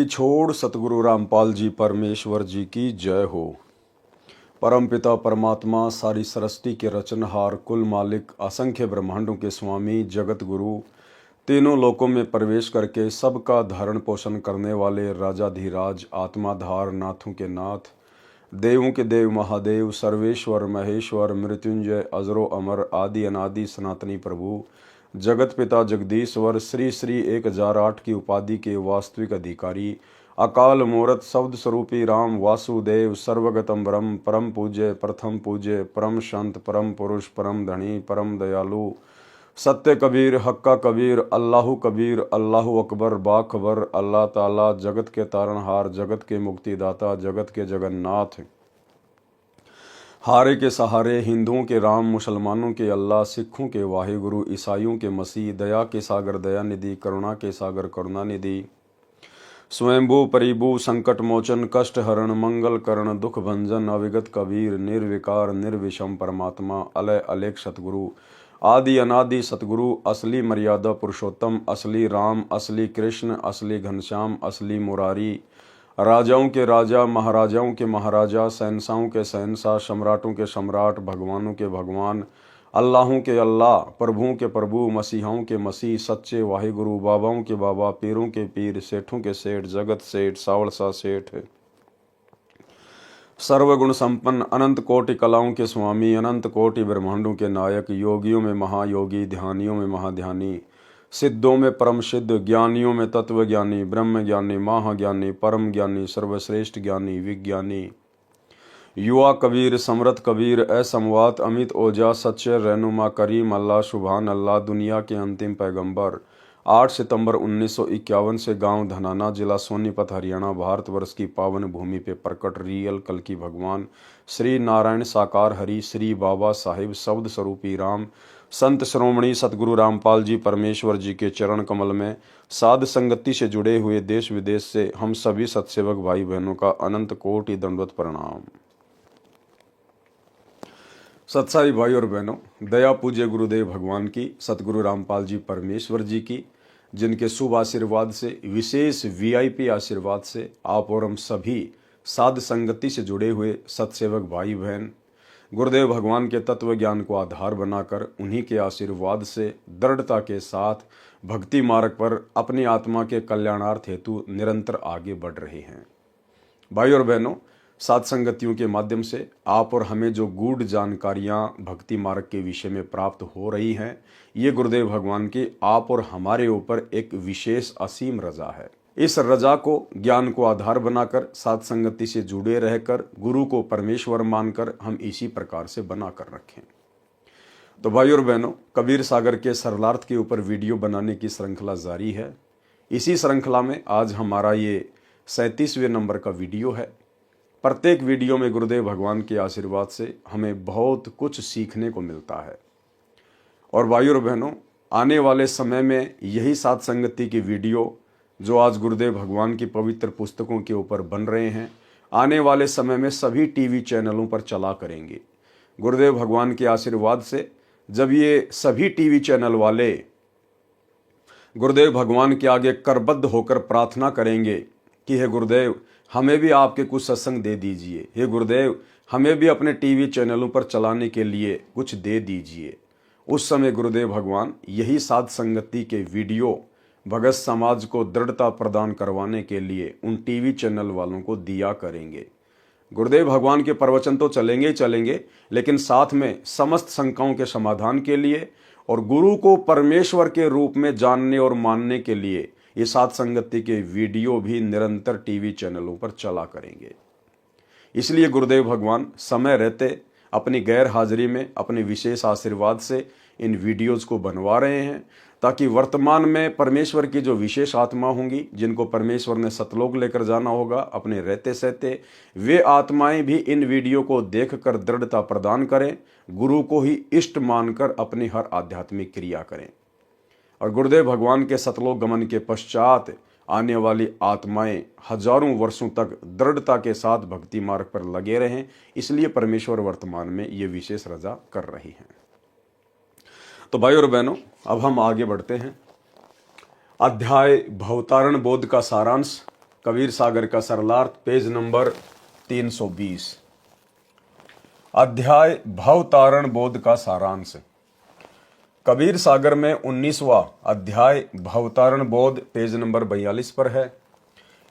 छोड़ सतगुरु रामपाल जी परमेश्वर जी की जय हो। परमपिता परमात्मा सारी सृष्टि के रचनहार, कुल मालिक, असंख्य ब्रह्मांडों के स्वामी, जगत गुरु, तीनों लोकों में प्रवेश करके सबका धारण पोषण करने वाले राजाधिराज, आत्माधार, नाथों के नाथ, देवों के देव महादेव, सर्वेश्वर महेश्वर, मृत्युंजय, अजरो अमर, आदि अनादि सनातनी प्रभु, जगत पिता जगदीश्वर, श्री श्री 1008 की उपाधि के वास्तविक अधिकारी, अकाल मूरत शब्द स्वरूपी राम वासुदेव, सर्वगतम ब्रह्म, परम पूज्य, प्रथम पूज्य, परम संत, परम पुरुष, परम धनी, परम दयालु, सत्य कबीर, हक्का कबीर, अल्लाहु कबीर, अल्लाहु अकबर, बाखबर, अल्लाह ताला, जगत के तारणहार, जगत के मुक्तिदाता, जगत के जगन्नाथ, हारे के सहारे, हिंदुओं के राम, मुसलमानों के अल्लाह, सिखों के वाहिगुरु, ईसाइयों के मसीह, दया के सागर दयानिधि, करुणा के सागर करुणानिधि, स्वयंभू परिभू, संकट मोचन, कष्ट हरण, मंगल करण, दुख भंजन, अविगत कबीर, निर्विकार निर्विषम परमात्मा, अलय अलेख सतगुरु, आदि अनादि सतगुरु, असली मर्यादा पुरुषोत्तम, असली राम, असली कृष्ण, असली घनश्याम, असली मुरारी, राजाओं के राजा, महाराजाओं के महाराजा, शहंशाहों के शहंशाह, सम्राटों के सम्राट, भगवानों के भगवान, अल्लाहों के अल्लाह, प्रभुओं के प्रभु, मसीहाओं के मसीह, सच्चे वाहिगुरु, बाबाओं के बाबा, पीरों के पीर, सेठों के सेठ, जगत सेठ, सावड़सा सेठ, सर्वगुण संपन्न, अनंत कोटि कलाओं के स्वामी, अनंत कोटि ब्रह्मांडों के नायक, योगियों में महायोगी, ध्यानियों में महाध्यानी, सिद्धों में परम सिद्ध, ज्ञानियों में तत्व ज्ञानी, ब्रह्म ज्ञानी, महाज्ञानी, परम ज्ञानी, सर्वश्रेष्ठ ज्ञानी, विज्ञानी, युवा कबीर, समरथ कबीर, असमवात, अमित ओजा, सच्चे रहनुमा, करीम अल्लाह, सुभान अल्लाह, दुनिया के अंतिम पैगंबर, 8 सितंबर 1951 से गांव धनाना, जिला सोनीपत, हरियाणा, भारतवर्ष की पावन भूमि पे प्रकट रियल कल की भगवान श्री नारायण साकार हरि, श्री बाबा साहिब शब्द स्वरूपी राम, संत श्रोमणी सतगुरु रामपाल जी परमेश्वर जी के चरण कमल में साध संगति से जुड़े हुए देश विदेश से हम सभी सत्सेवक भाई बहनों का अनंत कोटि दंडवत प्रणाम। सत्साई भाई और बहनों, दया पूज्य गुरुदेव भगवान की, सतगुरु रामपाल जी परमेश्वर जी की, जिनके शुभ आशीर्वाद से, विशेष वीआईपी आशीर्वाद से आप और हम सभी साध संगति से जुड़े हुए सत्सेवक भाई बहन गुरुदेव भगवान के तत्व ज्ञान को आधार बनाकर उन्हीं के आशीर्वाद से दृढ़ता के साथ भक्ति मार्ग पर अपनी आत्मा के कल्याणार्थ हेतु निरंतर आगे बढ़ रहे हैं। भाई और बहनों, साध संगतियों के माध्यम से आप और हमें जो गूढ़ जानकारियां भक्ति मार्ग के विषय में प्राप्त हो रही हैं, ये गुरुदेव भगवान की आप और हमारे ऊपर एक विशेष असीम रजा है। इस रजा को, ज्ञान को आधार बनाकर साध संगति से जुड़े रहकर गुरु को परमेश्वर मानकर हम इसी प्रकार से बना कर रखें। तो भाई और बहनों, कबीर सागर के सरलार्थ के ऊपर वीडियो बनाने की श्रृंखला जारी है। इसी श्रृंखला में आज हमारा ये 37वें नंबर का वीडियो है। प्रत्येक वीडियो में गुरुदेव भगवान के आशीर्वाद से हमें बहुत कुछ सीखने को मिलता है। और भाई और बहनों, आने वाले समय में यही साध संगति की वीडियो जो आज गुरुदेव भगवान की पवित्र पुस्तकों के ऊपर बन रहे हैं, आने वाले समय में सभी टीवी चैनलों पर चला करेंगे। गुरुदेव भगवान के आशीर्वाद से जब ये सभी टीवी चैनल वाले गुरुदेव भगवान के आगे करबद्ध होकर प्रार्थना करेंगे कि हे गुरुदेव, हमें भी आपके कुछ सत्संग दे दीजिए, हे गुरुदेव, हमें भी अपने टीवी चैनलों पर चलाने के लिए कुछ दे दीजिए, उस समय गुरुदेव भगवान यही साध संगति के वीडियो भगत समाज को दृढ़ता प्रदान करवाने के लिए उन टीवी चैनल वालों को दिया करेंगे। गुरुदेव भगवान के प्रवचन तो चलेंगे ही चलेंगे, लेकिन साथ में समस्त शंकाओं के समाधान के लिए और गुरु को परमेश्वर के रूप में जानने और मानने के लिए ये साध संगति के वीडियो भी निरंतर टीवी चैनलों पर चला करेंगे। इसलिए गुरुदेव भगवान समय रहते अपनी गैर हाजिरी में अपने विशेष आशीर्वाद से इन वीडियोज को बनवा रहे हैं, ताकि वर्तमान में परमेश्वर की जो विशेष आत्मा होंगी, जिनको परमेश्वर ने सतलोक लेकर जाना होगा अपने रहते सहते, वे आत्माएं भी इन वीडियो को देखकर दृढ़ता प्रदान करें, गुरु को ही इष्ट मानकर अपनी हर आध्यात्मिक क्रिया करें और गुरुदेव भगवान के सतलोक गमन के पश्चात आने वाली आत्माएं हजारों वर्षों तक दृढ़ता के साथ भक्ति मार्ग पर लगे रहें। इसलिए परमेश्वर वर्तमान में ये विशेष रजा कर रही हैं। तो भाई और बहनों, अब हम आगे बढ़ते हैं। अध्याय भवतारण बोध का सारांश कबीर सागर का सरलार्थ, पेज नंबर 320। अध्याय भवतारण बोध का सारांश। कबीर सागर में 19वां अध्याय भवतारण बोध पेज नंबर 42 पर है।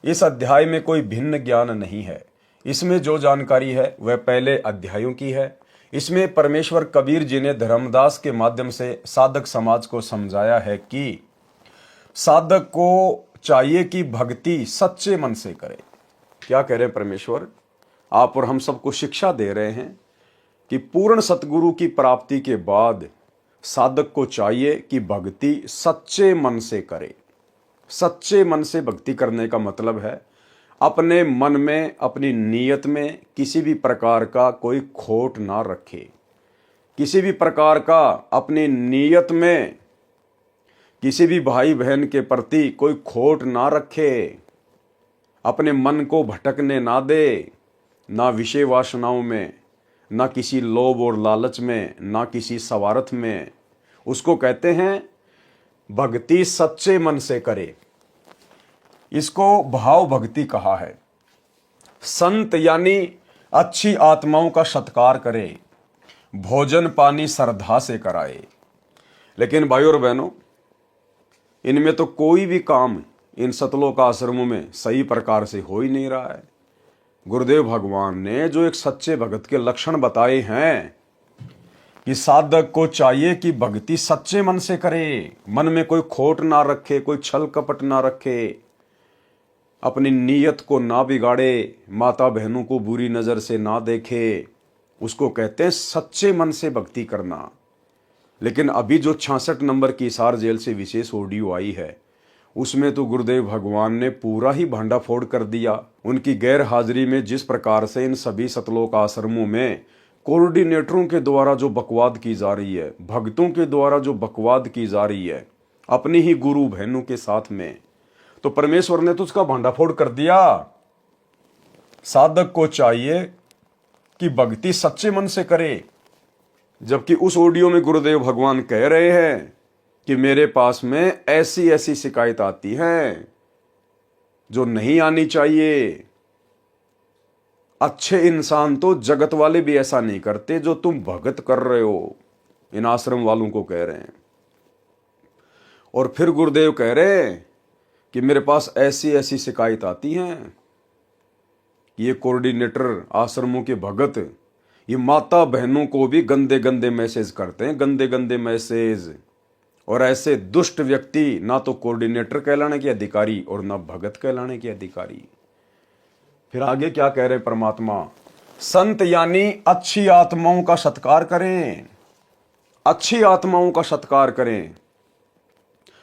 इस अध्याय में कोई भिन्न ज्ञान नहीं है। इसमें जो जानकारी है वह पहले अध्यायों की है। इसमें परमेश्वर कबीर जी ने धर्मदास के माध्यम से साधक समाज को समझाया है कि साधक को चाहिए कि भक्ति सच्चे मन से करे। क्या कह रहे हैं परमेश्वर? आप और हम सबको शिक्षा दे रहे हैं कि पूर्ण सतगुरु की प्राप्ति के बाद साधक को चाहिए कि भक्ति सच्चे मन से करे। सच्चे मन से भक्ति करने का मतलब है अपने मन में, अपनी नीयत में किसी भी प्रकार का कोई खोट ना रखे। किसी भी प्रकार का अपनी नीयत में किसी भी भाई बहन के प्रति कोई खोट ना रखे। अपने मन को भटकने ना दे, ना विषय वासनाओं में, ना किसी लोभ और लालच में, ना किसी स्वार्थ में। उसको कहते हैं भक्ति सच्चे मन से करे। इसको भाव भक्ति कहा है। संत यानी अच्छी आत्माओं का सत्कार करे, भोजन पानी श्रद्धा से कराए। लेकिन भाइयों और बहनों, इनमें तो कोई भी काम इन सतलोक आश्रमों में सही प्रकार से हो ही नहीं रहा है। गुरुदेव भगवान ने जो एक सच्चे भगत के लक्षण बताए हैं कि साधक को चाहिए कि भक्ति सच्चे मन से करे, मन में कोई खोट ना रखे, कोई छल कपट ना रखे, अपनी नीयत को ना बिगाड़े, माता बहनों को बुरी नजर से ना देखे, उसको कहते हैं सच्चे मन से भक्ति करना। लेकिन अभी जो 66 नंबर की हिसार जेल से विशेष ऑडियो आई है, उसमें तो गुरुदेव भगवान ने पूरा ही भांडाफोड़ कर दिया। उनकी गैर हाजिरी में जिस प्रकार से इन सभी सतलोक आश्रमों में कोऑर्डिनेटरों के द्वारा जो बकवाद की जा रही है, भक्तों के द्वारा जो बकवाद की जा रही है अपनी ही गुरु बहनों के साथ में, तो परमेश्वर ने तो उसका भांडाफोड़ कर दिया। साधक को चाहिए कि भक्ति सच्चे मन से करे, जबकि उस ऑडियो में गुरुदेव भगवान कह रहे हैं कि मेरे पास में ऐसी ऐसी शिकायत आती हैं जो नहीं आनी चाहिए। अच्छे इंसान तो जगत वाले भी ऐसा नहीं करते जो तुम भगत कर रहे हो। इन आश्रम वालों को कह रहे हैं। और फिर गुरुदेव कह रहे हैं कि मेरे पास ऐसी ऐसी शिकायत आती हैं। ये कोऑर्डिनेटर आश्रमों के भगत ये माता बहनों को भी गंदे गंदे मैसेज करते हैं, गंदे गंदे मैसेज। और ऐसे दुष्ट व्यक्ति ना तो कोऑर्डिनेटर कहलाने के अधिकारी और ना भगत कहलाने के अधिकारी। फिर आगे क्या कह रहे परमात्मा? संत यानी अच्छी आत्माओं का सत्कार करें। अच्छी आत्माओं का सत्कार करें।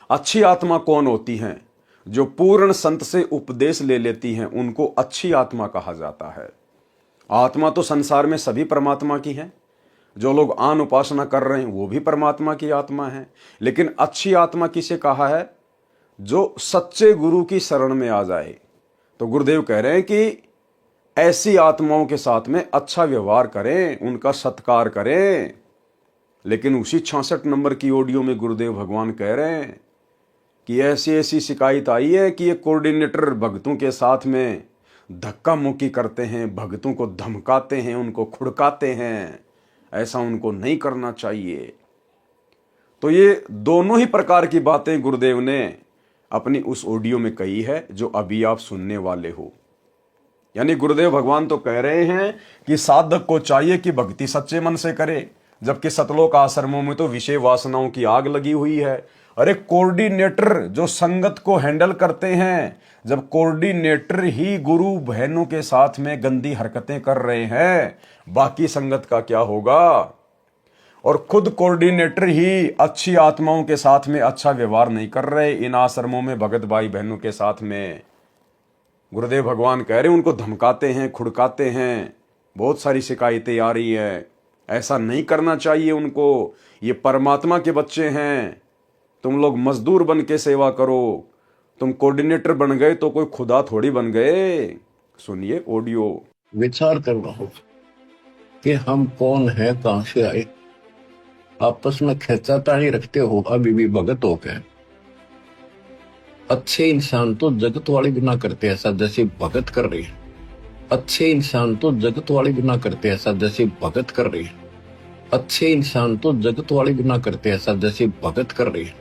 अच्छी आत्मा कौन होती हैं? जो पूर्ण संत से उपदेश ले लेती हैं, उनको अच्छी आत्मा कहा जाता है। आत्मा तो संसार में सभी परमात्मा की है। जो लोग आन उपासना कर रहे हैं वो भी परमात्मा की आत्मा है। लेकिन अच्छी आत्मा किसे कहा है? जो सच्चे गुरु की शरण में आ जाए। तो गुरुदेव कह रहे हैं कि ऐसी आत्माओं के साथ में अच्छा व्यवहार करें, उनका सत्कार करें। लेकिन उसी 66 नंबर की ऑडियो में गुरुदेव भगवान कह रहे हैं कि ऐसी ऐसी शिकायत आई है कि ये कोऑर्डिनेटर भक्तों के साथ में धक्का मुक्की करते हैं, भक्तों को धमकाते हैं, उनको खुड़काते हैं। ऐसा उनको नहीं करना चाहिए। तो ये दोनों ही प्रकार की बातें गुरुदेव ने अपनी उस ऑडियो में कही है जो अभी आप सुनने वाले हो। यानी गुरुदेव भगवान तो कह रहे हैं कि साधक को चाहिए कि भक्ति सच्चे मन से करे, जबकि सतलोक आश्रमों में तो विषय वासनाओं की आग लगी हुई है। अरे कोऑर्डिनेटर जो संगत को हैंडल करते हैं, जब कोऑर्डिनेटर ही गुरु बहनों के साथ में गंदी हरकतें कर रहे हैं, बाकी संगत का क्या होगा? और खुद कोऑर्डिनेटर ही अच्छी आत्माओं के साथ में अच्छा व्यवहार नहीं कर रहे इन आश्रमों में भगत भाई बहनों के साथ में। गुरुदेव भगवान कह रहे हैं उनको धमकाते हैं, खुड़काते हैं, बहुत सारी शिकायतें आ रही है। ऐसा नहीं करना चाहिए उनको। ये परमात्मा के बच्चे हैं। तुम लोग मजदूर बन के सेवा करो। तुम कोऑर्डिनेटर बन गए तो कोई खुदा थोड़ी बन गए। सुनिए ऑडियो। विचार कर रहा हूं कि हम कौन है, कहां से आए। आपस में खेचातानी रखते हो अभी भी भगत हो गए। अच्छे इंसान तो जगत वाले भी ना करते ऐसा जैसे भगत कर रहे हैं। अच्छे इंसान तो जगत वाले भी ना करते ऐसा जैसे भगत कर रहे हैं। अच्छे इंसान तो जगत वाले भी ना करते ऐसा जैसे भगत कर रहे हैं।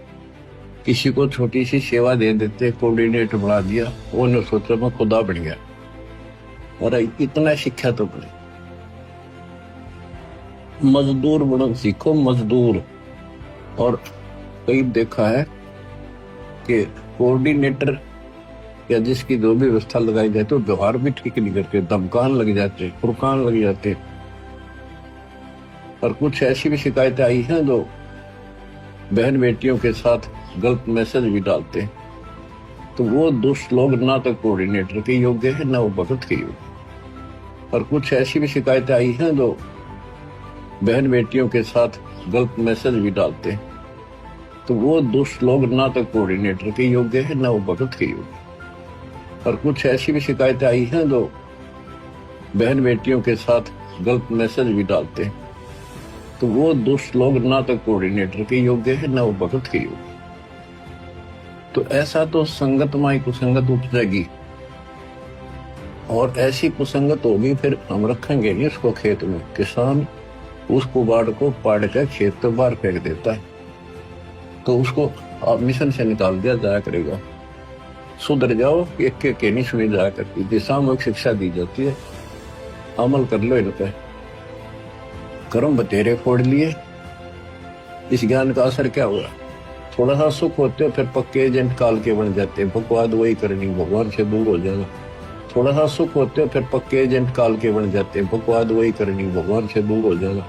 किसी को छोटी सी सेवा दे देते, कोऑर्डिनेटर बना दिया, वो ने सोचा मैं खुदा बन गया। और इतना शिक्षा तो बने, मजदूर बनो सीखो, मजदूर। और कई देखा है कि कोऑर्डिनेटर या जिसकी जो भी व्यवस्था लगाई जाए तो व्यवहार भी ठीक नहीं करते, धमकान लग जाते, फुरकान लग जाते। और कुछ ऐसी भी शिकायतें आई हैं जो बहन बेटियों के साथ गलत मैसेज भी डालते हैं। तो वो दुष्ट लोग ना तो कोऑर्डिनेटर के योग्य है ना वो भगत के योग्य। और कुछ ऐसी भी शिकायतें आई हैं जो बहन बेटियों के साथ गलत मैसेज भी डालते हैं। तो वो दुष्ट लोग ना तो कोऑर्डिनेटर के योग्य है ना वो भगत के योग्य। और कुछ ऐसी भी शिकायतें आई हैं जो बहन बेटियों के साथ गलत मैसेज भी डालते हैं। तो वो दुष्ट लोग ना तो कोऑर्डिनेटर के योग्य है ना वो भगत के योग्य। तो ऐसा तो संगत माई कुसंगत उपजेगी, और ऐसी कुसंगत होगी फिर हम रखेंगे नहीं उसको खेत में। किसान उस कुबाड़ को पाड़ कर खेत से बाहर फेंक देता है, तो उसको आप मिशन से निकाल दिया जाया करेगा। सुधर जाओ, एक के नहीं सुनी जाया करती थी, सामूहिक शिक्षा दी जाती है, अमल कर लो इन पे। कर्म बतेरे फोड़ लिए, इस ज्ञान का असर क्या हुआ? थोड़ा सा सुख होते हो फिर पक्के एजेंट काल के बन जाते, बकवाद वही करनी, भगवान से दूर हो जाना। थोड़ा सा सुख होते हो फिर पक्के एजेंट काल के बन जाते, बकवाद वही करनी, भगवान से दूर हो जाना।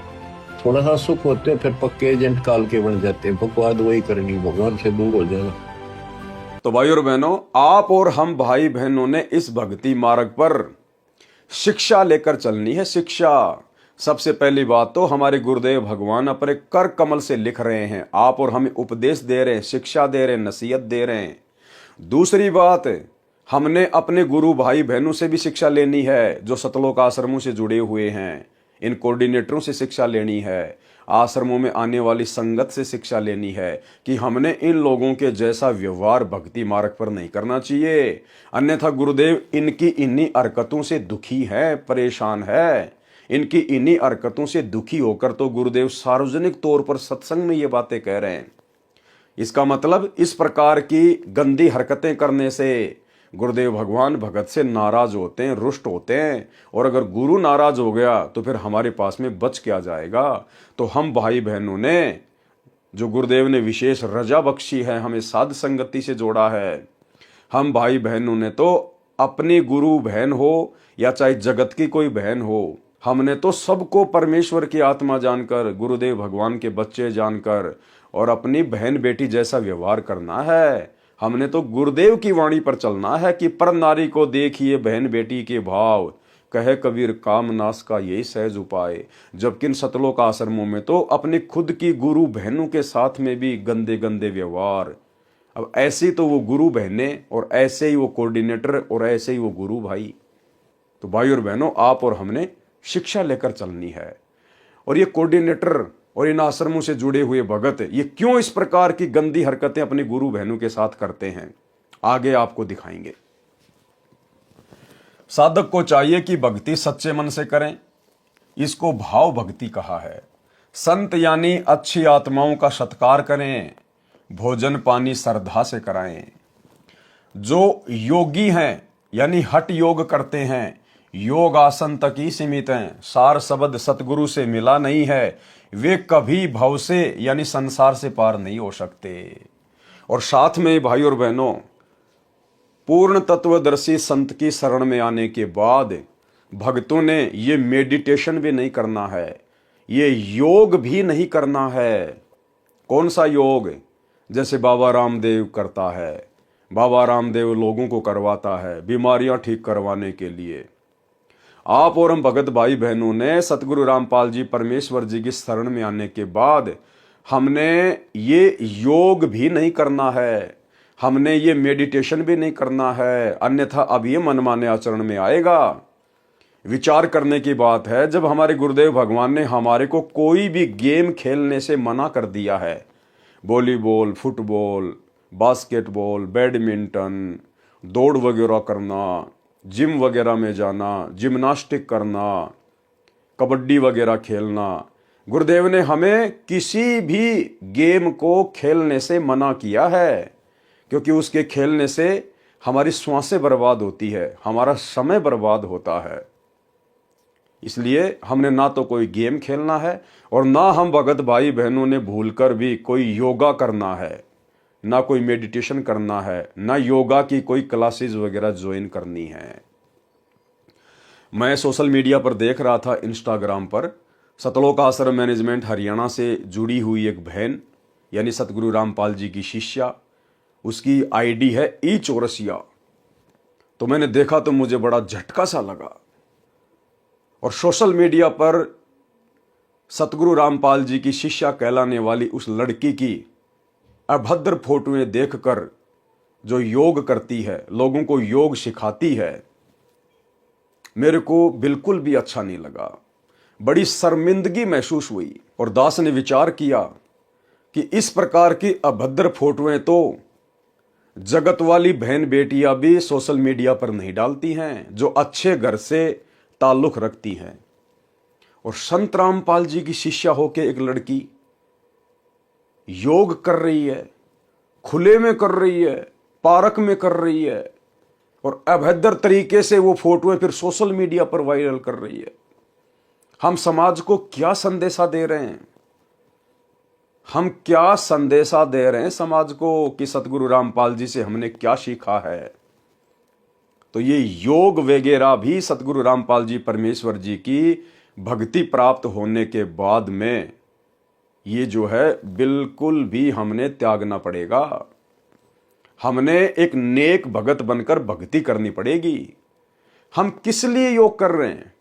थोड़ा सा सुख होते हो फिर पक्के एजेंट काल के बन जाते, बकवाद वही करनी, भगवान से दूर हो जाना। तो भाई और बहनों, आप और हम भाई बहनों ने इस भक्ति मार्ग पर शिक्षा लेकर चलनी है। शिक्षा सबसे पहली बात तो हमारे गुरुदेव भगवान अपने कर कमल से लिख रहे हैं, आप और हमें उपदेश दे रहे हैं, शिक्षा दे रहे हैं, नसीहत दे रहे हैं। दूसरी बात, हमने अपने गुरु भाई बहनों से भी शिक्षा लेनी है जो सतलोक आश्रमों से जुड़े हुए हैं। इन कोऑर्डिनेटरों से शिक्षा लेनी है, आश्रमों में आने वाली संगत से शिक्षा लेनी है कि हमने इन लोगों के जैसा व्यवहार भक्ति मार्ग पर नहीं करना चाहिए। अन्यथा गुरुदेव इनकी इन्हीं हरकतों से दुखी है, परेशान है। इनकी इन्हीं हरकतों से दुखी होकर तो गुरुदेव सार्वजनिक तौर पर सत्संग में ये बातें कह रहे हैं। इसका मतलब इस प्रकार की गंदी हरकतें करने से गुरुदेव भगवान भगत से नाराज होते हैं, रुष्ट होते हैं। और अगर गुरु नाराज हो गया तो फिर हमारे पास में बच क्या जाएगा। तो हम भाई बहनों ने, जो गुरुदेव ने विशेष रजा बख्शी है, हमें साध संगति से जोड़ा है, हम भाई बहनों ने तो अपनी गुरु बहन हो या चाहे जगत की कोई बहन हो, हमने तो सबको परमेश्वर की आत्मा जानकर, गुरुदेव भगवान के बच्चे जानकर और अपनी बहन बेटी जैसा व्यवहार करना है। हमने तो गुरुदेव की वाणी पर चलना है कि पर नारी को देखिए बहन बेटी के भाव, कहे कबीर काम नाश का यही सहज उपाय। जबकि इन सतलोक आश्रमों में तो अपनी खुद की गुरु बहनों के साथ में भी गंदे गंदे व्यवहार। अब ऐसी तो वो गुरु बहनें और ऐसे ही वो कोऑर्डिनेटर और ऐसे ही वो गुरु भाई। तो भाई और बहनों, आप और हमने शिक्षा लेकर चलनी है। और ये कोऑर्डिनेटर और इन आश्रमों से जुड़े हुए भगत ये क्यों इस प्रकार की गंदी हरकतें अपनी गुरु बहनों के साथ करते हैं, आगे आपको दिखाएंगे। साधक को चाहिए कि भक्ति सच्चे मन से करें, इसको भाव भक्ति कहा है। संत यानी अच्छी आत्माओं का सत्कार करें, भोजन पानी श्रद्धा से कराएं। जो योगी हैं यानी हठ योग करते हैं, योग आसन तक ही सीमित हैं, सार शब्द सतगुरु से मिला नहीं है, वे कभी भव से यानी संसार से पार नहीं हो सकते। और साथ में भाई और बहनों, पूर्ण तत्वदर्शी संत की शरण में आने के बाद भक्तों ने ये मेडिटेशन भी नहीं करना है, ये योग भी नहीं करना है। कौन सा योग? जैसे बाबा रामदेव करता है, बाबा रामदेव लोगों को करवाता है बीमारियां ठीक करवाने के लिए। आप और हम भगत भाई बहनों ने सतगुरु रामपाल जी परमेश्वर जी की शरण में आने के बाद हमने ये योग भी नहीं करना है, हमने ये मेडिटेशन भी नहीं करना है, अन्यथा अब ये मनमाने आचरण में आएगा। विचार करने की बात है, जब हमारे गुरुदेव भगवान ने हमारे को कोई भी गेम खेलने से मना कर दिया है, वॉलीबॉल, फुटबॉल, बास्केटबॉल, बैडमिंटन, दौड़ वगैरह करना, जिम वगैरह में जाना, जिम्नास्टिक करना, कबड्डी वगैरह खेलना। गुरुदेव ने हमें किसी भी गेम को खेलने से मना किया है, क्योंकि उसके खेलने से हमारी सांसें बर्बाद होती है, हमारा समय बर्बाद होता है। इसलिए हमने ना तो कोई गेम खेलना है और ना हम भगत भाई बहनों ने भूलकर भी कोई योगा करना है, ना कोई मेडिटेशन करना है, ना योगा की कोई क्लासेस वगैरह ज्वाइन करनी है। मैं सोशल मीडिया पर देख रहा था, इंस्टाग्राम पर, सतलोक आश्रम मैनेजमेंट हरियाणा से जुड़ी हुई एक बहन, यानी सतगुरु रामपाल जी की शिष्या, उसकी आईडी है ई चौरसिया। तो मैंने देखा तो मुझे बड़ा झटका सा लगा। और सोशल मीडिया पर सतगुरु रामपाल जी की शिष्या कहलाने वाली उस लड़की की अभद्र फोटोएं देखकर जो योग करती है, लोगों को योग सिखाती है, मेरे को बिल्कुल भी अच्छा नहीं लगा। बड़ी शर्मिंदगी महसूस हुई। और दास ने विचार किया कि इस प्रकार की अभद्र फोटोएं तो जगत वाली बहन बेटियां भी सोशल मीडिया पर नहीं डालती हैं, जो अच्छे घर से ताल्लुक रखती हैं। और संत रामपाल जी की शिष्या होके एक लड़की योग कर रही है, खुले में कर रही है, पार्क में कर रही है, और अभद्र तरीके से वो फोटोएं फिर सोशल मीडिया पर वायरल कर रही है। हम समाज को क्या संदेशा दे रहे हैं? हम क्या संदेशा दे रहे हैं समाज को कि सतगुरु रामपाल जी से हमने क्या सीखा है? तो ये योग वगैरह भी सतगुरु रामपाल जी परमेश्वर जी की भक्ति प्राप्त होने के बाद में ये जो है बिल्कुल भी हमने त्यागना पड़ेगा। हमने एक नेक भगत बनकर भक्ति करनी पड़ेगी। हम किस लिए योग कर रहे हैं?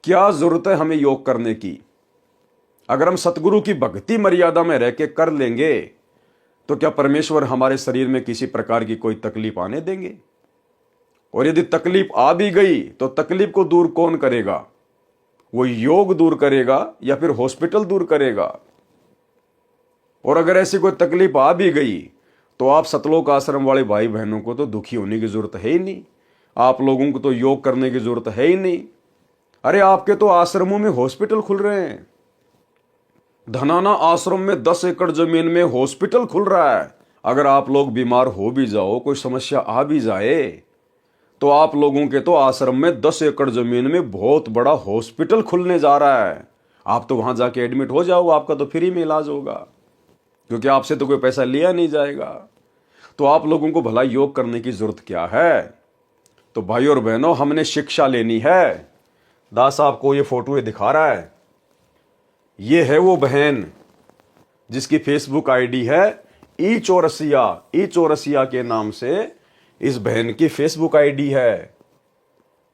क्या जरूरत है हमें योग करने की? अगर हम सतगुरु की भक्ति मर्यादा में रह के कर लेंगे तो क्या परमेश्वर हमारे शरीर में किसी प्रकार की कोई तकलीफ आने देंगे? और यदि तकलीफ आ भी गई तो तकलीफ को दूर कौन करेगा? वो योग दूर करेगा या फिर हॉस्पिटल दूर करेगा? और अगर ऐसी कोई तकलीफ आ भी गई तो आप सतलोक आश्रम वाले भाई बहनों को तो दुखी होने की जरूरत है ही नहीं। आप लोगों को तो योग करने की जरूरत है ही नहीं। अरे आपके तो आश्रमों में हॉस्पिटल खुल रहे हैं। धनाना आश्रम में 10 एकड़ जमीन में हॉस्पिटल खुल रहा है। अगर आप लोग बीमार हो भी जाओ, कोई समस्या आ भी जाए, तो आप लोगों के तो आश्रम में 10 एकड़ जमीन में बहुत बड़ा हॉस्पिटल खुलने जा रहा है। आप तो वहां जाके एडमिट हो जाओ, आपका तो फ्री में इलाज होगा, क्योंकि आपसे तो कोई पैसा लिया नहीं जाएगा। तो आप लोगों को भला योग करने की जरूरत क्या है? तो भाई और बहनों, हमने शिक्षा लेनी है। दास आपको ये फोटो दिखा रहा है, ये है वो बहन जिसकी फेसबुक आईडी है ई चौरसिया। ई चौरसिया के नाम से इस बहन की फेसबुक आईडी है।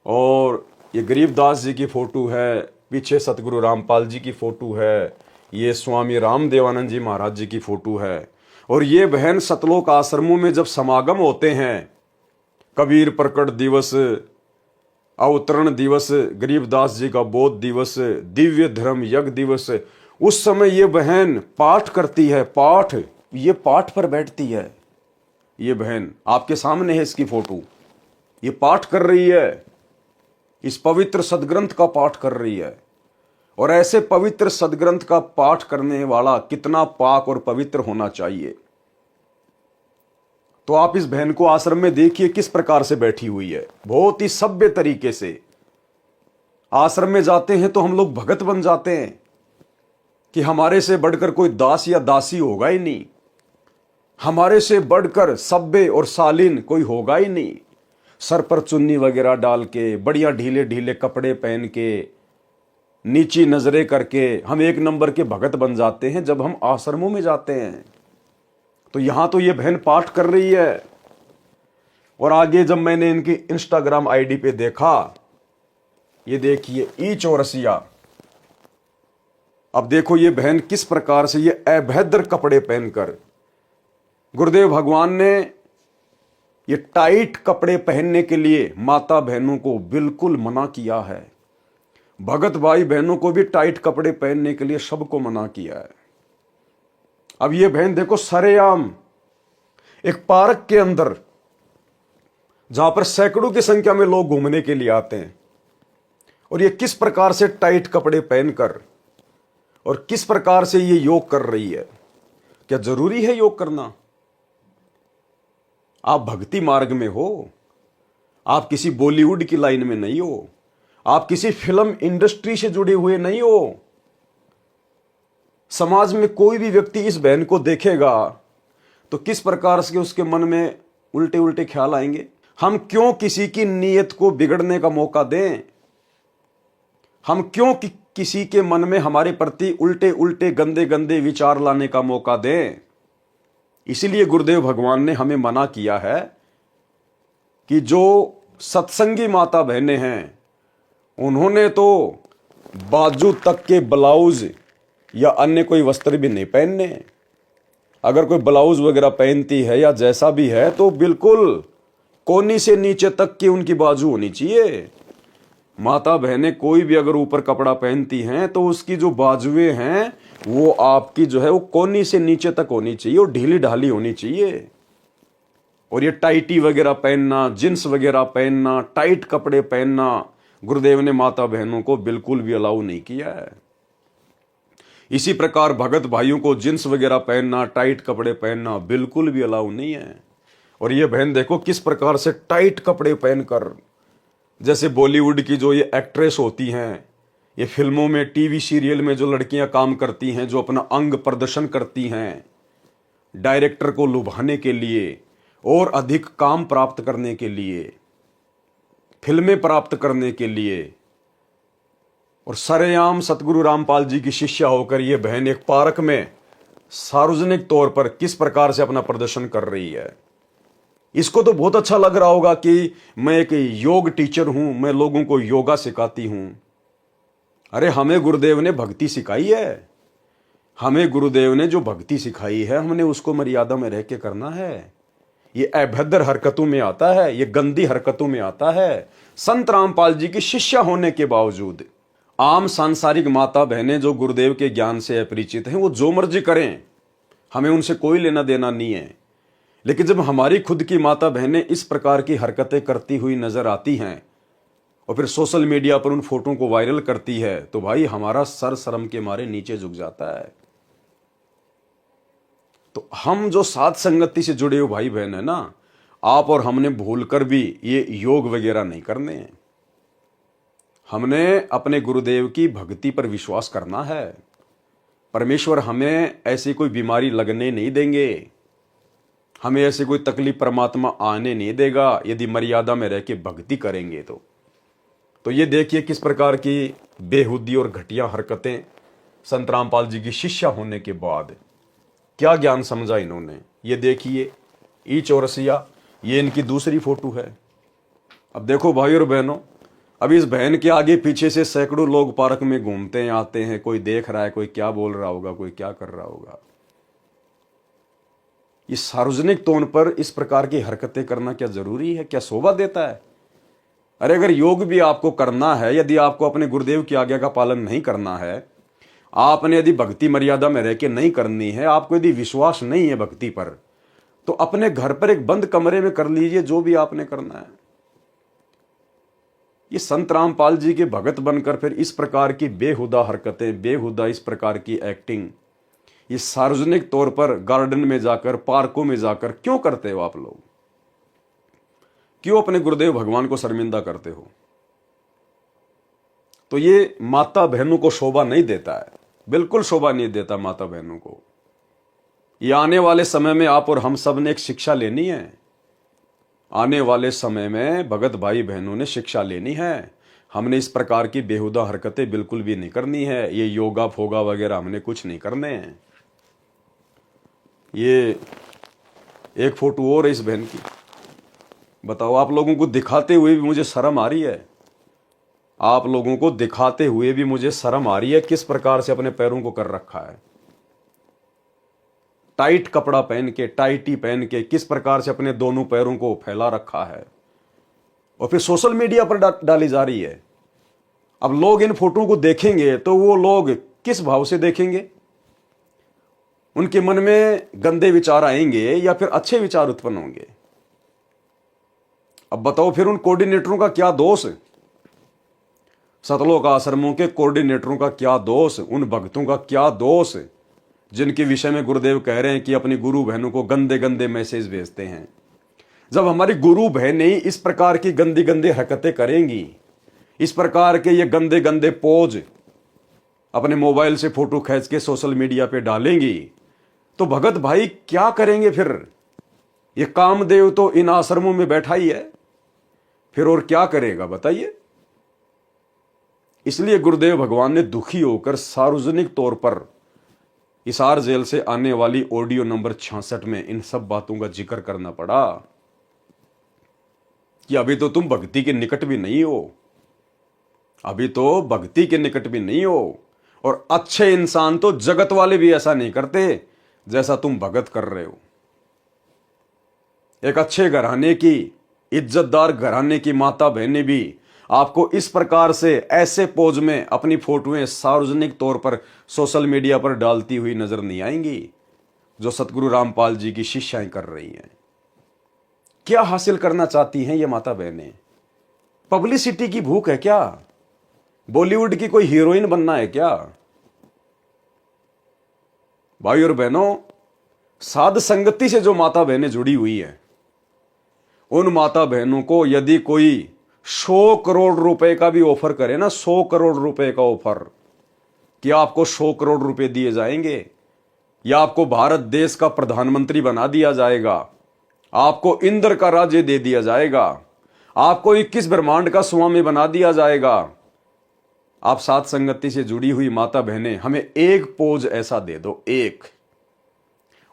और ये गरीबदास जी की फोटो है, पीछे सतगुरु रामपाल जी की फोटो है, ये स्वामी रामदेवानंद जी महाराज जी की फोटो है। और ये बहन सतलोक आश्रमों में जब समागम होते हैं, कबीर प्रकट दिवस, अवतरण दिवस, गरीबदास जी का बोध दिवस, दिव्य धर्म यज्ञ दिवस, उस समय ये बहन पाठ करती है। पाठ, ये पाठ पर बैठती है। ये बहन आपके सामने है, इसकी फोटो, ये पाठ कर रही है, इस पवित्र सदग्रंथ का पाठ कर रही है। और ऐसे पवित्र सदग्रंथ का पाठ करने वाला कितना पाक और पवित्र होना चाहिए। तो आप इस बहन को आश्रम में देखिए किस प्रकार से बैठी हुई है, बहुत ही सभ्य तरीके से। आश्रम में जाते हैं तो हम लोग भगत बन जाते हैं कि हमारे से बढ़कर कोई दास या दासी होगा ही नहीं, हमारे से बढ़कर सभ्य और शालीन कोई होगा ही नहीं। सर पर चुन्नी वगैरह डाल के, बढ़िया ढीले ढीले कपड़े पहन के, नीची नजरें करके हम एक नंबर के भगत बन जाते हैं जब हम आश्रमों में जाते हैं। तो यहां तो ये बहन पाठ कर रही है। और आगे जब मैंने इनकी इंस्टाग्राम आईडी पे देखा, ये देखिए ई चौरसिया। अब देखो ये बहन किस प्रकार से ये अभद्र कपड़े पहनकर, गुरुदेव भगवान ने ये टाइट कपड़े पहनने के लिए माता बहनों को बिल्कुल मना किया है। भगत भाई बहनों को भी टाइट कपड़े पहनने के लिए सबको मना किया है। अब ये बहन देखो सरेआम एक पार्क के अंदर जहां पर सैकड़ों की संख्या में लोग घूमने के लिए आते हैं, और ये किस प्रकार से टाइट कपड़े पहनकर और किस प्रकार से ये योग कर रही है। क्या जरूरी है योग करना? आप भक्ति मार्ग में हो, आप किसी बॉलीवुड की लाइन में नहीं हो, आप किसी फिल्म इंडस्ट्री से जुड़े हुए नहीं हो। समाज में कोई भी व्यक्ति इस बहन को देखेगा तो किस प्रकार से उसके मन में उल्टे उल्टे ख्याल आएंगे। हम क्यों किसी की नीयत को बिगड़ने का मौका दें? हम क्यों किसी के मन में हमारे प्रति उल्टे उल्टे गंदे गंदे विचार लाने का मौका दें? इसीलिए गुरुदेव भगवान ने हमें मना किया है कि जो सत्संगी माता बहनें हैं उन्होंने तो बाजू तक के ब्लाउज या अन्य कोई वस्त्र भी नहीं पहनने। अगर कोई ब्लाउज वगैरह पहनती है या जैसा भी है तो बिल्कुल कोहनी से नीचे तक की उनकी बाजू होनी चाहिए। माता बहनें कोई भी अगर ऊपर कपड़ा पहनती हैं तो उसकी जो बाजुएं हैं वो आपकी जो है वो कोहनी से नीचे तक होनी चाहिए और ढीली ढाली होनी चाहिए। और ये टाइटी वगैरह पहनना, जींस वगैरह पहनना, टाइट कपड़े पहनना गुरुदेव ने माता बहनों को बिल्कुल भी अलाउ नहीं किया है। इसी प्रकार भगत भाइयों को जींस वगैरह पहनना, टाइट कपड़े पहनना बिल्कुल भी अलाउ नहीं है। और ये बहन देखो किस प्रकार से टाइट कपड़े पहनकर, जैसे बॉलीवुड की जो ये एक्ट्रेस होती हैं, ये फिल्मों में टीवी सीरियल में जो लड़कियां काम करती हैं, जो अपना अंग प्रदर्शन करती हैं डायरेक्टर को लुभाने के लिए और अधिक काम प्राप्त करने के लिए, फिल्में प्राप्त करने के लिए, और सरेआम सतगुरु रामपाल जी की शिष्या होकर ये बहन एक पार्क में सार्वजनिक तौर पर किस प्रकार से अपना प्रदर्शन कर रही है। इसको तो बहुत अच्छा लग रहा होगा कि मैं एक योग टीचर हूं, मैं लोगों को योगा सिखाती हूं। अरे हमें गुरुदेव ने भक्ति सिखाई है, हमें गुरुदेव ने जो भक्ति सिखाई है हमने उसको मर्यादा में रह के करना है। ये अभद्र हरकतों में आता है, ये गंदी हरकतों में आता है। संत रामपाल जी की शिष्या होने के बावजूद आम सांसारिक माता बहनें जो गुरुदेव के ज्ञान से अपरिचित हैं वो जो मर्जी करें, हमें उनसे कोई लेना देना नहीं है। लेकिन जब हमारी खुद की माता बहनें इस प्रकार की हरकतें करती हुई नजर आती हैं और फिर सोशल मीडिया पर उन फोटो को वायरल करती है तो भाई हमारा सर शर्म के मारे नीचे झुक जाता है। तो हम जो साथ संगति से जुड़े हुए भाई बहन है ना, आप और हमने भूलकर भी ये योग वगैरह नहीं करने हैं। हमने अपने गुरुदेव की भक्ति पर विश्वास करना है। परमेश्वर हमें ऐसी कोई बीमारी लगने नहीं देंगे, हमें ऐसी कोई तकलीफ परमात्मा आने नहीं देगा यदि मर्यादा में रह के भक्ति करेंगे तो ये देखिए किस प्रकार की बेहुदी और घटिया हरकतें संत रामपाल जी की शिष्या होने के बाद क्या ज्ञान समझा इन्होंने। ये देखिए ई चौरसिया, ये इनकी दूसरी फोटो है। अब देखो भाई और बहनों, अब इस बहन के आगे पीछे से सैकड़ों लोग पार्क में घूमते हैं, आते हैं, कोई देख रहा है, कोई क्या बोल रहा होगा, कोई क्या कर रहा होगा। ये सार्वजनिक तौर पर इस प्रकार की हरकतें करना क्या जरूरी है? क्या शोभा देता है? अरे अगर योग भी आपको करना है, यदि आपको अपने गुरुदेव की आज्ञा का पालन नहीं करना है, आपने यदि भक्ति मर्यादा में रह के नहीं करनी है, आपको यदि विश्वास नहीं है भक्ति पर, तो अपने घर पर एक बंद कमरे में कर लीजिए जो भी आपने करना है। ये संत रामपाल जी के भगत बनकर फिर इस प्रकार की बेहुदा हरकतें, बेहुदा इस प्रकार की एक्टिंग, ये सार्वजनिक तौर पर गार्डन में जाकर, पार्कों में जाकर क्यों करते हो आप लोग? क्यों अपने गुरुदेव भगवान को शर्मिंदा करते हो? तो ये माता बहनों को शोभा नहीं देता है, बिल्कुल शोभा नहीं देता माता बहनों को। ये आने वाले समय में आप और हम सब ने एक शिक्षा लेनी है। आने वाले समय में भगत भाई बहनों ने शिक्षा लेनी है। हमने इस प्रकार की बेहुदा हरकतें बिल्कुल भी नहीं करनी है। ये योगा फोगा वगैरह हमने कुछ नहीं करने हैं। ये एक फोटो और है इस बहन की। बताओ, आप लोगों को दिखाते हुए भी मुझे शर्म आ रही है। आप लोगों को दिखाते हुए भी मुझे शर्म आ रही है किस प्रकार से अपने पैरों को कर रखा है। टाइट कपड़ा पहन के, टाइटी पहन के किस प्रकार से अपने दोनों पैरों को फैला रखा है और फिर सोशल मीडिया पर डाली जा रही है। अब लोग इन फोटो को देखेंगे तो वो लोग किस भाव से देखेंगे? उनके मन में गंदे विचार आएंगे या फिर अच्छे विचार उत्पन्न होंगे? अब बताओ फिर उन कोऑर्डिनेटरों का क्या दोष? सतलोक आश्रमों के कोऑर्डिनेटरों का क्या दोष? उन भक्तों का क्या दोष जिनके विषय में गुरुदेव कह रहे हैं कि अपनी गुरु बहनों को गंदे गंदे मैसेज भेजते हैं? जब हमारी गुरु बहनें इस प्रकार की गंदी गंदी हरकतें करेंगी, इस प्रकार के ये गंदे गंदे पोज अपने मोबाइल से फोटो खींच के सोशल मीडिया पे डालेंगी, तो भगत भाई क्या करेंगे फिर? ये कामदेव तो इन आश्रमों में बैठा ही है, फिर और क्या करेगा बताइए? इसलिए गुरुदेव भगवान ने दुखी होकर सार्वजनिक तौर पर हिसार जेल से आने वाली ऑडियो नंबर 66 में इन सब बातों का जिक्र करना पड़ा कि अभी तो तुम भक्ति के निकट भी नहीं हो, अभी तो भक्ति के निकट भी नहीं हो, और अच्छे इंसान तो जगत वाले भी ऐसा नहीं करते जैसा तुम भगत कर रहे हो। एक अच्छे घराने की, इज्जतदार घराने की माता बहनें भी आपको इस प्रकार से ऐसे पोज में अपनी फोटोएं सार्वजनिक तौर पर सोशल मीडिया पर डालती हुई नजर नहीं आएंगी जो सतगुरु रामपाल जी की शिष्याएं कर रही हैं। क्या हासिल करना चाहती हैं ये माता बहनें? पब्लिसिटी की भूख है क्या? बॉलीवुड की कोई हीरोइन बनना है क्या? भाई और बहनों, साध संगति से जो माता बहनें जुड़ी हुई हैं, उन माता बहनों को यदि कोई 100 करोड़ रुपए का भी ऑफर करे ना, 100 करोड़ रुपए का ऑफर, कि आपको 100 करोड़ रुपए दिए जाएंगे या आपको भारत देश का प्रधानमंत्री बना दिया जाएगा, आपको इंद्र का राज्य दे दिया जाएगा, आपको 21 ब्रह्मांड का स्वामी बना दिया जाएगा, आप साथ संगति से जुड़ी हुई माता बहनें हमें एक पोज ऐसा दे दो, एक।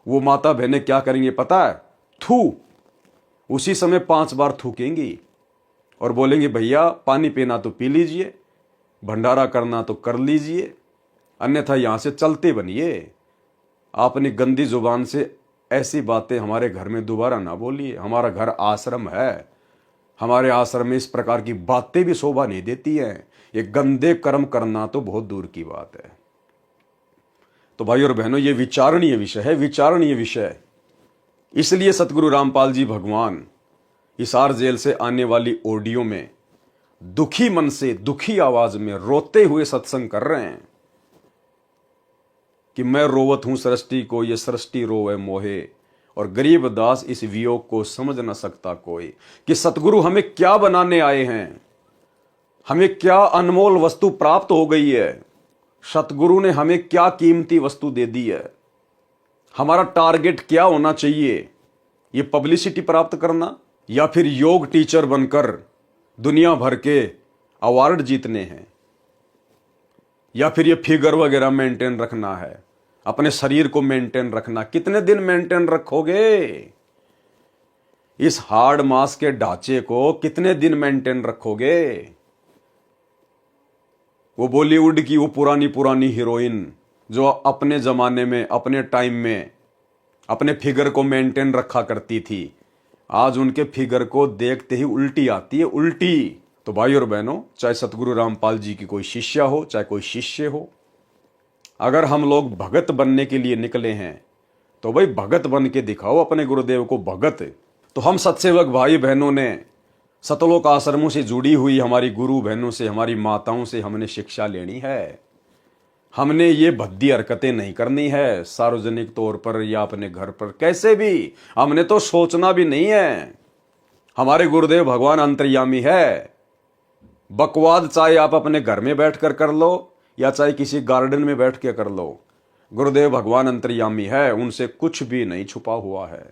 वो माता बहनें क्या करेंगे पता है? थू, उसी समय 5 बार थूकेंगी और बोलेंगे भैया पानी पीना तो पी लीजिए, भंडारा करना तो कर लीजिए, अन्यथा यहां से चलते बनिए। आपने गंदी जुबान से ऐसी बातें हमारे घर में दोबारा ना बोलिए। हमारा घर आश्रम है, हमारे आश्रम में इस प्रकार की बातें भी शोभा नहीं देती हैं। ये गंदे कर्म करना तो बहुत दूर की बात है। तो भाई और बहनों, ये विचारणीय विषय है, विचारणीय विषय। इसलिए सतगुरु रामपाल जी भगवान हिसार जेल से आने वाली ऑडियो में दुखी मन से, दुखी आवाज में, रोते हुए सत्संग कर रहे हैं कि मैं रोवत हूं सृष्टि को, ये सृष्टि रोवे मोहे, और गरीब दास इस वियोग को समझ न सकता कोई। कि सतगुरु हमें क्या बनाने आए हैं, हमें क्या अनमोल वस्तु प्राप्त हो गई है, सतगुरु ने हमें क्या कीमती वस्तु दे दी है, हमारा टारगेट क्या होना चाहिए? ये पब्लिसिटी प्राप्त करना या फिर योग टीचर बनकर दुनिया भर के अवार्ड जीतने हैं, या फिर ये फिगर वगैरह मेंटेन रखना है, अपने शरीर को मेंटेन रखना? कितने दिन मेंटेन रखोगे? इस हार्ड मास के ढांचे को कितने दिन मेंटेन रखोगे? वो बॉलीवुड की वो पुरानी पुरानी हीरोइन जो अपने जमाने में, अपने टाइम में अपने फिगर को मेंटेन रखा करती थी, आज उनके फिगर को देखते ही उल्टी आती है, उल्टी। तो भाई और बहनों, चाहे सतगुरु रामपाल जी की कोई शिष्या हो, चाहे कोई शिष्य हो, अगर हम लोग भगत बनने के लिए निकले हैं तो भाई भगत बन के दिखाओ अपने गुरुदेव को भगत। तो हम सत्सेवक भाई बहनों ने सतलोक आश्रमों से जुड़ी हुई हमारी गुरु बहनों से, हमारी माताओं से हमने शिक्षा लेनी है। हमने ये भद्दी हरकतें नहीं करनी है सार्वजनिक तौर पर या अपने घर पर, कैसे भी। हमने तो सोचना भी नहीं है। हमारे गुरुदेव भगवान अंतर्यामी है। बकवाद चाहे आप अपने घर में बैठकर कर लो या चाहे किसी गार्डन में बैठ के कर लो, गुरुदेव भगवान अंतर्यामी है, उनसे कुछ भी नहीं छुपा हुआ है।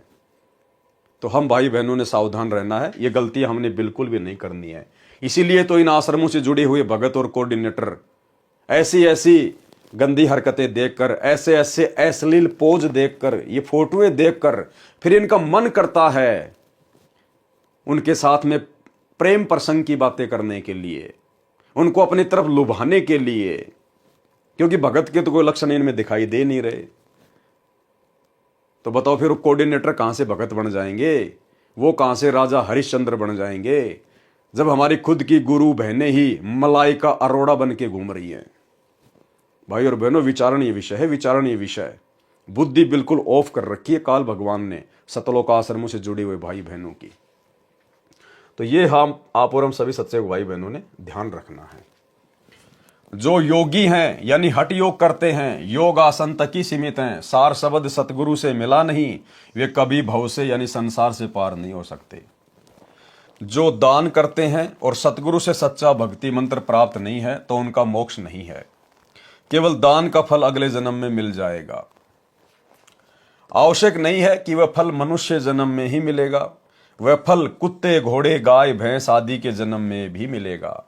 तो हम भाई बहनों ने सावधान रहना है, ये गलतियां हमने बिल्कुल भी नहीं करनी है। इसीलिए तो इन आश्रमों से जुड़े हुए भगत और कोऑर्डिनेटर ऐसी ऐसी गंदी हरकतें देखकर, ऐसे ऐसे अश्लील पोज देखकर, ये फोटोएं देखकर फिर इनका मन करता है उनके साथ में प्रेम प्रसंग की बातें करने के लिए, उनको अपनी तरफ लुभाने के लिए, क्योंकि भगत के तो कोई लक्षण इनमें दिखाई दे नहीं रहे। तो बताओ फिर कोऑर्डिनेटर कहां से भगत बन जाएंगे? वो कहां से राजा हरिश्चंद्र बन जाएंगे जब हमारी खुद की गुरु बहनें ही मलाइका अरोड़ा बन के घूम रही हैं? भाई और बहनों, विचारणीय विषय है, विचारणीय विषय। बुद्धि बिल्कुल ऑफ कर रखी है काल भगवान ने सतलोक आश्रमों से जुड़े हुए भाई बहनों की। तो ये हम आप और हम सभी सच्चे भाई बहनों ने ध्यान रखना है। जो योगी हैं यानी हठ योग करते हैं, योग आसन तक ही सीमित हैं, सार शब्द सतगुरु से मिला नहीं, वे कभी भव से यानी संसार से पार नहीं हो सकते। जो दान करते हैं और सतगुरु से सच्चा भक्ति मंत्र प्राप्त नहीं है तो उनका मोक्ष नहीं है, केवल दान का फल अगले जन्म में मिल जाएगा। आवश्यक नहीं है कि वह फल मनुष्य जन्म में ही मिलेगा, वह फल कुत्ते घोड़े गाय भैंस आदि के जन्म में भी मिलेगा।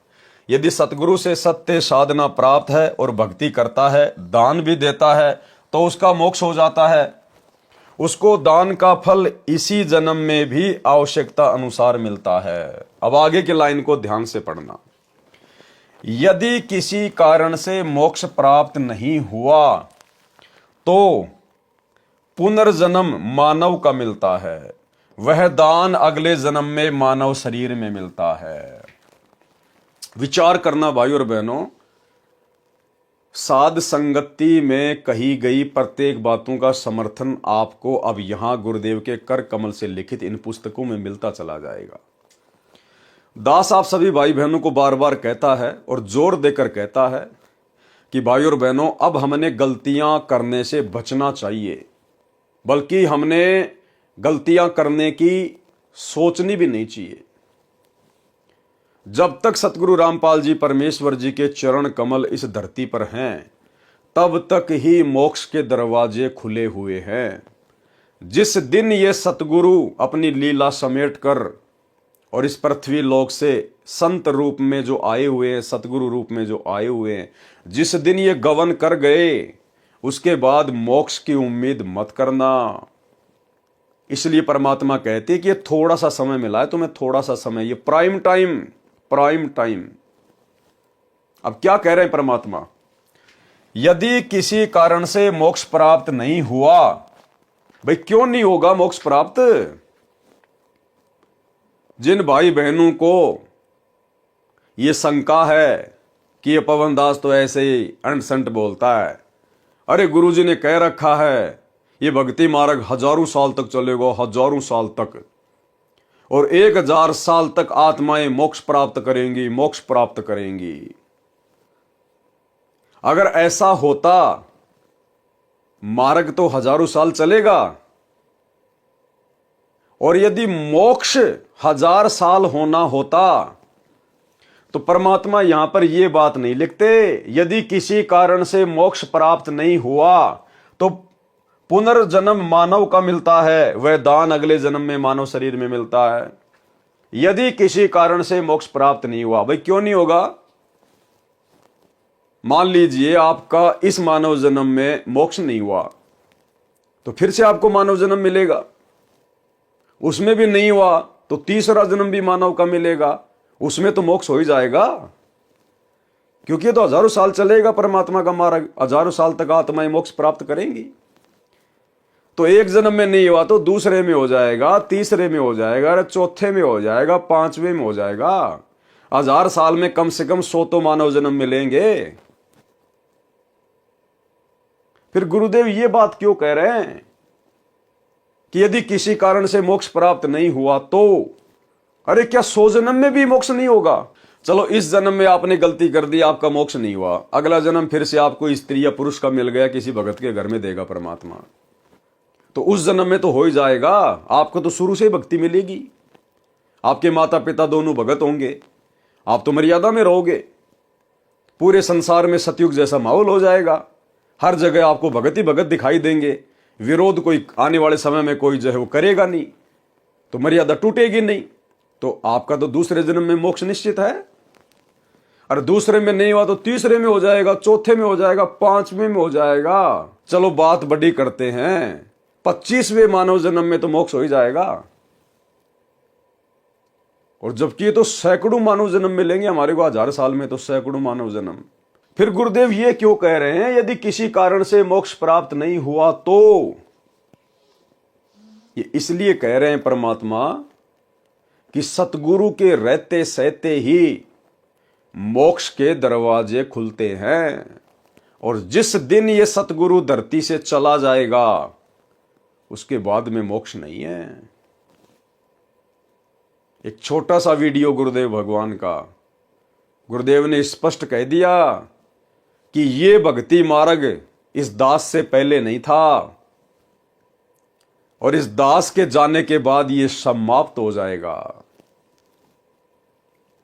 यदि सतगुरु से सत्य साधना प्राप्त है और भक्ति करता है, दान भी देता है, तो उसका मोक्ष हो जाता है। उसको दान का फल इसी जन्म में भी आवश्यकता अनुसार मिलता है। अब आगे की लाइन को ध्यान से पढ़ना। यदि किसी कारण से मोक्ष प्राप्त नहीं हुआ तो पुनर्जन्म मानव का मिलता है, वह दान अगले जन्म में मानव शरीर में मिलता है। विचार करना भाई और बहनों, साध संगति में कही गई प्रत्येक बातों का समर्थन आपको अब यहां गुरुदेव के कर कमल से लिखित इन पुस्तकों में मिलता चला जाएगा। दास आप सभी भाई बहनों को बार बार कहता है और जोर देकर कहता है कि भाई और बहनों, अब हमने गलतियां करने से बचना चाहिए, बल्कि हमने गलतियां करने की सोचनी भी नहीं चाहिए। जब तक सतगुरु रामपाल जी परमेश्वर जी के चरण कमल इस धरती पर हैं, तब तक ही मोक्ष के दरवाजे खुले हुए हैं। जिस दिन ये सतगुरु अपनी लीला समेट कर और इस पृथ्वी लोक से संत रूप में जो आए हुए हैं, सतगुरु रूप में जो आए हुए हैं, जिस दिन ये गवन कर गए, उसके बाद मोक्ष की उम्मीद मत करना। इसलिए परमात्मा कहते कि ये थोड़ा सा समय मिला है तुम्हें, थोड़ा सा समय, ये प्राइम टाइम। अब क्या कह रहे हैं परमात्मा? यदि किसी कारण से मोक्ष प्राप्त नहीं हुआ, भाई क्यों नहीं होगा मोक्ष प्राप्त? जिन भाई बहनों को यह शंका है कि ये पवन दास तो ऐसे ही अंट संट बोलता है, अरे गुरुजी ने कह रखा है ये भक्ति मार्ग हजारों साल तक चलेगा, हजारों साल तक, और 1000 साल तक आत्माएं मोक्ष प्राप्त करेंगी। अगर ऐसा होता, मार्ग तो हजारों साल चलेगा, और यदि मोक्ष 1000 साल होना होता तो परमात्मा यहां पर यह बात नहीं लिखते, यदि किसी कारण से मोक्ष प्राप्त नहीं हुआ तो पुनर्जन्म मानव का मिलता है, वह दान अगले जन्म में मानव शरीर में मिलता है। यदि किसी कारण से मोक्ष प्राप्त नहीं हुआ, भाई क्यों नहीं होगा? मान लीजिए आपका इस मानव जन्म में मोक्ष नहीं हुआ, तो फिर से आपको मानव जन्म मिलेगा। उसमें भी नहीं हुआ तो तीसरा जन्म भी मानव का मिलेगा, उसमें तो मोक्ष हो ही जाएगा, क्योंकि ये तो हजारों साल चलेगा परमात्मा का मार्ग, हजारों साल तक आत्माएं मोक्ष प्राप्त करेंगी। तो एक जन्म में नहीं हुआ तो दूसरे में हो जाएगा, तीसरे में हो जाएगा, चौथे में हो जाएगा, 5वें में हो जाएगा। 1000 साल में कम से कम 100 तो मानव जन्म मिलेंगे। फिर गुरुदेव ये बात क्यों कह रहे हैं कि यदि किसी कारण से मोक्ष प्राप्त नहीं हुआ तो, अरे क्या 100 जन्म में भी मोक्ष नहीं होगा? चलो इस जन्म में आपने गलती कर दी, आपका मोक्ष नहीं हुआ, अगला जन्म फिर से आपको स्त्री या पुरुष का मिल गया, किसी भगत के घर में देगा परमात्मा, तो उस जन्म में तो हो ही जाएगा। आपको तो शुरू से ही भक्ति मिलेगी, आपके माता पिता दोनों भगत होंगे, आप तो मर्यादा में रहोगे, पूरे संसार में सतयुग जैसा माहौल हो जाएगा, हर जगह आपको भगत ही भगत दिखाई देंगे, विरोध कोई आने वाले समय में कोई जो है वो करेगा नहीं, तो मर्यादा टूटेगी नहीं, तो आपका तो दूसरे जन्म में मोक्ष निश्चित है। और दूसरे में नहीं हुआ तो तीसरे में हो जाएगा, चौथे में हो जाएगा, 5वें में हो जाएगा। चलो बात बड़ी करते हैं, 25वें मानव जन्म में तो मोक्ष हो ही जाएगा। और जबकि ये तो सैकड़ों मानव जन्म मिलेंगे हमारे को, 1000 साल में तो सैकड़ों मानव जन्म। फिर गुरुदेव ये क्यों कह रहे हैं यदि किसी कारण से मोक्ष प्राप्त नहीं हुआ तो? ये इसलिए कह रहे हैं परमात्मा कि सतगुरु के रहते सहते ही मोक्ष के दरवाजे खुलते हैं, और जिस दिन ये सतगुरु धरती से चला जाएगा उसके बाद में मोक्ष नहीं है। एक छोटा सा वीडियो गुरुदेव भगवान का, गुरुदेव ने स्पष्ट कह दिया कि ये भक्ति मार्ग इस दास से पहले नहीं था और इस दास के जाने के बाद ये समाप्त हो जाएगा।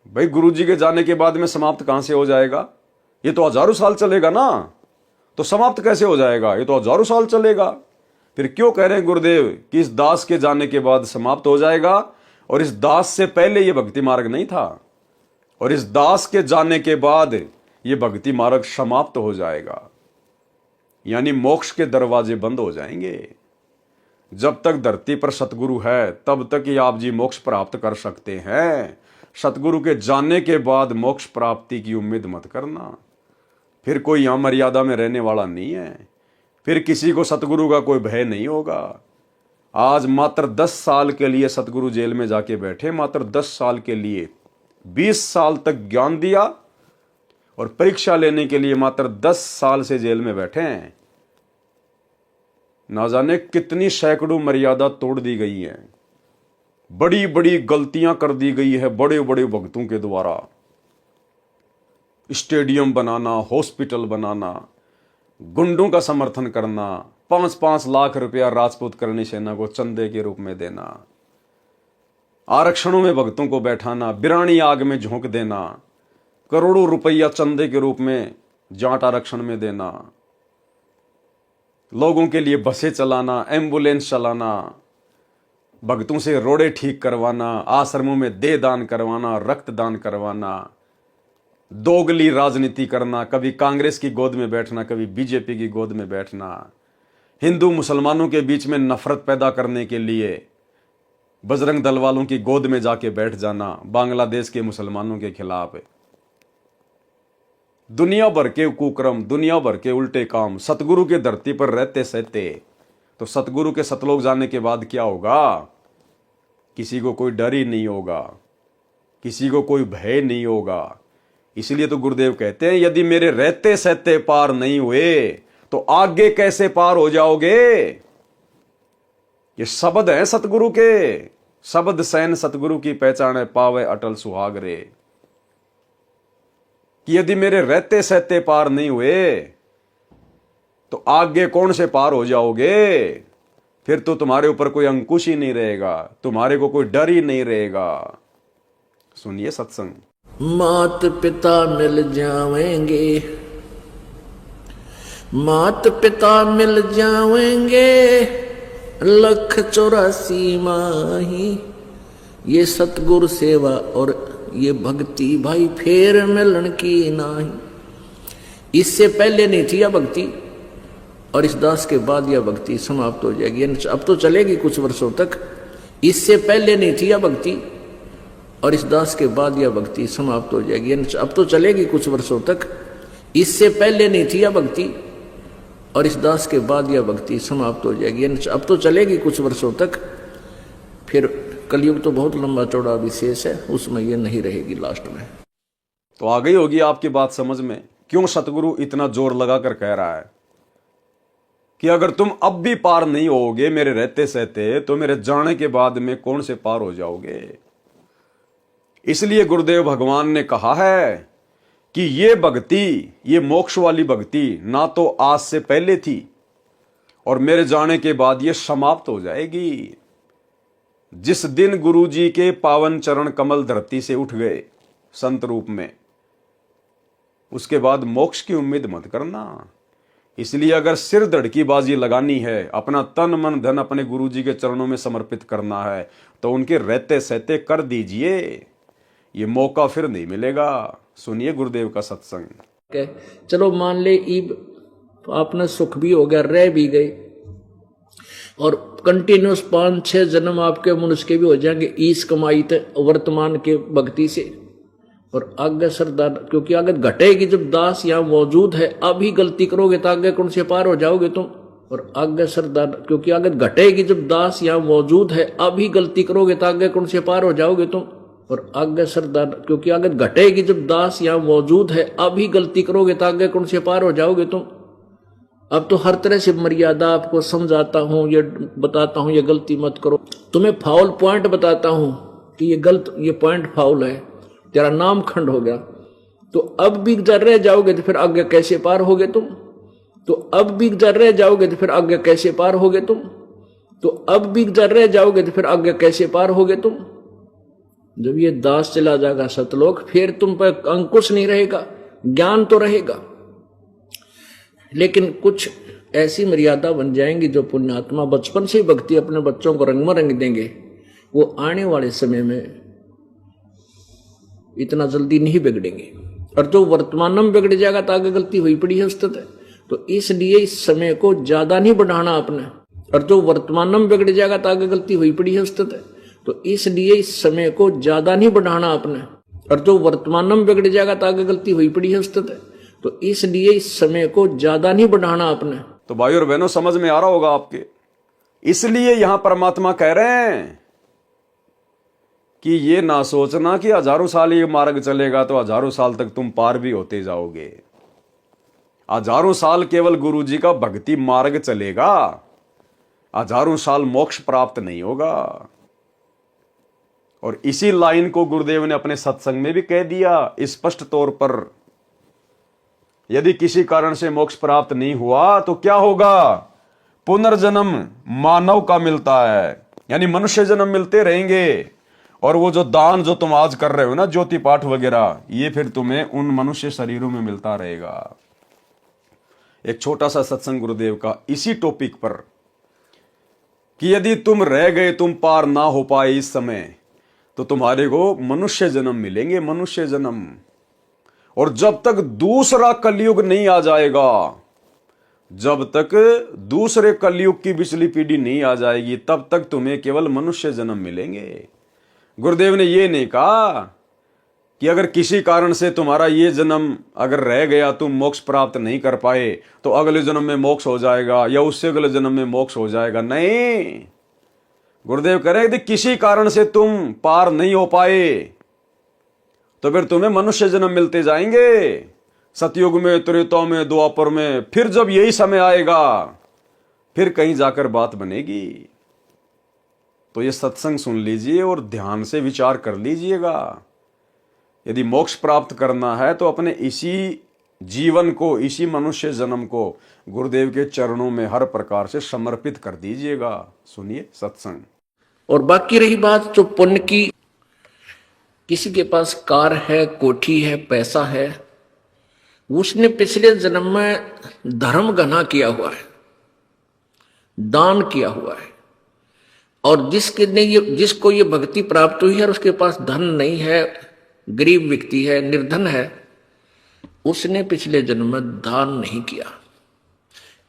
भाई गुरु जी के जाने के बाद में समाप्त कहां से हो जाएगा? ये तो हजारों साल चलेगा ना, तो समाप्त कैसे हो जाएगा? ये तो हजारों साल चलेगा। फिर क्यों कह रहे हैं गुरुदेव कि इस दास के जाने के बाद समाप्त हो जाएगा और इस दास से पहले ये भक्ति मार्ग नहीं था और इस दास के जाने के बाद ये भक्ति मार्ग समाप्त हो जाएगा, यानी मोक्ष के दरवाजे बंद हो जाएंगे। जब तक धरती पर सतगुरु है तब तक ही आप जी मोक्ष प्राप्त कर सकते हैं। सतगुरु के जाने के बाद मोक्ष प्राप्ति की उम्मीद मत करना। फिर कोई यहां मर्यादा में रहने वाला नहीं है, फिर किसी को सतगुरु का कोई भय नहीं होगा। आज मात्र 10 साल के लिए सतगुरु जेल में जाके बैठे, मात्र 10 साल के लिए 20 साल तक ज्ञान दिया और परीक्षा लेने के लिए मात्र 10 साल से जेल में बैठे हैं। ना जाने कितनी सैकड़ों मर्यादा तोड़ दी गई है, बड़ी बड़ी गलतियां कर दी गई है बड़े बड़े भक्तों के द्वारा। स्टेडियम बनाना, हॉस्पिटल बनाना, गुंडों का समर्थन करना, 5-5 लाख रुपया राजपूत करनी सेना को चंदे के रूप में देना, आरक्षणों में भक्तों को बैठाना, बिरानी आग में झोंक देना, करोड़ों रुपया चंदे के रूप में जाट आरक्षण में देना, लोगों के लिए बसें चलाना, एम्बुलेंस चलाना, भक्तों से रोड़े ठीक करवाना, आश्रमों में देह दान करवाना, रक्त दान करवाना, दोगली राजनीति करना, कभी कांग्रेस की गोद में बैठना, कभी बीजेपी की गोद में बैठना, हिंदू मुसलमानों के बीच में नफरत पैदा करने के लिए बजरंग दल वालों की गोद में जाके बैठ जाना, बांग्लादेश के मुसलमानों के खिलाफ। दुनिया भर के कुकर्म, दुनिया भर के उल्टे काम सतगुरु के धरती पर रहते सहते, तो सतगुरु के सतलोक जाने के बाद क्या होगा? किसी को कोई डर ही नहीं होगा, किसी को कोई भय नहीं होगा। इसलिए तो गुरुदेव कहते हैं यदि मेरे रहते सहते पार नहीं हुए तो आगे कैसे पार हो जाओगे? ये शब्द है सतगुरु के, शब्द सैन सतगुरु की पहचान है, पावे अटल सुहाग रे। कि यदि मेरे रहते सहते पार नहीं हुए तो आगे कौन से पार हो जाओगे? फिर तो तुम्हारे ऊपर कोई अंकुश ही नहीं रहेगा, तुम्हारे को कोई डर ही नहीं रहेगा। सुनिए सत्संग। मात पिता मिल जावेंगे, मात पिता मिल जावेंगे, 184 माही, ये सतगुरु सेवा और ये भक्ति भाई फेर मिलन की नाही। इससे पहले नहीं थी यह भक्ति और इस दास के बाद यह भक्ति समाप्त हो जाएगी। अब तो चलेगी कुछ वर्षों तक। इससे पहले नहीं थी यह भक्ति और इस दास के बाद यह भक्ति समाप्त हो जाएगी। अब तो चलेगी कुछ वर्षों तक। इससे पहले नहीं थी यह भक्ति और इस दास के बाद यह भक्ति समाप्त हो जाएगी। अब तो चलेगी कुछ वर्षों तक। फिर कलयुग तो बहुत लंबा चौड़ा विशेष है, उसमें यह नहीं रहेगी लास्ट में। तो आ गई होगी आपकी बात समझ में क्यों सतगुरु इतना जोर लगाकर कह रहा है कि अगर तुम अब भी पार नहीं होगे मेरे रहते सहते तो मेरे जाने के बाद में कौन से पार हो जाओगे। इसलिए गुरुदेव भगवान ने कहा है कि ये भक्ति, ये मोक्ष वाली भक्ति ना तो आज से पहले थी और मेरे जाने के बाद ये समाप्त हो जाएगी। जिस दिन गुरु जी के पावन चरण कमल धरती से उठ गए संत रूप में, उसके बाद मोक्ष की उम्मीद मत करना। इसलिए अगर सिर धड़ की बाजी लगानी है, अपना तन मन धन अपने गुरु जी के चरणों में समर्पित करना है तो उनके रहते सहते कर दीजिए, ये मौका फिर नहीं मिलेगा। सुनिए गुरुदेव का सत्संग। चलो मान ले ईब आपने सुख भी हो गया, रह भी गए और कंटिन्यूस 5-6 जन्म आपके मनुष्य के भी हो जाएंगे इस कमाई थे वर्तमान के भक्ति से। और आगे सरदार, क्योंकि आगे घटेगी जब दास यहाँ मौजूद है, अभी गलती करोगे तो आगे कौन से पार हो जाओगे तुम। और आगे सरदार, क्योंकि आगे घटेगी जब दास यहाँ मौजूद है, अभी गलती करोगे तो आगे कौन से पार हो जाओगे तुम। और आगे सरदार, क्योंकि आगे घटेगी जब दास यहाँ मौजूद है। अभी गलती करोगे तो आगे कौन से पार हो जाओगे तुम। अब तो हर तरह से मर्यादा आपको समझाता हूं, ये बताता हूं ये गलती मत करो, तुम्हें फाउल पॉइंट बताता हूं कि ये गलत, ये पॉइंट फाउल है, तेरा नाम खंड हो गया। तो अब भी जर रह जाओगे तो फिर आगे कैसे पार होगे तुम। तो अब भी जर रह जाओगे तो फिर आगे कैसे पार होगे तुम। तो अब भी जर रह जाओगे तो फिर आगे कैसे पार होगे तुम। जब ये दास चला जाएगा सतलोक, फिर तुम पर अंकुश नहीं रहेगा, ज्ञान तो रहेगा, लेकिन कुछ ऐसी मर्यादा बन जाएंगी जो पुण्यात्मा बचपन से भक्ति अपने बच्चों को रंग में रंग देंगे, वो आने वाले समय में इतना जल्दी नहीं बिगड़ेंगे। और जो वर्तमान में बिगड़ जाएगा तो आगे गलती हुई पड़ी है स्थित है। तो इसलिए इस समय को ज्यादा नहीं बढ़ाना अपने। और जो वर्तमान में बिगड़ जाएगा तो आगे गलती हुई पड़ी है स्थित है। तो इसलिए इस समय को ज्यादा नहीं बढ़ाना अपने। और जो वर्तमान में बिगड़ जाएगा तो आगे गलती हुई पड़ी है स्थित है। तो इसलिए इस समय को ज्यादा नहीं बढ़ाना अपने। तो भाई और बहनों, समझ में आ रहा होगा आपके। इसलिए यहां परमात्मा कह रहे हैं कि ये ना सोचना कि हजारों साल ये मार्ग चलेगा तो हजारों साल तक तुम पार भी होते जाओगे। हजारों साल केवल गुरु जी का भक्ति मार्ग चलेगा, हजारों साल मोक्ष प्राप्त नहीं होगा। और इसी लाइन को गुरुदेव ने अपने सत्संग में भी कह दिया स्पष्ट तौर पर। यदि किसी कारण से मोक्ष प्राप्त नहीं हुआ तो क्या होगा? पुनर्जन्म मानव का मिलता है, यानी मनुष्य जन्म मिलते रहेंगे। और वो जो दान जो तुम आज कर रहे हो ना, ज्योति पाठ वगैरह, ये फिर तुम्हें उन मनुष्य शरीरों में मिलता रहेगा। एक छोटा सा सत्संग गुरुदेव का इसी टॉपिक पर कि यदि तुम रह गए, तुम पार ना हो पाए इस समय, तो तुम्हारे को मनुष्य जन्म मिलेंगे, मनुष्य जन्म। और जब तक दूसरा कलयुग नहीं आ जाएगा, जब तक दूसरे कलयुग की पिछली पीढ़ी नहीं आ जाएगी, तब तक तुम्हें केवल मनुष्य जन्म मिलेंगे। गुरुदेव ने ये नहीं कहा कि अगर किसी कारण से तुम्हारा ये जन्म अगर रह गया, तुम मोक्ष प्राप्त नहीं कर पाए, तो अगले जन्म में मोक्ष हो जाएगा या उससे अगले जन्म में मोक्ष हो जाएगा। नहीं, गुरुदेव कह रहे हैं कि किसी कारण से तुम पार नहीं हो पाए तो फिर तुम्हें मनुष्य जन्म मिलते जाएंगे, सतयुग में, त्रेता में, द्वापर में। फिर जब यही समय आएगा, फिर कहीं जाकर बात बनेगी। तो ये सत्संग सुन लीजिए और ध्यान से विचार कर लीजिएगा। यदि मोक्ष प्राप्त करना है तो अपने इसी जीवन को, इसी मनुष्य जन्म को गुरुदेव के चरणों में हर प्रकार से समर्पित कर दीजिएगा। सुनिए सत्संग। और बाकी रही बात जो पुण्य की, किसी के पास कार है, कोठी है, पैसा है, उसने पिछले जन्म में धर्म घना किया हुआ है, दान किया हुआ है। और जिसको ये भक्ति प्राप्त हुई है और उसके पास धन नहीं है, गरीब व्यक्ति है, निर्धन है, उसने पिछले जन्म में दान नहीं किया।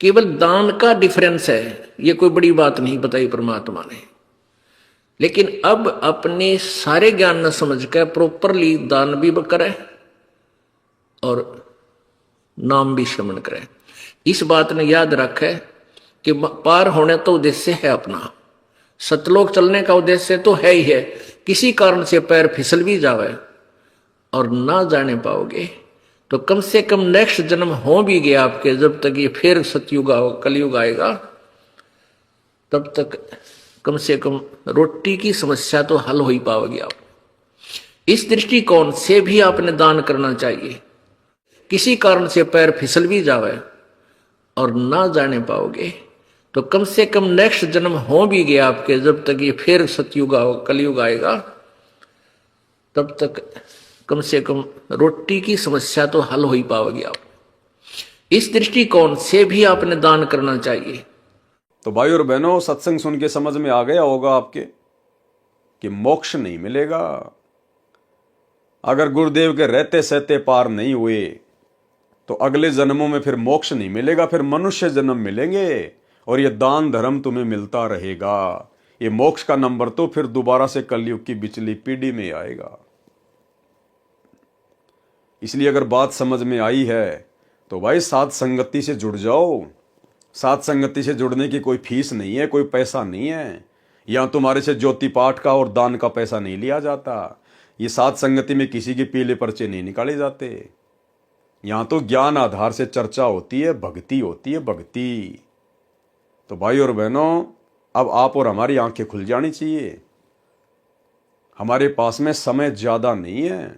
केवल दान का डिफरेंस है, ये कोई बड़ी बात नहीं बताई परमात्मा ने। लेकिन अब अपने सारे ज्ञान न समझ कर प्रॉपरली दान भी करे और नाम भी श्रवण करे। इस बात ने याद रखे कि पार होने तो उद्देश्य है अपना, सतलोक चलने का उद्देश्य तो है ही है। किसी कारण से पैर फिसल भी जावे और ना जाने पाओगे तो कम से कम नेक्स्ट जन्म हो भी गया आपके, जब तक ये फिर सतयुग कलयुग आएगा, तब तक कम से कम रोटी की समस्या तो हल हो ही पाओगे आप। इस दृष्टिकोण से भी आपने दान करना चाहिए। किसी कारण से पैर फिसल भी जावे और ना जाने पाओगे तो कम से कम नेक्स्ट जन्म हो भी गया आपके, जब तक ये फिर सतयुग कलयुग आएगा, तब तक कम से कम रोटी की समस्या तो हल हो ही पाओगे आप। इस दृष्टिकोण से भी आपने दान करना चाहिए। तो भाई और बहनों, सत्संग सुन के समझ में आ गया होगा आपके कि मोक्ष नहीं मिलेगा। अगर गुरुदेव के रहते सहते पार नहीं हुए तो अगले जन्मों में फिर मोक्ष नहीं मिलेगा, फिर मनुष्य जन्म मिलेंगे और ये दान धर्म तुम्हें मिलता रहेगा। ये मोक्ष का नंबर तो फिर दोबारा से कलयुग की पिछली पीढ़ी में आएगा। इसलिए अगर बात समझ में आई है तो भाई साथ संगति से जुड़ जाओ। साथ संगति से जुड़ने की कोई फीस नहीं है, कोई पैसा नहीं है। यहाँ तुम्हारे से ज्योति पाठ का और दान का पैसा नहीं लिया जाता। ये सात संगति में किसी के पीले पर्चे नहीं निकाले जाते। यहां तो ज्ञान आधार से चर्चा होती है, भक्ति होती है, भक्ति। तो भाई और बहनों, अब आप और हमारी आंखें खुल जानी चाहिए। हमारे पास में समय ज्यादा नहीं है।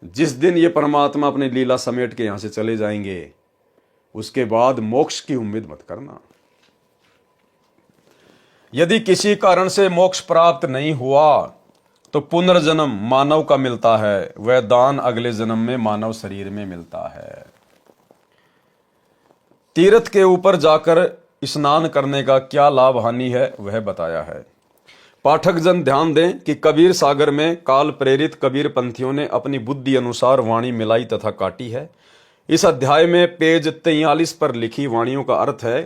जिस दिन ये परमात्मा अपनी लीला समेट के यहां से चले जाएंगे, उसके बाद मोक्ष की उम्मीद मत करना। यदि किसी कारण से मोक्ष प्राप्त नहीं हुआ तो पुनर्जन्म मानव का मिलता है, वह दान अगले जन्म में मानव शरीर में मिलता है। तीर्थ के ऊपर जाकर स्नान करने का क्या लाभ हानि है वह बताया है। पाठक जन ध्यान दें कि कबीर सागर में काल प्रेरित कबीर पंथियों ने अपनी बुद्धि अनुसार वाणी मिलाई तथा काटी है। इस अध्याय में पेज 43 पर लिखी वाणियों का अर्थ है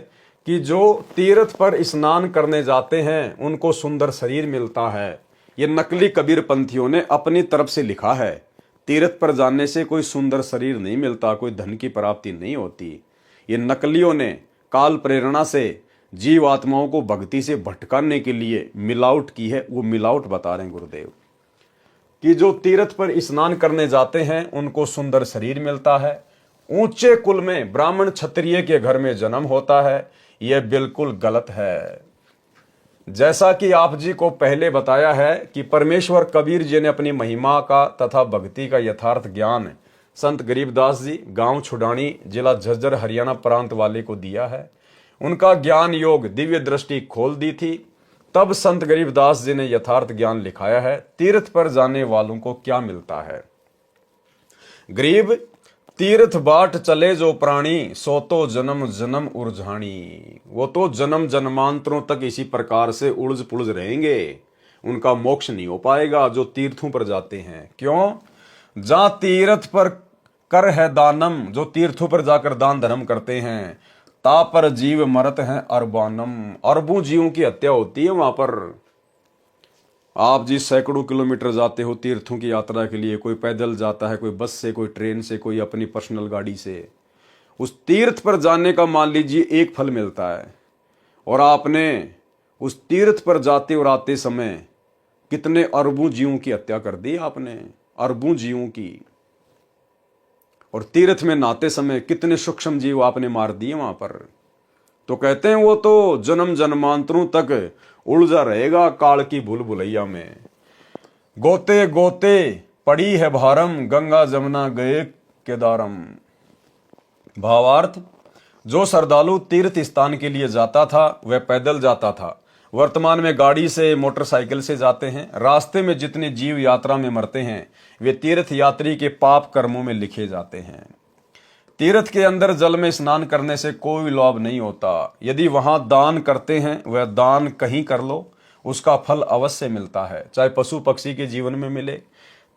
कि जो तीर्थ पर स्नान करने जाते हैं उनको सुंदर शरीर मिलता है। ये नकली कबीर पंथियों ने अपनी तरफ से लिखा है। तीर्थ पर जाने से कोई सुंदर शरीर नहीं मिलता, कोई धन की प्राप्ति नहीं होती। ये नकलियों ने काल प्रेरणा से जीव आत्माओं को भक्ति से भटकाने के लिए मिलावट की है। वो मिलावट बता रहे हैं गुरुदेव कि जो तीर्थ पर स्नान करने जाते हैं उनको सुंदर शरीर मिलता है, ऊंचे कुल में ब्राह्मण क्षत्रिय के घर में जन्म होता है। यह बिल्कुल गलत है। जैसा कि आप जी को पहले बताया है कि परमेश्वर कबीर जी ने अपनी महिमा का तथा भक्ति का यथार्थ ज्ञान संत गरीबदास जी गांव छुडानी जिला झज्जर हरियाणा प्रांत वाले को दिया है। उनका ज्ञान योग दिव्य दृष्टि खोल दी थी। तब संत गरीबदास जी ने यथार्थ ज्ञान लिखाया है। तीर्थ पर जाने वालों को क्या मिलता है। गरीब तीर्थ बाट चले जो प्राणी, सो तो जन्म जन्म उर्झाणी। वो तो जन्म जन्मांतरों तक इसी प्रकार से उलझ पुलझ रहेंगे, उनका मोक्ष नहीं हो पाएगा जो तीर्थों पर जाते हैं। क्यों? जहां तीर्थ पर कर है दानम, जो तीर्थों पर जाकर दान धर्म करते हैं, ता पर जीव मरत हैं अरबानम। अरबों जीवों की हत्या होती है वहां पर। आप जी सैकड़ों किलोमीटर जाते हो तीर्थों की यात्रा के लिए, कोई पैदल जाता है, कोई बस से, कोई ट्रेन से, कोई अपनी पर्सनल गाड़ी से। उस तीर्थ पर जाने का मान लीजिए एक फल मिलता है, और आपने उस तीर्थ पर जाते और आते समय कितने अरबों जीवों की हत्या कर दी आपने, अरबों जीवों की। और तीर्थ में नहाते समय कितने सूक्ष्म जीव आपने मार दिए वहां पर। तो कहते हैं वो तो जन्म जन्मांतरों तक उलझा रहेगा काल की भूल भुलैया में। गोते गोते पड़ी है भारम, गंगा जमुना गए केदारम। भावार्थ, जो श्रद्धालु तीर्थ स्थान के लिए जाता था वह पैदल जाता था। वर्तमान में गाड़ी से, मोटरसाइकिल से जाते हैं। रास्ते में जितने जीव यात्रा में मरते हैं वे तीर्थ यात्री के पाप कर्मों में लिखे जाते हैं। तीर्थ के अंदर जल में स्नान करने से कोई लाभ नहीं होता। यदि वहां दान करते हैं, वह दान कहीं कर लो, उसका फल अवश्य मिलता है, चाहे पशु पक्षी के जीवन में मिले।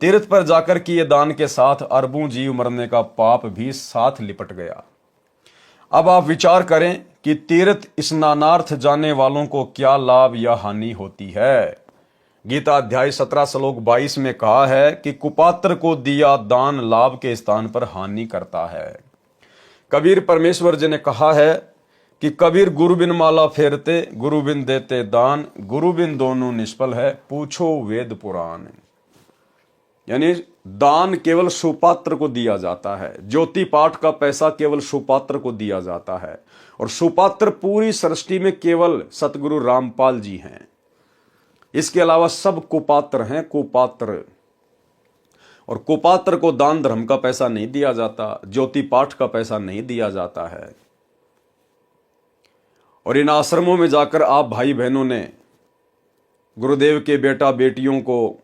तीर्थ पर जाकर किए दान के साथ अरबों जीव मरने का पाप भी साथ लिपट गया। अब आप विचार करें कि तीर्थ स्नानार्थ जाने वालों को क्या लाभ या हानि होती है। गीता अध्याय 17 श्लोक 22 में कहा है कि कुपात्र को दिया दान लाभ के स्थान पर हानि करता है। कबीर परमेश्वर जी ने कहा है कि कबीर गुरु बिन माला फेरते, गुरु बिन देते दान, गुरु बिन दोनों निष्फल है, पूछो वेद पुराण। यानी दान केवल सुपात्र को दिया जाता है। ज्योति पाठ का पैसा केवल सुपात्र को दिया जाता है, और सुपात्र पूरी सृष्टि में केवल सतगुरु रामपाल जी हैं। इसके अलावा सब कुपात्र हैं, कुपात्र। और कुपात्र को दान धर्म का पैसा नहीं दिया जाता, ज्योति पाठ का पैसा नहीं दिया जाता है। और इन आश्रमों में जाकर आप भाई बहनों ने गुरुदेव के बेटा बेटियों को,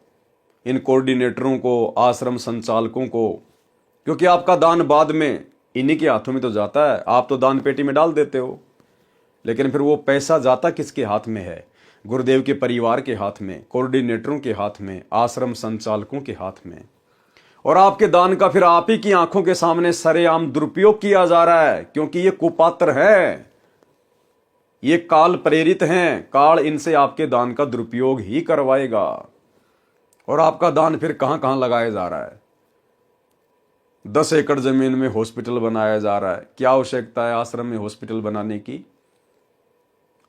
इन कोऑर्डिनेटरों को, आश्रम संचालकों को, क्योंकि आपका दान बाद में इन्हीं के हाथों में तो जाता है, आप तो दान पेटी में डाल देते हो, लेकिन फिर वो पैसा जाता किसके हाथ में है? गुरुदेव के परिवार के हाथ में, कोऑर्डिनेटरों के हाथ में, आश्रम संचालकों के हाथ में। और आपके दान का फिर आप ही की आंखों के सामने सरेआम दुरुपयोग किया जा रहा है, क्योंकि ये कुपात्र है, ये काल प्रेरित हैं। काल इनसे आपके दान का दुरुपयोग ही करवाएगा। और आपका दान फिर कहां कहां लगाया जा रहा है? 10 एकड़ जमीन में हॉस्पिटल बनाया जा रहा है। क्या आवश्यकता है आश्रम में हॉस्पिटल बनाने की?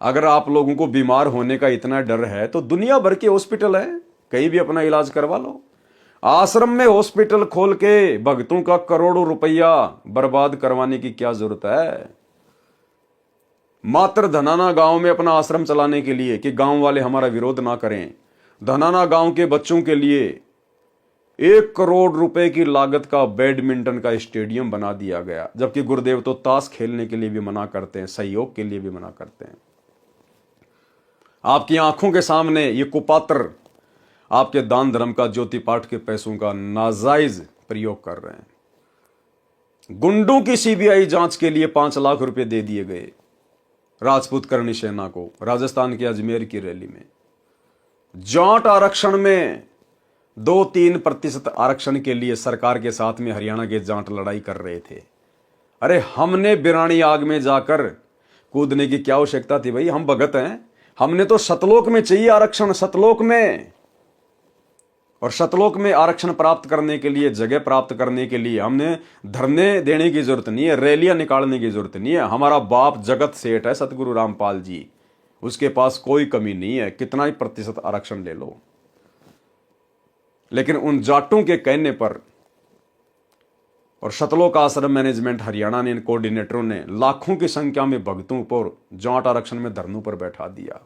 अगर आप लोगों को बीमार होने का इतना डर है तो दुनिया भर के हॉस्पिटल है, कहीं भी अपना इलाज करवा लो। आश्रम में हॉस्पिटल खोल के भक्तों का करोड़ों रुपया बर्बाद करवाने की क्या जरूरत है? मात्र धनाना गांव में अपना आश्रम चलाने के लिए कि गांव वाले हमारा विरोध ना करें, धनाना गांव के बच्चों के लिए 1 करोड़ रुपए की लागत का बैडमिंटन का स्टेडियम बना दिया गया, जबकि गुरुदेव तो ताश खेलने के लिए भी मना करते हैं, सहयोग के लिए भी मना करते हैं। आपकी आंखों के सामने ये कुपात्र आपके दान धर्म का, ज्योति पाठ के पैसों का नाजायज प्रयोग कर रहे हैं। गुंडों की सीबीआई जांच के लिए 5 लाख रुपए दे दिए गए राजपूत करणी सेना को राजस्थान के अजमेर की रैली में। जाट आरक्षण में 2-3% आरक्षण के लिए सरकार के साथ में हरियाणा के जाट लड़ाई कर रहे थे। अरे हमने बिरानी आग में जाकर कूदने की क्या आवश्यकता थी भाई? हम भगत हैं, हमने तो सतलोक में चाहिए आरक्षण, सतलोक में। और सतलोक में आरक्षण प्राप्त करने के लिए, जगह प्राप्त करने के लिए हमने धरने देने की जरूरत नहीं है, रैलियां निकालने की जरूरत नहीं है। हमारा बाप जगत सेठ है सतगुरु रामपाल जी, उसके पास कोई कमी नहीं है, कितना ही प्रतिशत आरक्षण ले लो। लेकिन उन जाटों के कहने पर और सतलोक आश्रम मैनेजमेंट हरियाणा ने, इन कोऑर्डिनेटरों ने लाखों की संख्या में भक्तों पर जाट आरक्षण में धरनों पर बैठा दिया।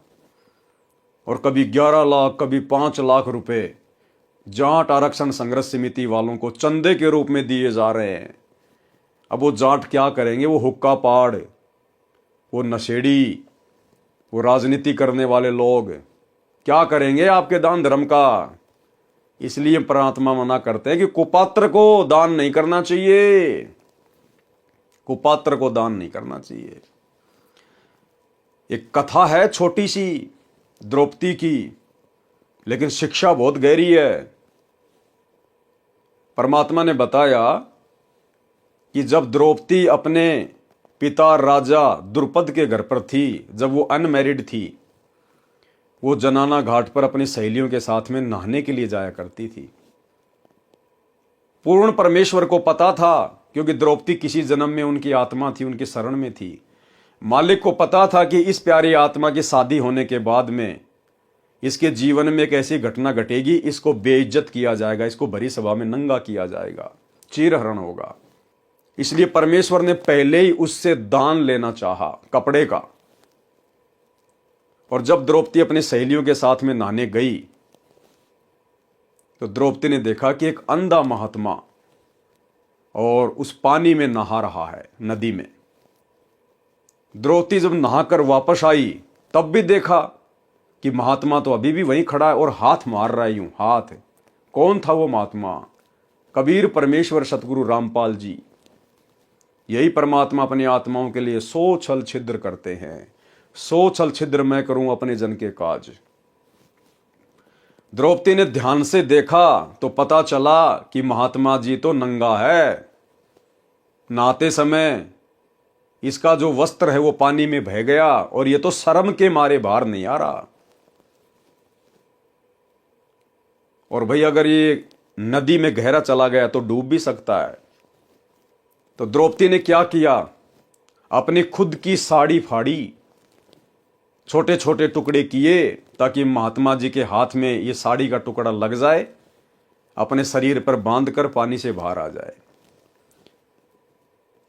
और कभी 11 लाख, कभी 5 लाख रुपए जाट आरक्षण संघर्ष समिति वालों को चंदे के रूप में दिए जा रहे हैं। अब वो जाट क्या करेंगे? वो हुक्का पाड़, वो नशेड़ी, वो राजनीति करने वाले लोग क्या करेंगे आपके दान धर्म का? इसलिए परमात्मा मना करते हैं कि कुपात्र को दान नहीं करना चाहिए, कुपात्र को दान नहीं करना चाहिए। एक कथा है छोटी सी द्रौपदी की, लेकिन शिक्षा बहुत गहरी है। परमात्मा ने बताया कि जब द्रौपदी अपने पिता राजा द्रुपद के घर पर थी, जब वो अनमैरिड थी, वो जनाना घाट पर अपनी सहेलियों के साथ में नहाने के लिए जाया करती थी। पूर्ण परमेश्वर को पता था, क्योंकि द्रौपदी किसी जन्म में उनकी आत्मा थी, उनकी शरण में थी। मालिक को पता था कि इस प्यारी आत्मा की शादी होने के बाद में इसके जीवन में एक ऐसी घटना घटेगी, इसको बेइज्जत किया जाएगा, इसको भरी सभा में नंगा किया जाएगा, चीरहरण होगा। इसलिए परमेश्वर ने पहले ही उससे दान लेना चाहा कपड़े का। और जब द्रौपदी अपनी सहेलियों के साथ में नहाने गई तो द्रौपदी ने देखा कि एक अंधा महात्मा और उस पानी में नहा रहा है, नदी में। द्रौपदी जब नहाकर वापस आई तब भी देखा कि महात्मा तो अभी भी वहीं खड़ा है और हाथ मार रहा है यूं हाथ। कौन था वो महात्मा? कबीर परमेश्वर सतगुरु रामपाल जी। यही परमात्मा अपनी आत्माओं के लिए 100 छल छिद्र करते हैं। 100 छल छिद्र मैं करूं अपने जन के काज। द्रौपदी ने ध्यान से देखा तो पता चला कि महात्मा जी तो नंगा है। नहाते समय इसका जो वस्त्र है वो पानी में बह गया और ये तो शर्म के मारे बाहर नहीं आ रहा। और भाई अगर ये नदी में गहरा चला गया तो डूब भी सकता है। तो द्रौपदी ने क्या किया? अपनी खुद की साड़ी फाड़ी, छोटे छोटे टुकड़े किए ताकि महात्मा जी के हाथ में ये साड़ी का टुकड़ा लग जाए, अपने शरीर पर बांधकर पानी से बाहर आ जाए।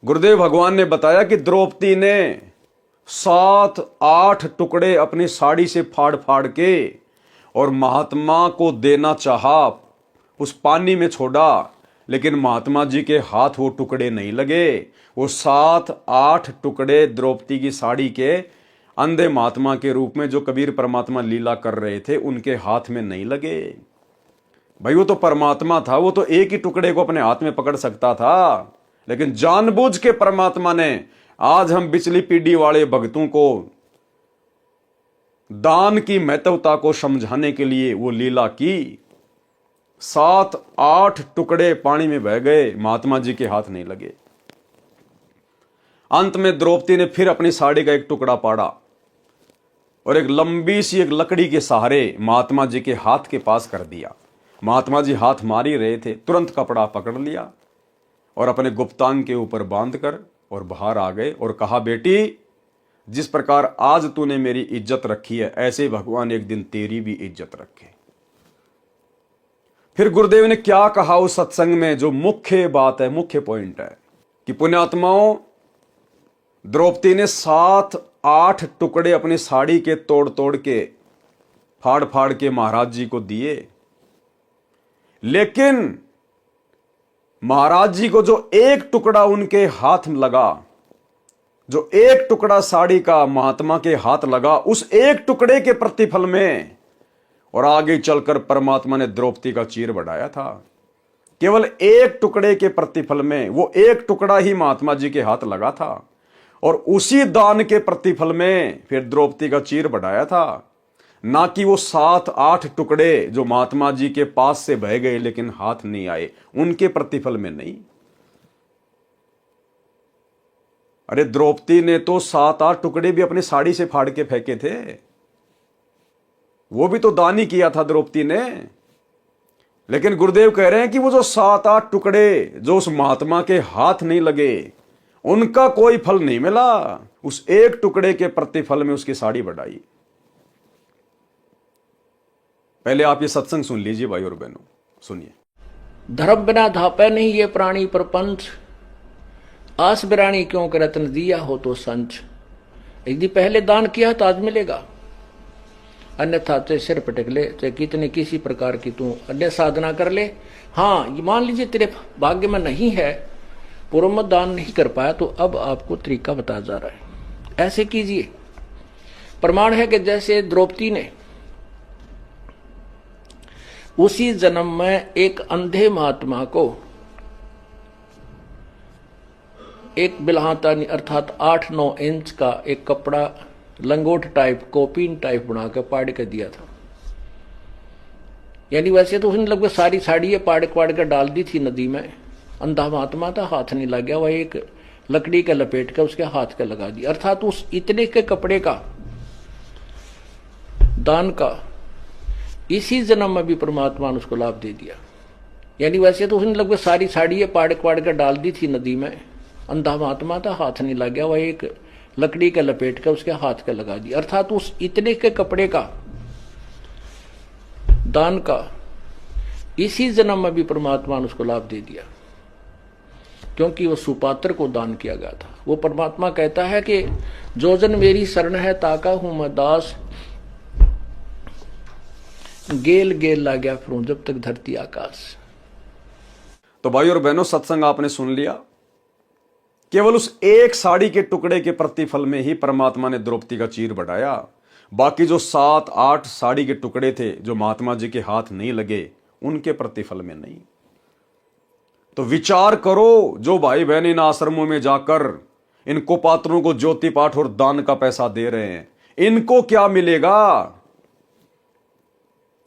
गुरुदेव भगवान ने बताया कि द्रौपदी ने 7-8 टुकड़े अपनी साड़ी से फाड़ फाड़ के और महात्मा को देना चाहा, उस पानी में छोड़ा, लेकिन महात्मा जी के हाथ वो टुकड़े नहीं लगे। वो 7-8 टुकड़े द्रौपदी की साड़ी के अंधे महात्मा के रूप में जो कबीर परमात्मा लीला कर रहे थे उनके हाथ में नहीं लगे। भाई वो तो परमात्मा था, वो तो एक ही टुकड़े को अपने हाथ में पकड़ सकता था, लेकिन जानबूझ के परमात्मा ने आज हम पिछली पीढ़ी वाले भक्तों को दान की महत्वता को समझाने के लिए वो लीला की। 7-8 टुकड़े पानी में बह गए, महात्मा जी के हाथ नहीं लगे। अंत में द्रौपदी ने फिर अपनी साड़ी का एक टुकड़ा पाड़ा और एक लंबी सी एक लकड़ी के सहारे महात्मा जी के हाथ के पास कर दिया। महात्मा जी हाथ मार ही रहे थे, तुरंत कपड़ा पकड़ लिया और अपने गुप्तांग के ऊपर बांधकर और बाहर आ गए और कहा, बेटी जिस प्रकार आज तूने मेरी इज्जत रखी है, ऐसे भगवान एक दिन तेरी भी इज्जत रखे। फिर गुरुदेव ने क्या कहा उस सत्संग में, जो मुख्य बात है, मुख्य पॉइंट है कि पुण्यात्माओं, द्रौपदी ने 7-8 टुकड़े अपनी साड़ी के तोड़ तोड़ के, फाड़ फाड़ के महाराज जी को दिए, लेकिन महाराज जी को जो एक टुकड़ा उनके हाथ में लगा, जो एक टुकड़ा साड़ी का महात्मा के हाथ लगा, उस एक टुकड़े के प्रतिफल में और आगे चलकर परमात्मा ने द्रौपदी का चीर बढ़ाया था। केवल एक टुकड़े के प्रतिफल में, वो एक टुकड़ा ही महात्मा जी के हाथ लगा था और उसी दान के प्रतिफल में फिर द्रौपदी का चीर बढ़ाया था, ना कि वो 7-8 टुकड़े जो महात्मा जी के पास से बह गए लेकिन हाथ नहीं आए, उनके प्रतिफल में नहीं। अरे द्रौपदी ने तो 7-8 टुकड़े भी अपनी साड़ी से फाड़ के फेंके थे, वो भी तो दान ही किया था द्रौपदी ने। लेकिन गुरुदेव कह रहे हैं कि वो जो 7-8 टुकड़े जो उस महात्मा के हाथ नहीं लगे, उनका कोई फल नहीं मिला, उस एक टुकड़े के प्रतिफल में उसकी साड़ी बढ़ाई। पहले आप ये सत्संग सुन लीजिए भाई और बहनों, सुनिए। धर्म बिना धापे नहीं ये प्राणी प्रपंच, आस बिरानी क्यों करत न दिया हो तो संच। यदि पहले दान किया तो आज मिलेगा, अन्यथा चाहे सिर पटक ले, चाहे कितने किसी प्रकार की तू अन्य साधना कर ले। हाँ, ये मान लीजिए तेरे भाग्य में नहीं है, पूर्व में दान नहीं कर पाया, तो अब आपको तरीका बताया जा रहा है, ऐसे कीजिए। प्रमाण है कि जैसे द्रौपदी ने उसी जन्म में एक अंधे महात्मा को एक बिल्हाता अर्थात 8-9 इंच का एक कपड़ा लंगोट टाइप, कोपीन टाइप बनाकर पाड़ कर दिया था। यानी वैसे तो उसने लगभग सारी साड़ी पाड़ पाड़ कर डाल दी थी नदी में। अंधा महात्मा था, हाथ नहीं लग गया, वह एक लकड़ी का लपेट कर उसके हाथ का लगा दिया। अर्थात उस इतने के कपड़े का दान का इसी जन्म में भी परमात्मा ने उसको लाभ दे दिया। यानी वैसे तो उसने लगभग सारी साड़ी पाड़ पाड़ कर डाल दी थी नदी में। अंधा महात्मा था, हाथ नहीं लग गया, वह एक लकड़ी का लपेट कर उसके हाथ का लगा दिया। अर्थात उस इतने के कपड़े का दान का इसी जन्म में भी परमात्मा ने उसको लाभ दे दिया, क्योंकि वो सुपात्र को दान किया गया था। वो परमात्मा कहता है कि जो जन मेरी शरण है ताका हूं मैं दास, गेल गेल ला गया फिरूं जब तक धरती आकाश। तो भाई और बहनों, सत्संग आपने सुन लिया। केवल उस एक साड़ी के टुकड़े के प्रतिफल में ही परमात्मा ने द्रौपदी का चीर बढ़ाया। बाकी जो 7-8 साड़ी के टुकड़े थे जो महात्मा जी के हाथ नहीं लगे, उनके प्रतिफल में नहीं। तो विचार करो, जो भाई बहन इन आश्रमों में जाकर इन कुपात्रों को ज्योति पाठ और दान का पैसा दे रहे हैं, इनको क्या मिलेगा?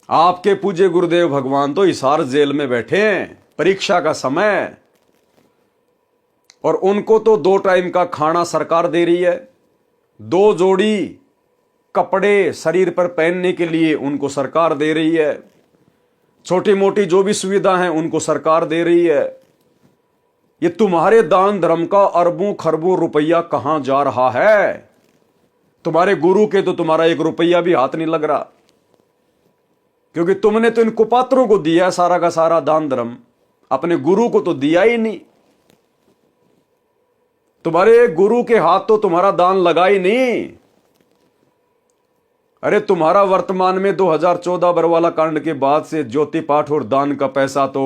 आपके पूज्य गुरुदेव भगवान तो हिसार जेल में बैठे हैं, परीक्षा का समय, और उनको तो 2 टाइम का खाना सरकार दे रही है, 2 जोड़ी कपड़े शरीर पर पहनने के लिए उनको सरकार दे रही है, छोटी मोटी जो भी सुविधा है उनको सरकार दे रही है। ये तुम्हारे दान धर्म का अरबों खरबों रुपया कहां जा रहा है? तुम्हारे गुरु के तो तुम्हारा 1 रुपया भी हाथ नहीं लग रहा, क्योंकि तुमने तो इन कुपात्रों को दिया सारा का सारा दान धर्म, अपने गुरु को तो दिया ही नहीं। तुम्हारे गुरु के हाथ तो तुम्हारा दान लगा ही नहीं। अरे तुम्हारा वर्तमान में 2014 बरवाला कांड के बाद से ज्योति पाठ और दान का पैसा तो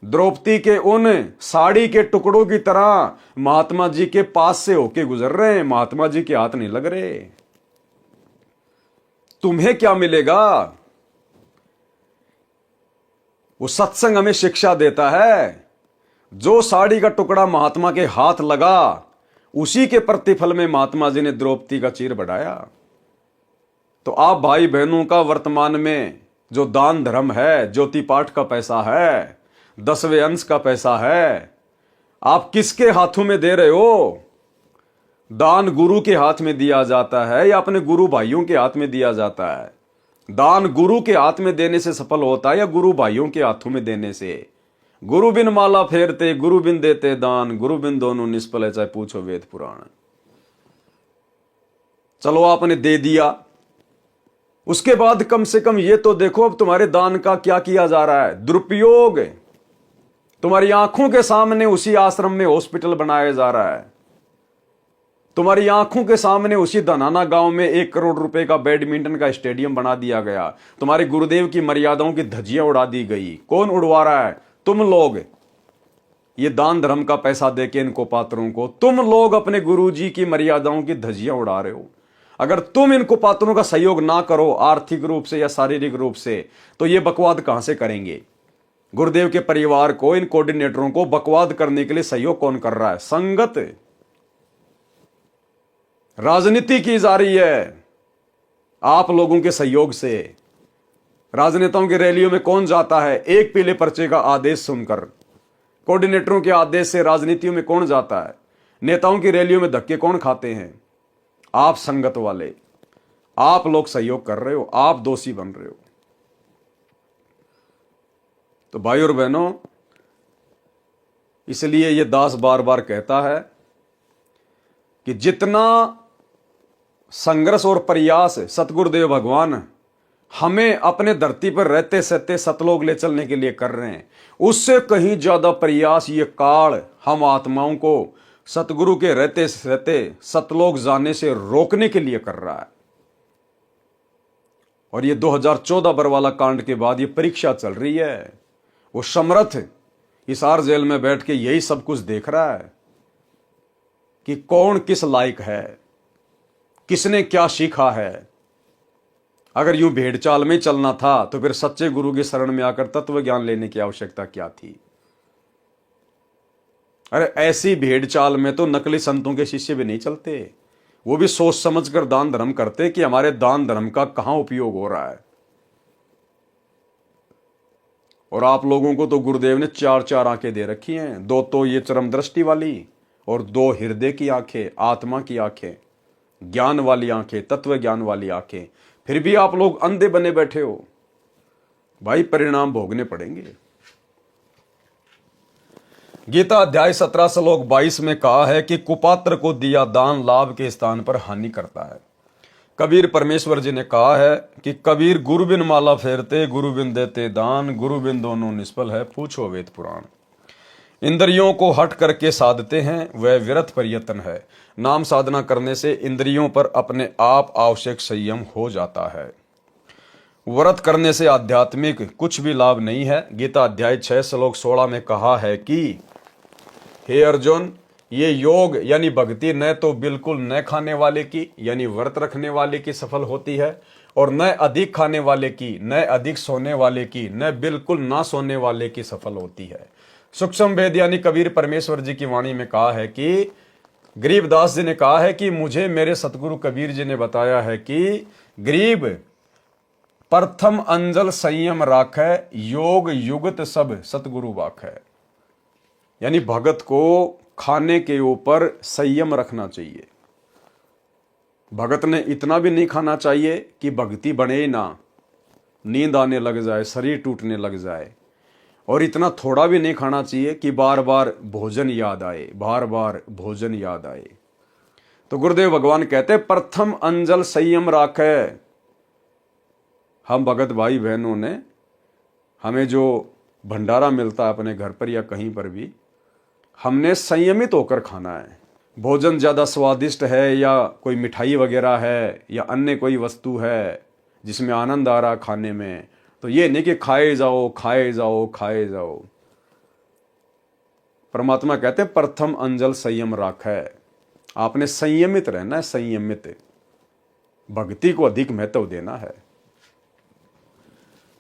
द्रौपदी के उन साड़ी के टुकड़ों की तरह महात्मा जी के पास से होके गुजर रहे हैं, महात्मा जी के हाथ नहीं लग रहे। तुम्हें क्या मिलेगा? वो सत्संग हमें शिक्षा देता है, जो साड़ी का टुकड़ा महात्मा के हाथ लगा, उसी के प्रतिफल में महात्मा जी ने द्रौपदी का चीर बढ़ाया। तो आप भाई बहनों का वर्तमान में जो दान धर्म है, ज्योति पाठ का पैसा है, 10वें अंश का पैसा है, आप किसके हाथों में दे रहे हो? दान गुरु के हाथ में दिया जाता है या अपने गुरु भाइयों के हाथ में दिया जाता है? दान गुरु के हाथ में देने से सफल होता है या गुरु भाइयों के हाथों में देने से? गुरु बिन माला फेरते, गुरु बिन देते दान, गुरु बिन दोनों निष्फल है, चाहे पूछो वेद पुराण। चलो आपने दे दिया, उसके बाद कम से कम ये तो देखो अब तुम्हारे दान का क्या किया जा रहा है, दुरुपयोग। तुम्हारी आंखों के सामने उसी आश्रम में हॉस्पिटल बनाया जा रहा है, तुम्हारी आंखों के सामने उसी धनाना गांव में 1 करोड़ रुपए का बैडमिंटन का स्टेडियम बना दिया गया, तुम्हारे गुरुदेव की मर्यादाओं की धज्जियां उड़ा दी गई। कौन उड़वा रहा है? तुम लोग। ये दान धर्म का पैसा देके इनको पात्रों को तुम लोग अपने गुरुजी की मर्यादाओं की धज्जियां उड़ा रहे हो। अगर तुम इनको पात्रों का सहयोग ना करो आर्थिक रूप से या शारीरिक रूप से, तो ये बकवाद कहां से करेंगे? गुरुदेव के परिवार को, इन कोऑर्डिनेटरों को बकवाद करने के लिए सहयोग कौन कर रहा है? संगत। राजनीति की जा रही है आप लोगों के सहयोग से। राजनेताओं की रैलियों में कौन जाता है एक पीले पर्चे का आदेश सुनकर? कोऑर्डिनेटरों के आदेश से राजनीतियों में कौन जाता है? नेताओं की रैलियों में धक्के कौन खाते हैं? आप संगत वाले, आप लोग सहयोग कर रहे हो, आप दोषी बन रहे हो। तो भाई और बहनों, इसलिए ये दास बार बार कहता है कि जितना संघर्ष और प्रयास सतगुरुदेव भगवान हमें अपने धरती पर रहते सहते सतलोक ले चलने के लिए कर रहे हैं, उससे कहीं ज्यादा प्रयास ये काल हम आत्माओं को सतगुरु के रहते सहते सतलोक जाने से रोकने के लिए कर रहा है। और ये 2014 बरवाला कांड के बाद ये परीक्षा चल रही है। वो समर्थ हिसार जेल में बैठ के यही सब कुछ देख रहा है कि कौन किस लायक है, किसने क्या सीखा है। अगर यूं भेड़ चाल में चलना था तो फिर सच्चे गुरु की शरण में आकर तत्व ज्ञान लेने की आवश्यकता क्या थी? अरे ऐसी भेड़ चाल में तो नकली संतों के शिष्य भी नहीं चलते। वो भी सोच समझकर दान धर्म करते कि हमारे दान धर्म का कहां उपयोग हो रहा है। और आप लोगों को तो गुरुदेव ने 4 आंखें दे रखी हैं, 2 तो ये चरम दृष्टि वाली और 2 हृदय की आंखें, आत्मा की आंखें, ज्ञान वाली आंखें, तत्व ज्ञान वाली आंखें। फिर भी आप लोग अंधे बने बैठे हो। भाई परिणाम भोगने पड़ेंगे। गीता अध्याय 17 श्लोक 22 में कहा है कि कुपात्र को दिया दान लाभ के स्थान पर हानि करता है। कबीर परमेश्वर जी ने कहा है कि कबीर गुरु बिन माला फेरते, गुरु बिन देते दान, गुरु बिन दोनों निष्फल है, पूछो वेद पुराण। इंद्रियों को हट करके साधते हैं वह व्यर्थ प्रयत्न है। नाम साधना करने से इंद्रियों पर अपने आप आवश्यक संयम हो जाता है। व्रत करने से आध्यात्मिक कुछ भी लाभ नहीं है। गीता अध्याय 6 श्लोक 16 में कहा है कि हे अर्जुन, ये योग यानी भक्ति न तो बिल्कुल न खाने वाले की यानी व्रत रखने वाले की सफल होती है, और न अधिक खाने वाले की, न अधिक सोने वाले की, न बिल्कुल ना सोने वाले की सफल होती है। सूक्ष्म भेद यानी कबीर परमेश्वर जी की वाणी में कहा है कि गरीबदास जी ने कहा है कि मुझे मेरे सतगुरु कबीर जी ने बताया है कि गरीब प्रथम अंजल संयम राखै, योग युगत सब सतगुरु वाखै। यानी भगत को खाने के ऊपर संयम रखना चाहिए। भगत ने इतना भी नहीं खाना चाहिए कि भक्ति बने ना, नींद आने लग जाए, शरीर टूटने लग जाए, और इतना थोड़ा भी नहीं खाना चाहिए कि बार बार भोजन याद आए, बार बार भोजन याद आए। तो गुरुदेव भगवान कहते प्रथम अंजल संयम राखे। हम भगत भाई बहनों ने, हमें जो भंडारा मिलता है अपने घर पर या कहीं पर भी, हमने संयमित होकर खाना है। भोजन ज़्यादा स्वादिष्ट है या कोई मिठाई वगैरह है या अन्य कोई वस्तु है जिसमें आनंद आ रहा खाने में, तो ये नहीं कि खाए जाओ खाए जाओ खाए जाओ। परमात्मा कहते हैं प्रथम अंजल संयम राखै। आपने संयमित रहना है, संयमित। भक्ति को अधिक महत्व देना है।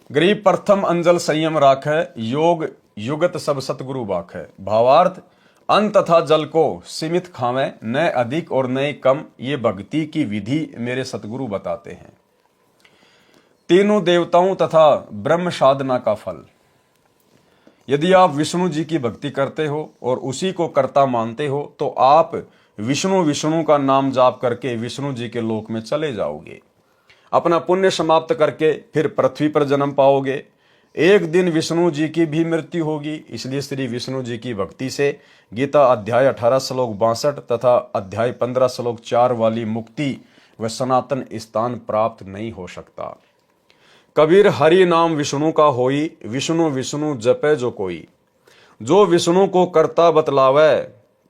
गरीब प्रथम अंजल संयम राखै, योग युगत सब सतगुरु बाखै। भावार्थ, अन्न तथा जल को सीमित खावें, न अधिक और न कम। ये भक्ति की विधि मेरे सतगुरु बताते हैं। तीनों देवताओं तथा ब्रह्म साधना का फल। यदि आप विष्णु जी की भक्ति करते हो और उसी को कर्ता मानते हो तो आप विष्णु विष्णु का नाम जाप करके विष्णु जी के लोक में चले जाओगे। अपना पुण्य समाप्त करके फिर पृथ्वी पर जन्म पाओगे। एक दिन विष्णु जी की भी मृत्यु होगी। इसलिए श्री विष्णु जी की भक्ति से गीता अध्याय 18 श्लोक 62 तथा अध्याय 15 श्लोक 4 वाली मुक्ति वह सनातन स्थान प्राप्त नहीं हो सकता। कबीर हरि नाम विष्णु का होई, विष्णु विष्णु जपे जो कोई। जो विष्णु को करता बतलावे,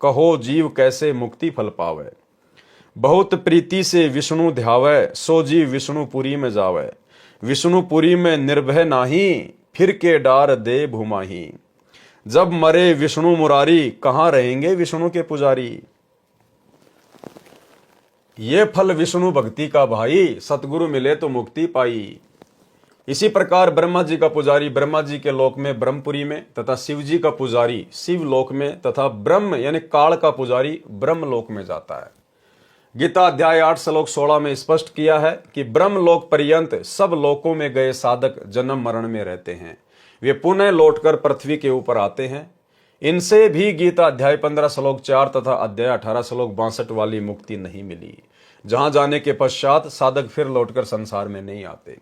कहो जीव कैसे मुक्ति फल पावे। बहुत प्रीति से विष्णु ध्यावे, सो जीव विष्णुपुरी में जावे। विष्णुपुरी में निर्भय नाही, फिर के डार दे भूमाही। जब मरे विष्णु मुरारी, कहाँ रहेंगे विष्णु के पुजारी। ये फल विष्णु भक्ति का भाई, सतगुरु मिले तो मुक्ति पाई। इसी प्रकार ब्रह्मा जी का पुजारी ब्रह्मा जी के लोक में ब्रह्मपुरी में, तथा शिव जी का पुजारी शिव लोक में, तथा ब्रह्म यानी काल का पुजारी ब्रह्म लोक में जाता है। गीता अध्याय 8 श्लोक 16 में स्पष्ट किया है कि ब्रह्म लोक पर्यंत सब लोकों में गए साधक जन्म मरण में रहते हैं, वे पुनः लौटकर पृथ्वी के ऊपर आते हैं। इनसे भी गीता अध्याय 15 श्लोक 4 तथा अध्याय 18 श्लोक 62 वाली मुक्ति नहीं मिली, जहां जाने के पश्चात साधक फिर लौटकर संसार में नहीं आते।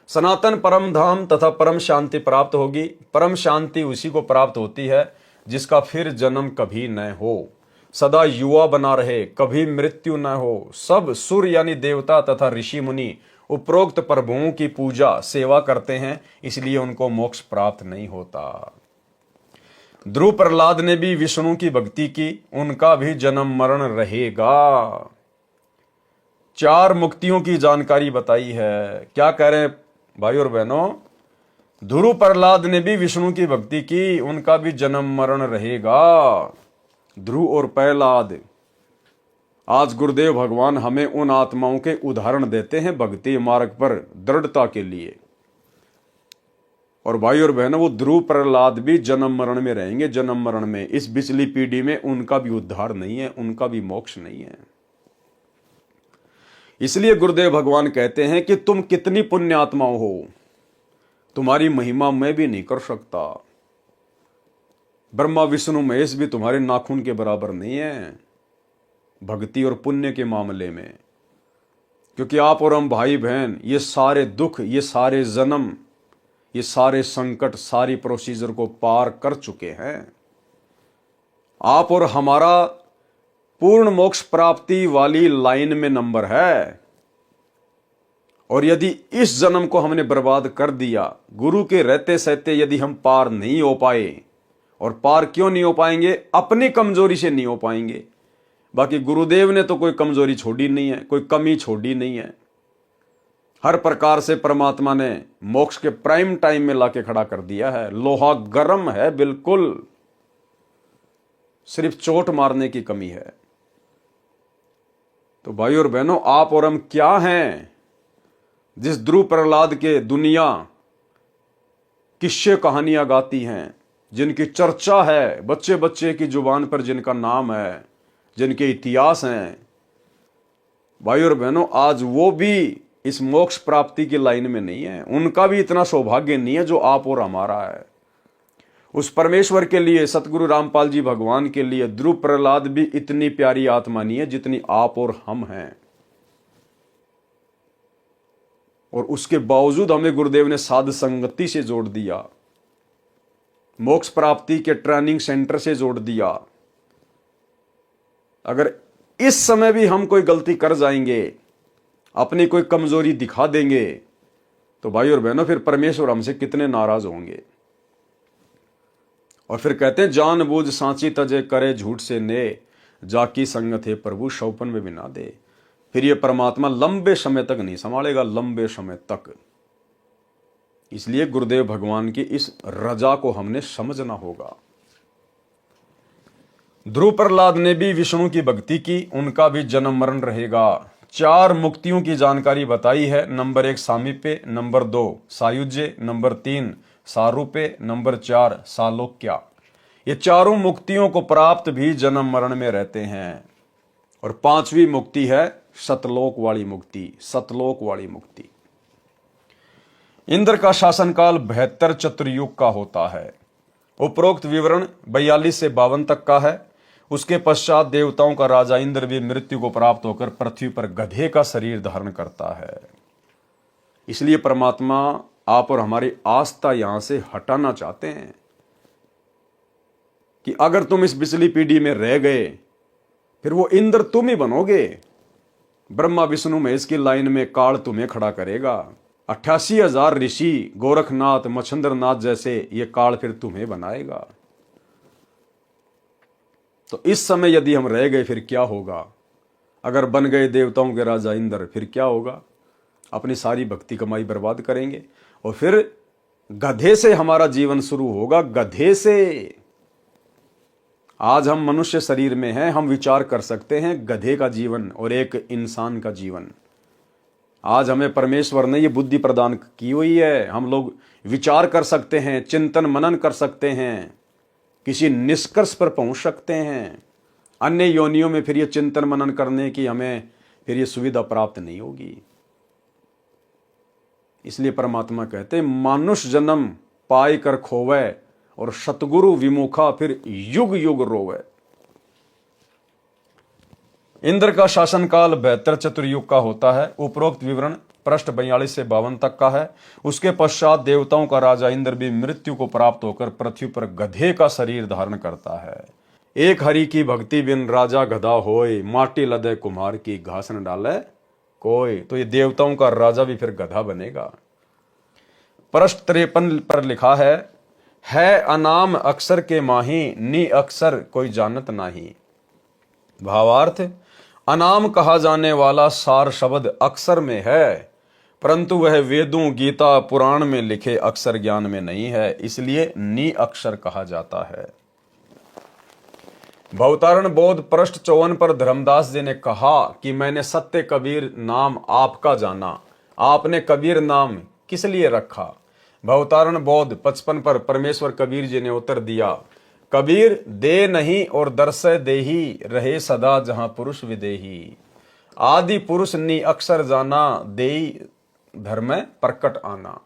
सनातन परम धाम तथा परम शांति प्राप्त होगी। परम शांति उसी को प्राप्त होती है जिसका फिर जन्म कभी न हो, सदा युवा बना रहे, कभी मृत्यु न हो। सब सुर यानी देवता तथा ऋषि मुनि उपरोक्त प्रभुओं की पूजा सेवा करते हैं, इसलिए उनको मोक्ष प्राप्त नहीं होता। ध्रुव प्रहलाद ने भी विष्णु की भक्ति की, उनका भी जन्म मरण रहेगा। 4 मुक्तियों की जानकारी बताई है। क्या कह रहे हैं भाई और बहनों, ध्रुव प्रहलाद ने भी विष्णु की भक्ति की, उनका भी जन्म मरण रहेगा। ध्रुव और प्रहलाद, आज गुरुदेव भगवान हमें उन आत्माओं के उदाहरण देते हैं भक्ति मार्ग पर दृढ़ता के लिए। और भाई और बहनों, वो ध्रुव प्रहलाद भी जन्म मरण में रहेंगे, जन्म मरण में। इस पिछली पीढ़ी में उनका भी उद्धार नहीं है, उनका भी मोक्ष नहीं है। इसलिए गुरुदेव भगवान कहते हैं कि तुम कितनी पुण्य आत्माओं हो, तुम्हारी महिमा मैं भी नहीं कर सकता। ब्रह्मा विष्णु महेश भी तुम्हारे नाखून के बराबर नहीं है भक्ति और पुण्य के मामले में, क्योंकि आप और हम भाई बहन ये सारे दुख, ये सारे जन्म, ये सारे संकट, सारी प्रोसीजर को पार कर चुके हैं। आप और हमारा पूर्ण मोक्ष प्राप्ति वाली लाइन में नंबर है। और यदि इस जन्म को हमने बर्बाद कर दिया, गुरु के रहते सहते यदि हम पार नहीं हो पाए, और पार क्यों नहीं हो पाएंगे, अपनी कमजोरी से नहीं हो पाएंगे। बाकी गुरुदेव ने तो कोई कमजोरी छोड़ी नहीं है, कोई कमी छोड़ी नहीं है। हर प्रकार से परमात्मा ने मोक्ष के प्राइम टाइम में लाके खड़ा कर दिया है। लोहा गर्म है बिल्कुल, सिर्फ चोट मारने की कमी है। तो भाई और बहनों, आप और हम क्या हैं जिस ध्रुव प्रहलाद के दुनिया किस्से कहानियां गाती हैं, जिनकी चर्चा है बच्चे बच्चे की जुबान पर, जिनका नाम है, जिनके इतिहास हैं। भाई और बहनों, आज वो भी इस मोक्ष प्राप्ति की लाइन में नहीं है, उनका भी इतना सौभाग्य नहीं है जो आप और हमारा है। उस परमेश्वर के लिए, सतगुरु रामपाल जी भगवान के लिए ध्रुव प्रहलाद भी इतनी प्यारी आत्मा नहीं है जितनी आप और हम हैं। और उसके बावजूद हमें गुरुदेव ने साध संगति से जोड़ दिया, मोक्ष प्राप्ति के ट्रेनिंग सेंटर से जोड़ दिया। अगर इस समय भी हम कोई गलती कर जाएंगे, अपनी कोई कमजोरी दिखा देंगे, तो भाई और बहनों फिर परमेश्वर हमसे कितने नाराज होंगे। और फिर कहते हैं, जानबूझ सांची तजे करे झूठ से ने, जाकी संगत है प्रभु शौपन में भी ना दे। फिर ये परमात्मा लंबे समय तक नहीं संभालेगा, लंबे समय तक। इसलिए गुरुदेव भगवान की इस रजा को हमने समझना होगा। ध्रुव प्रहलाद ने भी विष्णु की भक्ति की, उनका भी जन्म मरण रहेगा। 4 मुक्तियों की जानकारी बताई है। नंबर 1 सामीप्य, नंबर 2 सायुज्य, नंबर 3 सारूप्य, नंबर 4 सालोक्या। ये चारों मुक्तियों को प्राप्त भी जन्म मरण में रहते हैं। और 5वीं मुक्ति है सतलोक वाली मुक्ति, सतलोक वाली मुक्ति। इंद्र का शासनकाल 72 चतुर्युग का होता है। उपरोक्त विवरण 42 से 52 तक का है। उसके पश्चात देवताओं का राजा इंद्र भी मृत्यु को प्राप्त होकर पृथ्वी पर गधे का शरीर धारण करता है। इसलिए परमात्मा आप और हमारी आस्था यहां से हटाना चाहते हैं कि अगर तुम इस पिछली पीढ़ी में रह गए, फिर वो इंद्र तुम ही बनोगे। ब्रह्मा विष्णु महेश की लाइन में काल तुम्हें खड़ा करेगा। 88,000 ऋषि, गोरखनाथ, मच्छिंद्रनाथ जैसे ये काल फिर तुम्हें बनाएगा। तो इस समय यदि हम रह गए फिर क्या होगा? अगर बन गए देवताओं के राजा इंद्र फिर क्या होगा? अपनी सारी भक्ति कमाई बर्बाद करेंगे और फिर गधे से हमारा जीवन शुरू होगा, गधे से। आज हम मनुष्य शरीर में हैं, हम विचार कर सकते हैं गधे का जीवन और एक इंसान का जीवन। आज हमें परमेश्वर ने ये बुद्धि प्रदान की हुई है, हम लोग विचार कर सकते हैं, चिंतन मनन कर सकते हैं, किसी निष्कर्ष पर पहुंच सकते हैं। अन्य योनियों में फिर ये चिंतन मनन करने की हमें फिर ये सुविधा प्राप्त नहीं होगी। इसलिए परमात्मा कहते हैं मानुष जन्म पाई कर खोवे और सतगुरु विमुखा फिर युग युग रोवे। इंद्र का शासनकाल 72 चतुर्युग का होता है। उपरोक्त विवरण पृष्ठ 42 से 52 तक का है। उसके पश्चात देवताओं का राजा इंद्र भी मृत्यु को प्राप्त होकर पृथ्वी पर गधे का शरीर धारण करता है। एक हरि की भक्ति बिन राजा गधा होए, माटी लदे कुम्हार की घास न डाले कोई। तो ये देवताओं का राजा भी फिर गधा बनेगा। पृष्ठ 53 पर लिखा है अनाम अक्षर के माही, नी अक्षर कोई जानत नाही। भावार्थ, अनाम कहा जाने वाला सार शब्द अक्षर में है, परंतु वह वेदों, गीता, पुराण में लिखे अक्षर ज्ञान में नहीं है, इसलिए नी अक्षर कहा जाता है। भवतारण बोध पृष्ठ 54 पर धर्मदास जी ने कहा कि मैंने सत्य कबीर नाम आपका जाना। आपने कबीर नाम किस लिए रखा? भवतारण बोध 55 पर परमेश्वर कबीर जी ने उत्तर दिया, कबीर दे नहीं और दर्शय देही, रहे सदा जहां पुरुष विदेही। आदि पुरुष नी अक्षर जाना, देई धर्म प्रकट आना।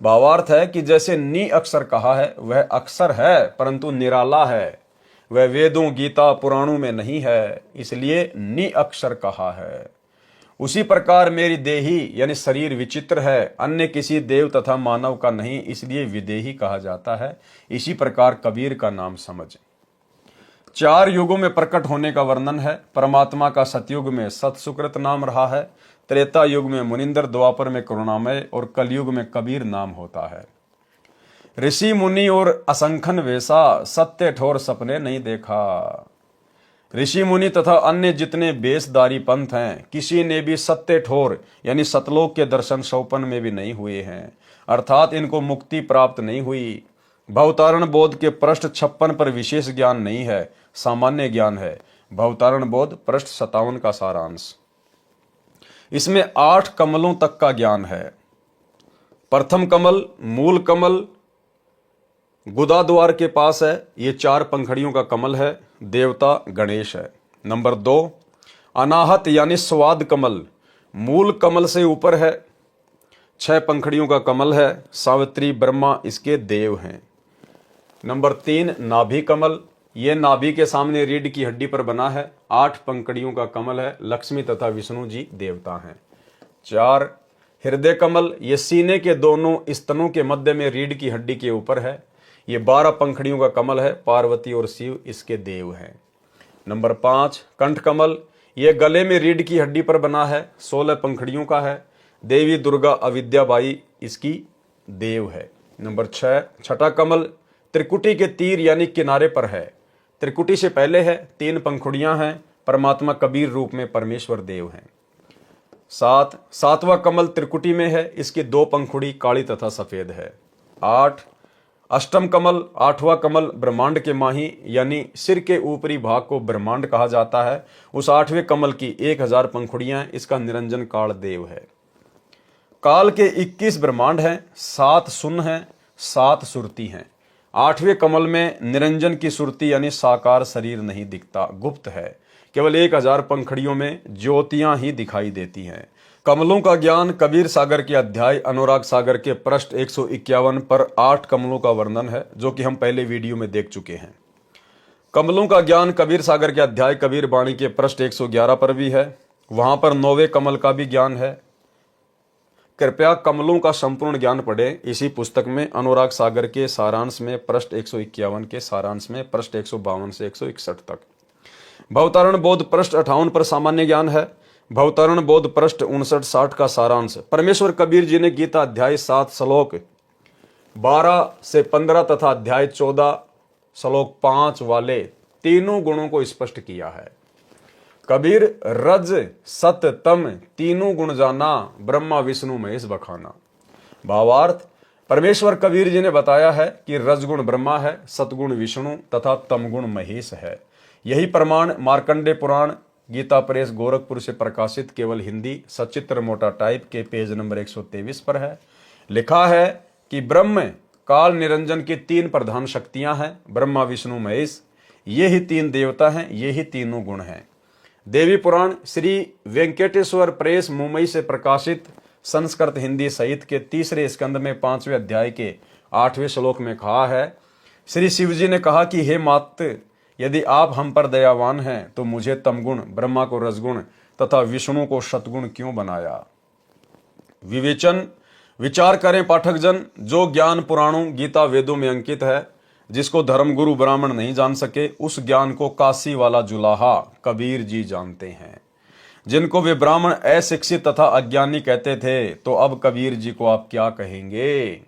भावार्थ है कि जैसे नी अक्षर कहा है वह अक्षर है परंतु निराला है, वह वेदों, गीता, पुराणों में नहीं है, इसलिए नी अक्षर कहा है। उसी प्रकार मेरी देही यानी शरीर विचित्र है, अन्य किसी देव तथा मानव का नहीं, इसलिए विदेही कहा जाता है। इसी प्रकार कबीर का नाम समझ। 4 युगों में प्रकट होने का वर्णन है। परमात्मा का सतयुग में सत सुकृत नाम रहा है, त्रेता युग में मुनिंदर, द्वापर में करुणामय और कलयुग में कबीर नाम होता है। ऋषि मुनि और असंख्यन वेशा, सत्य ठोर सपने नहीं देखा। ऋषि मुनि तथा अन्य जितने बेसदारी पंथ हैं, किसी ने भी सत्य ठोर यानी सतलोक के दर्शन सौपन में भी नहीं हुए हैं, अर्थात इनको मुक्ति प्राप्त नहीं हुई। भवतारण बोध के पृष्ठ 56 पर विशेष ज्ञान नहीं है, सामान्य ज्ञान है। भवतारण बोध पृष्ठ 57 का सारांश। इसमें 8 कमलों तक का ज्ञान है। प्रथम कमल मूल कमल गुदा द्वार के पास है, ये 4 पंखड़ियों का कमल है, देवता गणेश है। नंबर 2 अनाहत यानी स्वाद कमल, मूल कमल से ऊपर है, 6 पंखड़ियों का कमल है, सावित्री ब्रह्मा इसके देव हैं। नंबर 3 नाभि कमल, ये नाभि के सामने रीढ़ की हड्डी पर बना है, 8 पंखड़ियों का कमल है, लक्ष्मी तथा विष्णु जी देवता हैं। 4 हृदय कमल, ये सीने के दोनों स्तनों के मध्य में रीढ़ की हड्डी के ऊपर है, ये 12 पंखड़ियों का कमल है, पार्वती और शिव इसके देव हैं। नंबर 5 कंठ कमल, ये गले में रीढ़ की हड्डी पर बना है, 16 पंखड़ियों का है, देवी दुर्गा अविद्याबाई इसकी देव है। नंबर 6 छठा कमल त्रिकुटी के तीर यानी किनारे पर है, त्रिकुटी से पहले है, 3 पंखुड़ियां हैं, परमात्मा कबीर रूप में परमेश्वर देव हैं। 7 सातवां कमल त्रिकुटी में है, इसकी 2 पंखुड़ी काली तथा सफेद है। 8 अष्टम कमल 8वां कमल ब्रह्मांड के माही यानी सिर के ऊपरी भाग को ब्रह्मांड कहा जाता है, उस 8वें कमल की 1000 पंखुड़ियां, इसका निरंजन काल देव है। काल के 21 ब्रह्मांड हैं, 7 सुन हैं, 7 सुरती हैं। 8वें कमल में निरंजन की सुरती यानी साकार शरीर नहीं दिखता, गुप्त है, केवल 1000 पंखड़ियों में ज्योतियां ही दिखाई देती हैं। कमलों का ज्ञान कबीर सागर के अध्याय अनुराग सागर के पृष्ठ 151 पर 8 कमलों का वर्णन है, जो कि हम पहले वीडियो में देख चुके हैं। कमलों का ज्ञान कबीर सागर के अध्याय कबीर वाणी के पृष्ठ 111 पर भी है, वहां पर 9वें कमल का भी ज्ञान है। कृपया कमलों का संपूर्ण ज्ञान पढ़ें इसी पुस्तक में, अनुराग सागर के सारांश में पृष्ठ 151 के सारांश में पृष्ठ 152 से 161 तक। भवतारण बोध पृष्ठ 58 पर सामान्य ज्ञान है। भवतरण बोध पृष्ठ 59-60 का सारांश। परमेश्वर कबीर जी ने गीता अध्याय 7 श्लोक 12 से 15 तथा अध्याय 14 श्लोक 5 वाले तीनों गुणों को स्पष्ट किया है। कबीर रज सत तम तीनों गुण जाना, ब्रह्मा विष्णु महेश बखाना। भावार्थ, परमेश्वर कबीर जी ने बताया है कि रजगुण ब्रह्मा है, सतगुण विष्णु तथा तमगुण महेश है। यही प्रमाण मार्कंडे पुराण गीता प्रेस गोरखपुर से प्रकाशित केवल हिंदी सचित्र मोटा टाइप के पेज नंबर 123 पर है। लिखा है कि ब्रह्म काल निरंजन की 3 प्रधान शक्तियां हैं, ब्रह्मा विष्णु महेश। ये ही 3 देवता हैं, ये ही तीनों गुण हैं। देवी पुराण श्री वेंकटेश्वर प्रेस मुंबई से प्रकाशित संस्कृत हिंदी सहित के 3रे स्कंद में 5वें अध्याय के 8वें श्लोक में कहा है, श्री शिव जी ने कहा कि हे मात, यदि आप हम पर दयावान हैं तो मुझे तमगुण, ब्रह्मा को रजगुण तथा विष्णु को सतगुण क्यों बनाया। विवेचन विचार करें पाठक जन, जो ज्ञान पुराणों गीता वेदों में अंकित है, जिसको धर्मगुरु ब्राह्मण नहीं जान सके, उस ज्ञान को काशी वाला जुलाहा कबीर जी जानते हैं। जिनको वे ब्राह्मण अशिक्षित तथा अज्ञानी कहते थे, तो अब कबीर जी को आप क्या कहेंगे।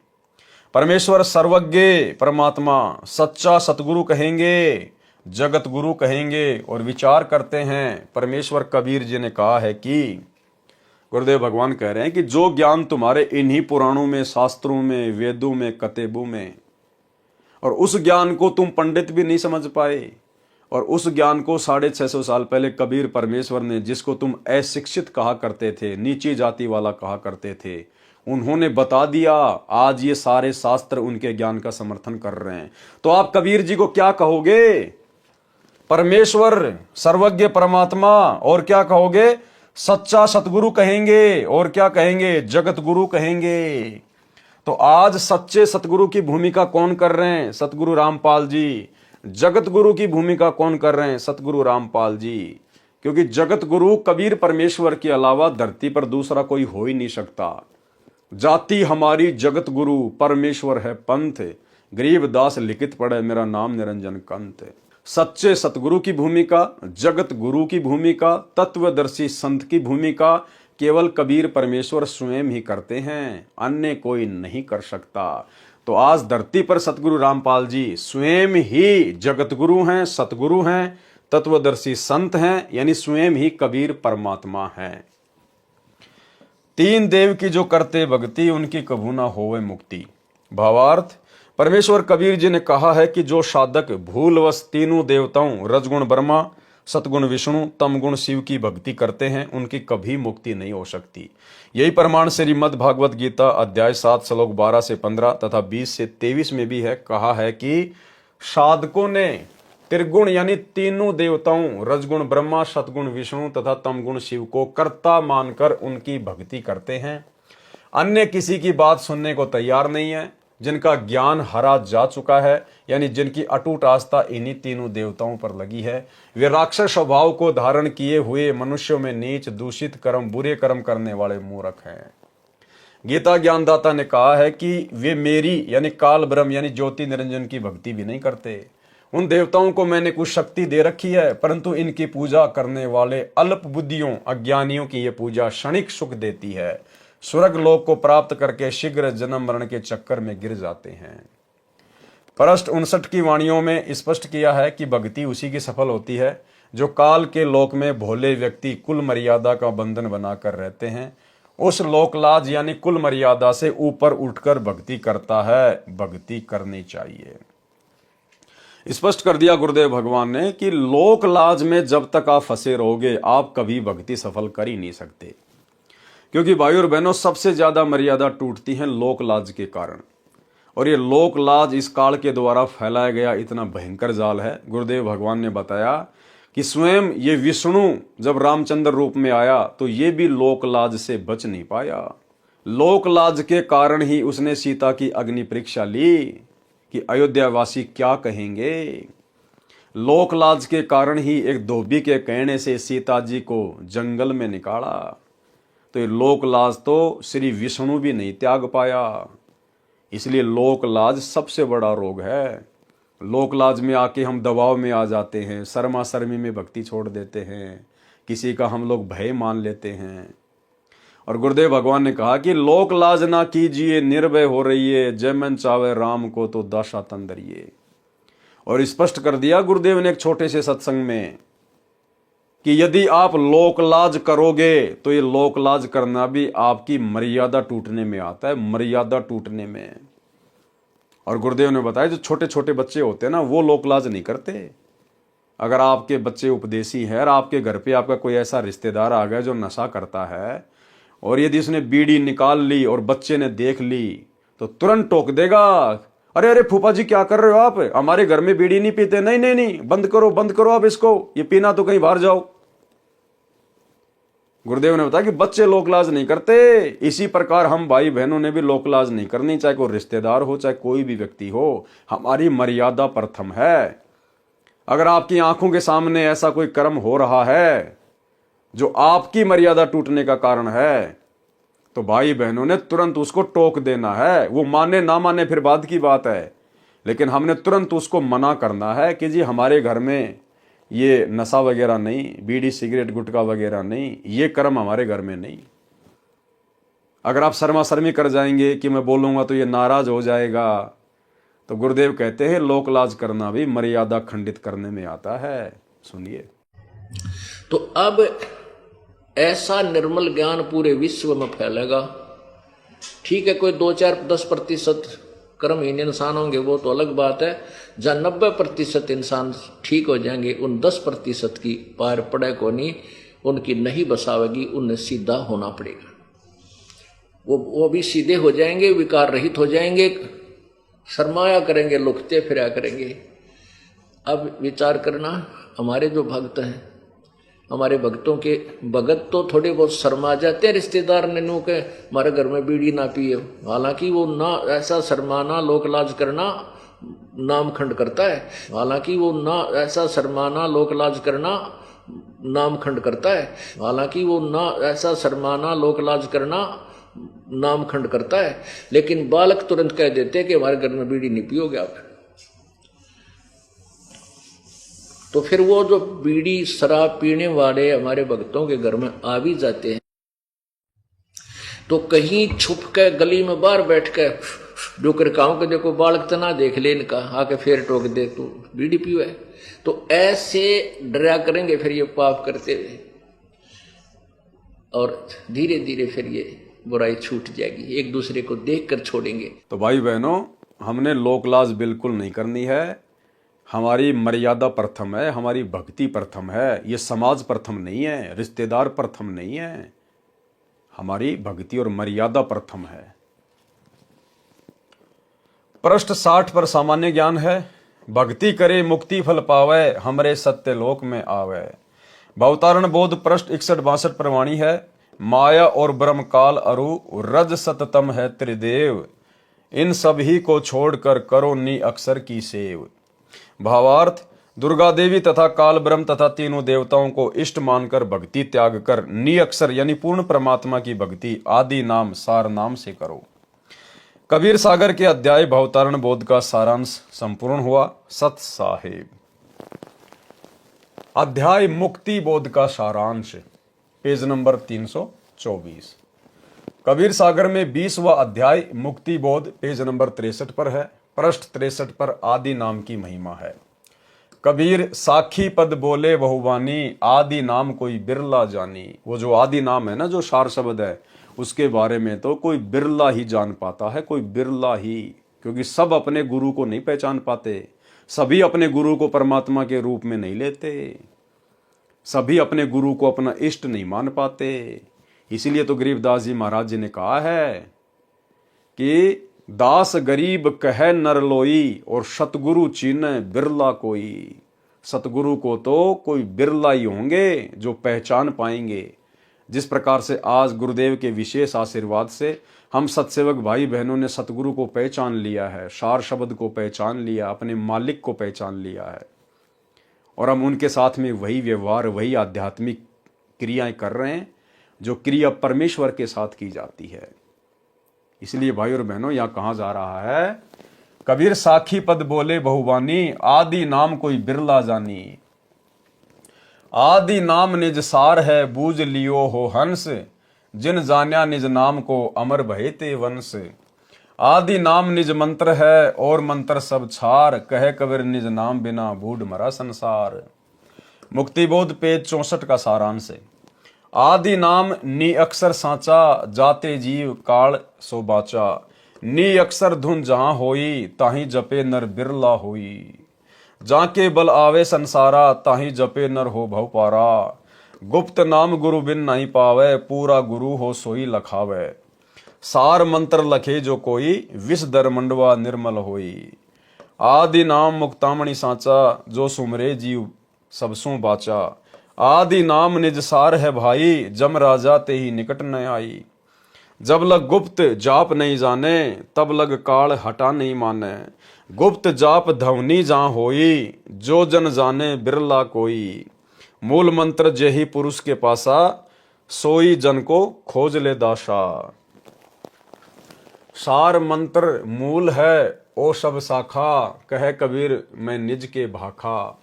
परमेश्वर सर्वज्ञ परमात्मा सच्चा सतगुरु कहेंगे, जगत गुरु कहेंगे। और विचार करते हैं, परमेश्वर कबीर जी ने कहा है कि गुरुदेव भगवान कह रहे हैं कि जो ज्ञान तुम्हारे इन्हीं पुराणों में, शास्त्रों में, वेदों में, कतेबों में, और उस ज्ञान को तुम पंडित भी नहीं समझ पाए, और उस ज्ञान को 650 साल पहले कबीर परमेश्वर ने, जिसको तुम अशिक्षित कहा करते थे, नीची जाति वाला कहा करते थे, उन्होंने बता दिया। आज ये सारे शास्त्र उनके ज्ञान का समर्थन कर रहे हैं। तो आप कबीर जी को क्या कहोगे। परमेश्वर सर्वज्ञ परमात्मा, और क्या कहोगे, सच्चा सतगुरु कहेंगे, और क्या कहेंगे, जगत गुरु कहेंगे। तो आज सच्चे सतगुरु की भूमिका कौन कर रहे हैं, सतगुरु रामपाल जी। जगत गुरु की भूमिका कौन कर रहे हैं, सतगुरु रामपाल जी। क्योंकि जगत गुरु कबीर परमेश्वर के अलावा धरती पर दूसरा कोई हो ही नहीं सकता। जाति हमारी जगत गुरु, परमेश्वर है पंथ, गरीब दास लिखित पढ़े मेरा नाम निरंजन कंत। सच्चे सतगुरु की भूमिका, जगत गुरु की भूमिका, तत्वदर्शी संत की भूमिका केवल कबीर परमेश्वर स्वयं ही करते हैं, अन्य कोई नहीं कर सकता। तो आज धरती पर सतगुरु रामपाल जी स्वयं ही जगत गुरु हैं, सतगुरु हैं, तत्वदर्शी संत हैं, यानी स्वयं ही कबीर परमात्मा हैं। 3 देव की जो करते भक्ति, उनकी कभू ना होवे मुक्ति। भावार्थ, परमेश्वर कबीर जी ने कहा है कि जो साधक भूलवश तीनों देवताओं रजगुण ब्रह्मा, सतगुण विष्णु, तमगुण शिव की भक्ति करते हैं, उनकी कभी मुक्ति नहीं हो सकती। यही प्रमाण श्रीमद् भागवत गीता अध्याय 7 श्लोक 12 से 15 तथा 20 से 23 में भी है। कहा है कि साधकों ने त्रिगुण यानी तीनों देवताओं रजगुण ब्रह्मा, सतगुण विष्णु तथा तमगुण शिव को कर्ता मानकर उनकी भक्ति करते हैं। अन्य किसी की बात सुनने को तैयार नहीं है। जिनका ज्ञान हरा जा चुका है, यानी जिनकी अटूट आस्था इन्हीं तीनों देवताओं पर लगी है, वे राक्षस स्वभाव को धारण किए हुए मनुष्यों में नीच, दूषित कर्म, बुरे कर्म करने वाले मूर्ख हैं। गीता ज्ञानदाता ने कहा है कि वे मेरी यानी काल ब्रह्म यानी ज्योति निरंजन की भक्ति भी नहीं करते। उन देवताओं को मैंने कुछ शक्ति दे रखी है, परंतु इनकी पूजा करने वाले अल्प बुद्धियों, अज्ञानियों की ये पूजा क्षणिक सुख देती है। स्वर्ग लोक को प्राप्त करके शीघ्र जन्म मरण के चक्कर में गिर जाते हैं। पृष्ठ 59 की वाणियों में स्पष्ट किया है कि भक्ति उसी की सफल होती है जो काल के लोक में भोले व्यक्ति कुल मर्यादा का बंधन बनाकर रहते हैं। उस लोकलाज यानी कुल मर्यादा से ऊपर उठकर भक्ति करता है। भक्ति करनी चाहिए। स्पष्ट कर दिया गुरुदेव भगवान ने कि लोकलाज में जब तक आप फंसे रहोगे, आप कभी भक्ति सफल कर ही नहीं सकते। क्योंकि भाई और बहनों, सबसे ज्यादा मर्यादा टूटती है लोकलाज के कारण, और ये लोकलाज इस काल के द्वारा फैलाया गया इतना भयंकर जाल है। गुरुदेव भगवान ने बताया कि स्वयं ये विष्णु जब रामचंद्र रूप में आया तो ये भी लोकलाज से बच नहीं पाया। लोकलाज के कारण ही उसने सीता की अग्नि परीक्षा ली कि अयोध्यावासी क्या कहेंगे। लोकलाज के कारण ही एक धोबी के कहने से सीता जी को जंगल में निकाला। तो ये लोकलाज तो श्री विष्णु भी नहीं त्याग पाया। इसलिए लोकलाज सबसे बड़ा रोग है। लोकलाज में आके हम दबाव में आ जाते हैं, शर्मा शर्मी में भक्ति छोड़ देते हैं, किसी का हम लोग भय मान लेते हैं। और गुरुदेव भगवान ने कहा कि लोक लाज ना कीजिए, निर्भय हो रहिए, जय मन चावे राम को तो दशा तंदरिए। और स्पष्ट कर दिया गुरुदेव ने एक छोटे से सत्संग में कि यदि आप लोकलाज करोगे तो ये लोकलाज करना भी आपकी मर्यादा टूटने में आता है, मर्यादा टूटने में। और गुरुदेव ने बताया जो छोटे छोटे बच्चे होते हैं ना, वो लोकलाज नहीं करते। अगर आपके बच्चे उपदेशी हैं और आपके घर पे आपका कोई ऐसा रिश्तेदार आ गया जो नशा करता है, और यदि उसने बीड़ी निकाल ली और बच्चे ने देख ली तो तुरंत टोक देगा, अरे अरे फूफा जी क्या कर रहे हो आप, हमारे घर में बीड़ी नहीं पीते। नहीं नहीं नहीं, बंद करो आप इसको, ये पीना तो कहीं बाहर जाओ। गुरुदेव ने बताया कि बच्चे लोकलाज नहीं करते। इसी प्रकार हम भाई बहनों ने भी लोकलाज नहीं करनी, चाहे कोई रिश्तेदार हो, चाहे कोई भी व्यक्ति हो। हमारी मर्यादा प्रथम है। अगर आपकी आंखों के सामने ऐसा कोई कर्म हो रहा है जो आपकी मर्यादा टूटने का कारण है, तो भाई बहनों ने तुरंत उसको टोक देना है। वो माने ना माने फिर बाद की बात है, लेकिन हमने तुरंत उसको मना करना है कि जी हमारे घर में ये नशा वगैरह नहीं, बीड़ी सिगरेट गुटखा वगैरह नहीं, ये कर्म हमारे घर में नहीं। अगर आप शर्मा शर्मी कर जाएंगे कि मैं बोलूंगा तो ये नाराज हो जाएगा, तो गुरुदेव कहते हैं लोकलाज करना भी मर्यादा खंडित करने में आता है। सुनिए, तो अब ऐसा निर्मल ज्ञान पूरे विश्व में फैलेगा। ठीक है, कोई 2-4-10% कर्महीन इंसान होंगे, वो तो अलग बात है। जहां 90% इंसान ठीक हो जाएंगे, उन 10% की पार पड़े को नहीं, उनकी नहीं बसावेगी, उन्हें सीधा होना पड़ेगा। वो भी सीधे हो जाएंगे, विकार रहित हो जाएंगे, शर्माया करेंगे, लुकते फिरा करेंगे। अब विचार करना, हमारे जो भक्त हैं, हमारे भक्तों के भगत तो थोड़े बहुत शर्मा जाते हैं रिश्तेदार ने नू के हमारे घर में बीड़ी ना पिए। हालांकि वो ना ऐसा शर्माना लोकलाज करना नाम खंड करता है। हालांकि वो ना ऐसा शर्माना लोकलाज करना नाम खंड करता है। हालांकि वो ना ऐसा शर्माना लोकलाज करना नाम खंड करता है। लेकिन बालक तुरंत कह देते हैं कि हमारे घर में बीड़ी नहीं पियोगे आप। तो फिर वो जो बीड़ी शराब पीने वाले हमारे भक्तों के घर में आ भी जाते हैं, तो कहीं छुप के गली में बाहर बैठ के जो करकाओं के देखो बालक तना देख ले इनका, आके फिर टोक दे तू बीड़ी पियो है। तो ऐसे डरा करेंगे फिर ये पाप करते हुए, और धीरे धीरे फिर ये बुराई छूट जाएगी, एक दूसरे को देख कर छोड़ेंगे। तो भाई बहनों, हमने लोकलाज बिल्कुल नहीं करनी है। हमारी मर्यादा प्रथम है, हमारी भक्ति प्रथम है। ये समाज प्रथम नहीं है, रिश्तेदार प्रथम नहीं है, हमारी भक्ति और मर्यादा प्रथम है। पृष्ठ 60 पर सामान्य ज्ञान है। भक्ति करे मुक्ति फल पावे, हमरे सत्य लोक में आवे। भवतारण बोध पृष्ठ 61-62 पर वाणी है। माया और ब्रह्म काल अरु, रज सततम है त्रिदेव, इन सभी को छोड़कर करो नी अक्षर की सेव। भावार्थ, दुर्गा देवी तथा काल ब्रह्म तथा तीनों देवताओं को इष्ट मानकर भक्ति त्याग कर नी अक्षर यानी पूर्ण परमात्मा की भक्ति आदि नाम सार नाम से करो। कबीर सागर के अध्याय भवतारण बोध का सारांश संपूर्ण हुआ। सत साहेब। अध्याय मुक्ति बोध का सारांश, पेज नंबर 324। कबीर सागर में 20वां अध्याय मुक्ति बोध पेज नंबर 63 पर है। पृष्ठ 63 पर आदि नाम की महिमा है। कबीर साखी पद बोले बहुवानी, आदि नाम कोई बिरला जानी। वो जो आदि नाम है ना, जो सार शब्द है, उसके बारे में तो कोई बिरला ही जान पाता है, कोई बिरला ही। क्योंकि सब अपने गुरु को नहीं पहचान पाते, सभी अपने गुरु को परमात्मा के रूप में नहीं लेते, सभी अपने गुरु को अपना इष्ट नहीं मान पाते। इसीलिए तो गरीबदास जी महाराज जी ने कहा है कि दास गरीब कहे नर लोई, और सतगुरु चीने बिरला कोई। सतगुरु को तो कोई बिरला ही होंगे जो पहचान पाएंगे। जिस प्रकार से आज गुरुदेव के विशेष आशीर्वाद से हम सत्सेवक भाई बहनों ने सतगुरु को पहचान लिया है, सार शब्द को पहचान लिया, अपने मालिक को पहचान लिया है, और हम उनके साथ में वही व्यवहार, वही आध्यात्मिक क्रियाएं कर रहे हैं जो क्रिया परमेश्वर के साथ की जाती है। इसलिए भाई और बहनों, यहां कहा जा रहा है, कबीर साखी पद बोले बहुवानी, आदि नाम कोई बिरला जानी। आदि नाम निज सार है बूझ लियो हो हंस, जिन जान्या निज नाम को अमर भये ते वंश। आदि नाम निज मंत्र है और मंत्र सब छार, कहे कबीर निज नाम बिना बूढ़ मरा संसार। मुक्तिबोध पेज 64 का सारांश है। आदि नाम नी अक्षर सांचा, जाते जीव काल सो बाचा। नी अक्षर धुन जहां होई, ताही जपे नर बिरला होई। जाके बल आवे संसारा, ताही जपे नर हो भव पारा। गुप्त नाम गुरु बिन नहीं पावे, पूरा गुरु हो सोई लखावे। सार मंत्र लखे जो कोई, विष दर मंडवा निर्मल होई। आदि नाम मुक्तामणि सांचा, जो सुमरे जीव सबसों बाचा। आदि नाम निज सार है भाई, जम राजा ते ही निकट न आई। जब लग गुप्त जाप नहीं जाने, तब लग काल हटा नहीं माने। गुप्त जाप धवनी जहां होई, जो जन जाने बिरला कोई। मूल मंत्र जेहि पुरुष के पासा, सोई जन को खोज ले दाशा। सार मंत्र मूल है ओ सब शाखा, कहे कबीर मैं निज के भाखा।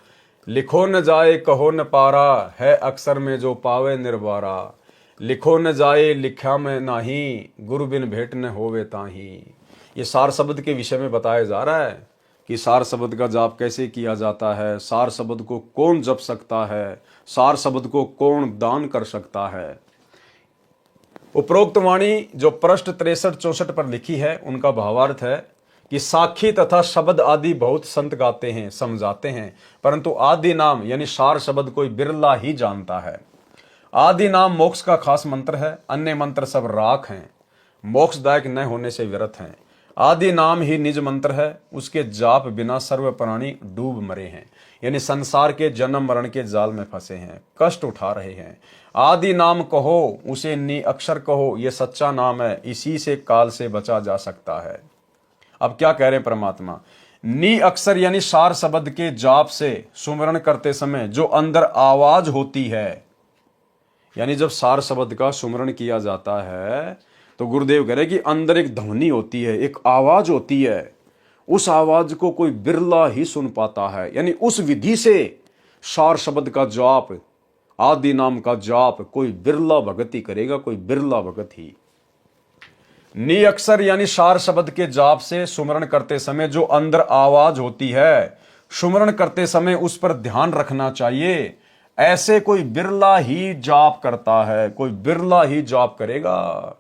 लिखो न जाए कहो न पारा, है अक्षर में जो पावे निर्वारा। लिखो न जाए लिखा में नाही, गुरु बिन भेंट न होवे ताही। ये सार शब्द के विषय में बताया जा रहा है कि सार शब्द का जाप कैसे किया जाता है, सार शब्द को कौन जप सकता है, सार शब्द को कौन दान कर सकता है। उपरोक्त वाणी जो पृष्ठ 63-64 पर लिखी है, उनका भावार्थ है कि साखी तथा शब्द आदि बहुत संत गाते हैं, समझाते हैं, परंतु आदि नाम यानी सार शब्द कोई बिरला ही जानता है। आदि नाम मोक्ष का खास मंत्र है, अन्य मंत्र सब राख हैं, मोक्षदायक न होने से व्यर्थ हैं। आदि नाम ही निज मंत्र है, उसके जाप बिना सर्व प्राणी डूब मरे हैं, यानी संसार के जन्म मरण के जाल में फंसे हैं, कष्ट उठा रहे हैं। आदि नाम कहो, उसे नि अक्षर कहो, यह सच्चा नाम है, इसी से काल से बचा जा सकता है। अब क्या कह रहे हैं परमात्मा, नी अक्षर यानी सार शब्द के जाप से सुमरण करते समय जो अंदर आवाज होती है, यानी जब सार शब्द का सुमरण किया जाता है तो गुरुदेव कह रहे कि अंदर एक ध्वनि होती है, एक आवाज होती है। उस आवाज को कोई बिरला ही सुन पाता है, यानी उस विधि से सार शब्द का जाप, आदि नाम का जाप कोई बिरला भगत ही करेगा, कोई बिरला भगत ही। नी अक्षर यानी सार शब्द के जाप से सुमरण करते समय जो अंदर आवाज होती है, सुमरण करते समय उस पर ध्यान रखना चाहिए। ऐसे कोई बिरला ही जाप करता है, कोई बिरला ही जाप करेगा।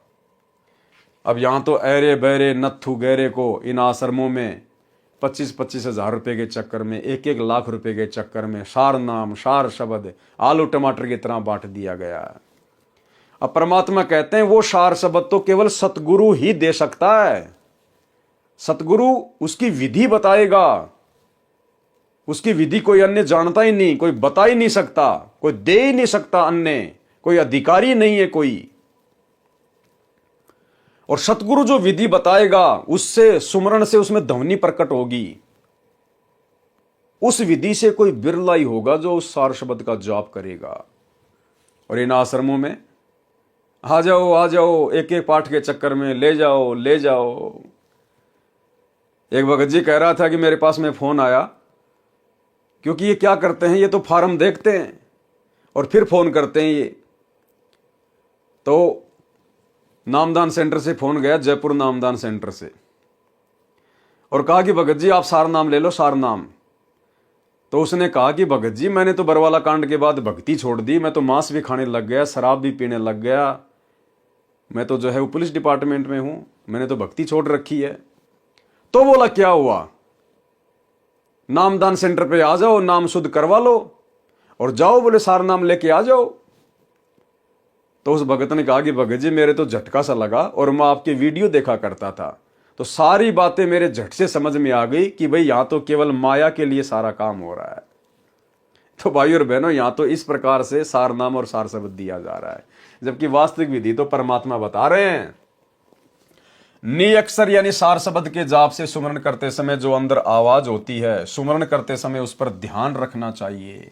अब यहां तो ऐरे बैरे नत्थु गैरे को इन आश्रमों में 25-25 हजार रुपए के चक्कर में, 1-1 लाख रुपए के चक्कर में सार नाम, सार शब्द आलू टमाटर की तरह बांट दिया गया। अब परमात्मा कहते हैं वो सार शब्द तो केवल सतगुरु ही दे सकता है। सतगुरु उसकी विधि बताएगा, उसकी विधि कोई अन्य जानता ही नहीं, कोई बता ही नहीं सकता, कोई दे ही नहीं सकता, अन्य कोई अधिकारी नहीं है कोई। और सतगुरु जो विधि बताएगा उससे सुमरण से उसमें ध्वनि प्रकट होगी। उस विधि से कोई बिरला ही होगा जो उस सार शब्द का जाप करेगा। और इन आश्रमों में आ जाओ, एक एक पाठ के चक्कर में ले जाओ। एक भगत जी कह रहा था कि मेरे पास में फोन आया, क्योंकि ये क्या करते हैं, ये तो फार्म देखते हैं और फिर फोन करते हैं। ये तो नामदान सेंटर से फोन गया, जयपुर नामदान सेंटर से, और कहा कि भगत जी आप सार नाम ले लो, सार नाम। तो उसने कहा कि भगत जी मैंने तो बरवाला कांड के बाद भक्ति छोड़ दी, मैं तो मांस भी खाने लग गया, शराब भी पीने लग गया, मैं तो जो है वो पुलिस डिपार्टमेंट में हूं, मैंने तो भक्ति छोड़ रखी है। तो बोला क्या हुआ, नामदान सेंटर पे आ जाओ, नाम शुद्ध करवा लो और जाओ, बोले सार नाम लेके आ जाओ। तो उस भगत ने कहा कि भगत जी मेरे तो झटका सा लगा और मैं आपके वीडियो देखा करता था, तो सारी बातें मेरे झट से समझ में आ गई कि भाई यहां तो केवल माया के लिए सारा काम हो रहा है। तो भाई और बहनों, यहां तो इस प्रकार से सार नाम और सार शब्द दिया जा रहा है, जबकि वास्तविक विधि तो परमात्मा बता रहे हैं। नी अक्षर यानी सार शब्द के जाप से सुमरण करते समय जो अंदर आवाज होती है, सुमरण करते समय उस पर ध्यान रखना चाहिए।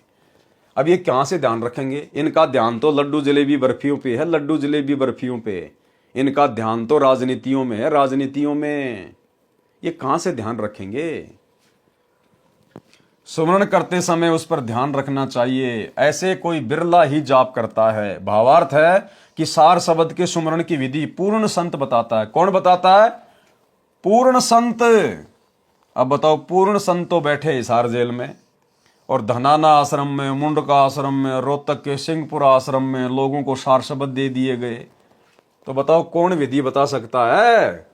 अब ये कहां से ध्यान रखेंगे, इनका ध्यान तो लड्डू जलेबी बर्फियों पे है, लड्डू जलेबी बर्फियों पे। इनका ध्यान तो राजनीतियों में है, राजनीतियों में। ये कहां से ध्यान रखेंगे। सुमरण करते समय उस पर ध्यान रखना चाहिए, ऐसे कोई बिरला ही जाप करता है। भावार्थ है कि सार शब्द के सुमरण की विधि पूर्ण संत बताता है। कौन बताता है? पूर्ण संत। अब बताओ, पूर्ण संत तो बैठे हिसार जेल में, और धनाना आश्रम में, मुंडका आश्रम में, रोहतक के सिंहपुरा आश्रम में लोगों को सार शब्द दे दिए गए। तो बताओ कौन विधि बता सकता है?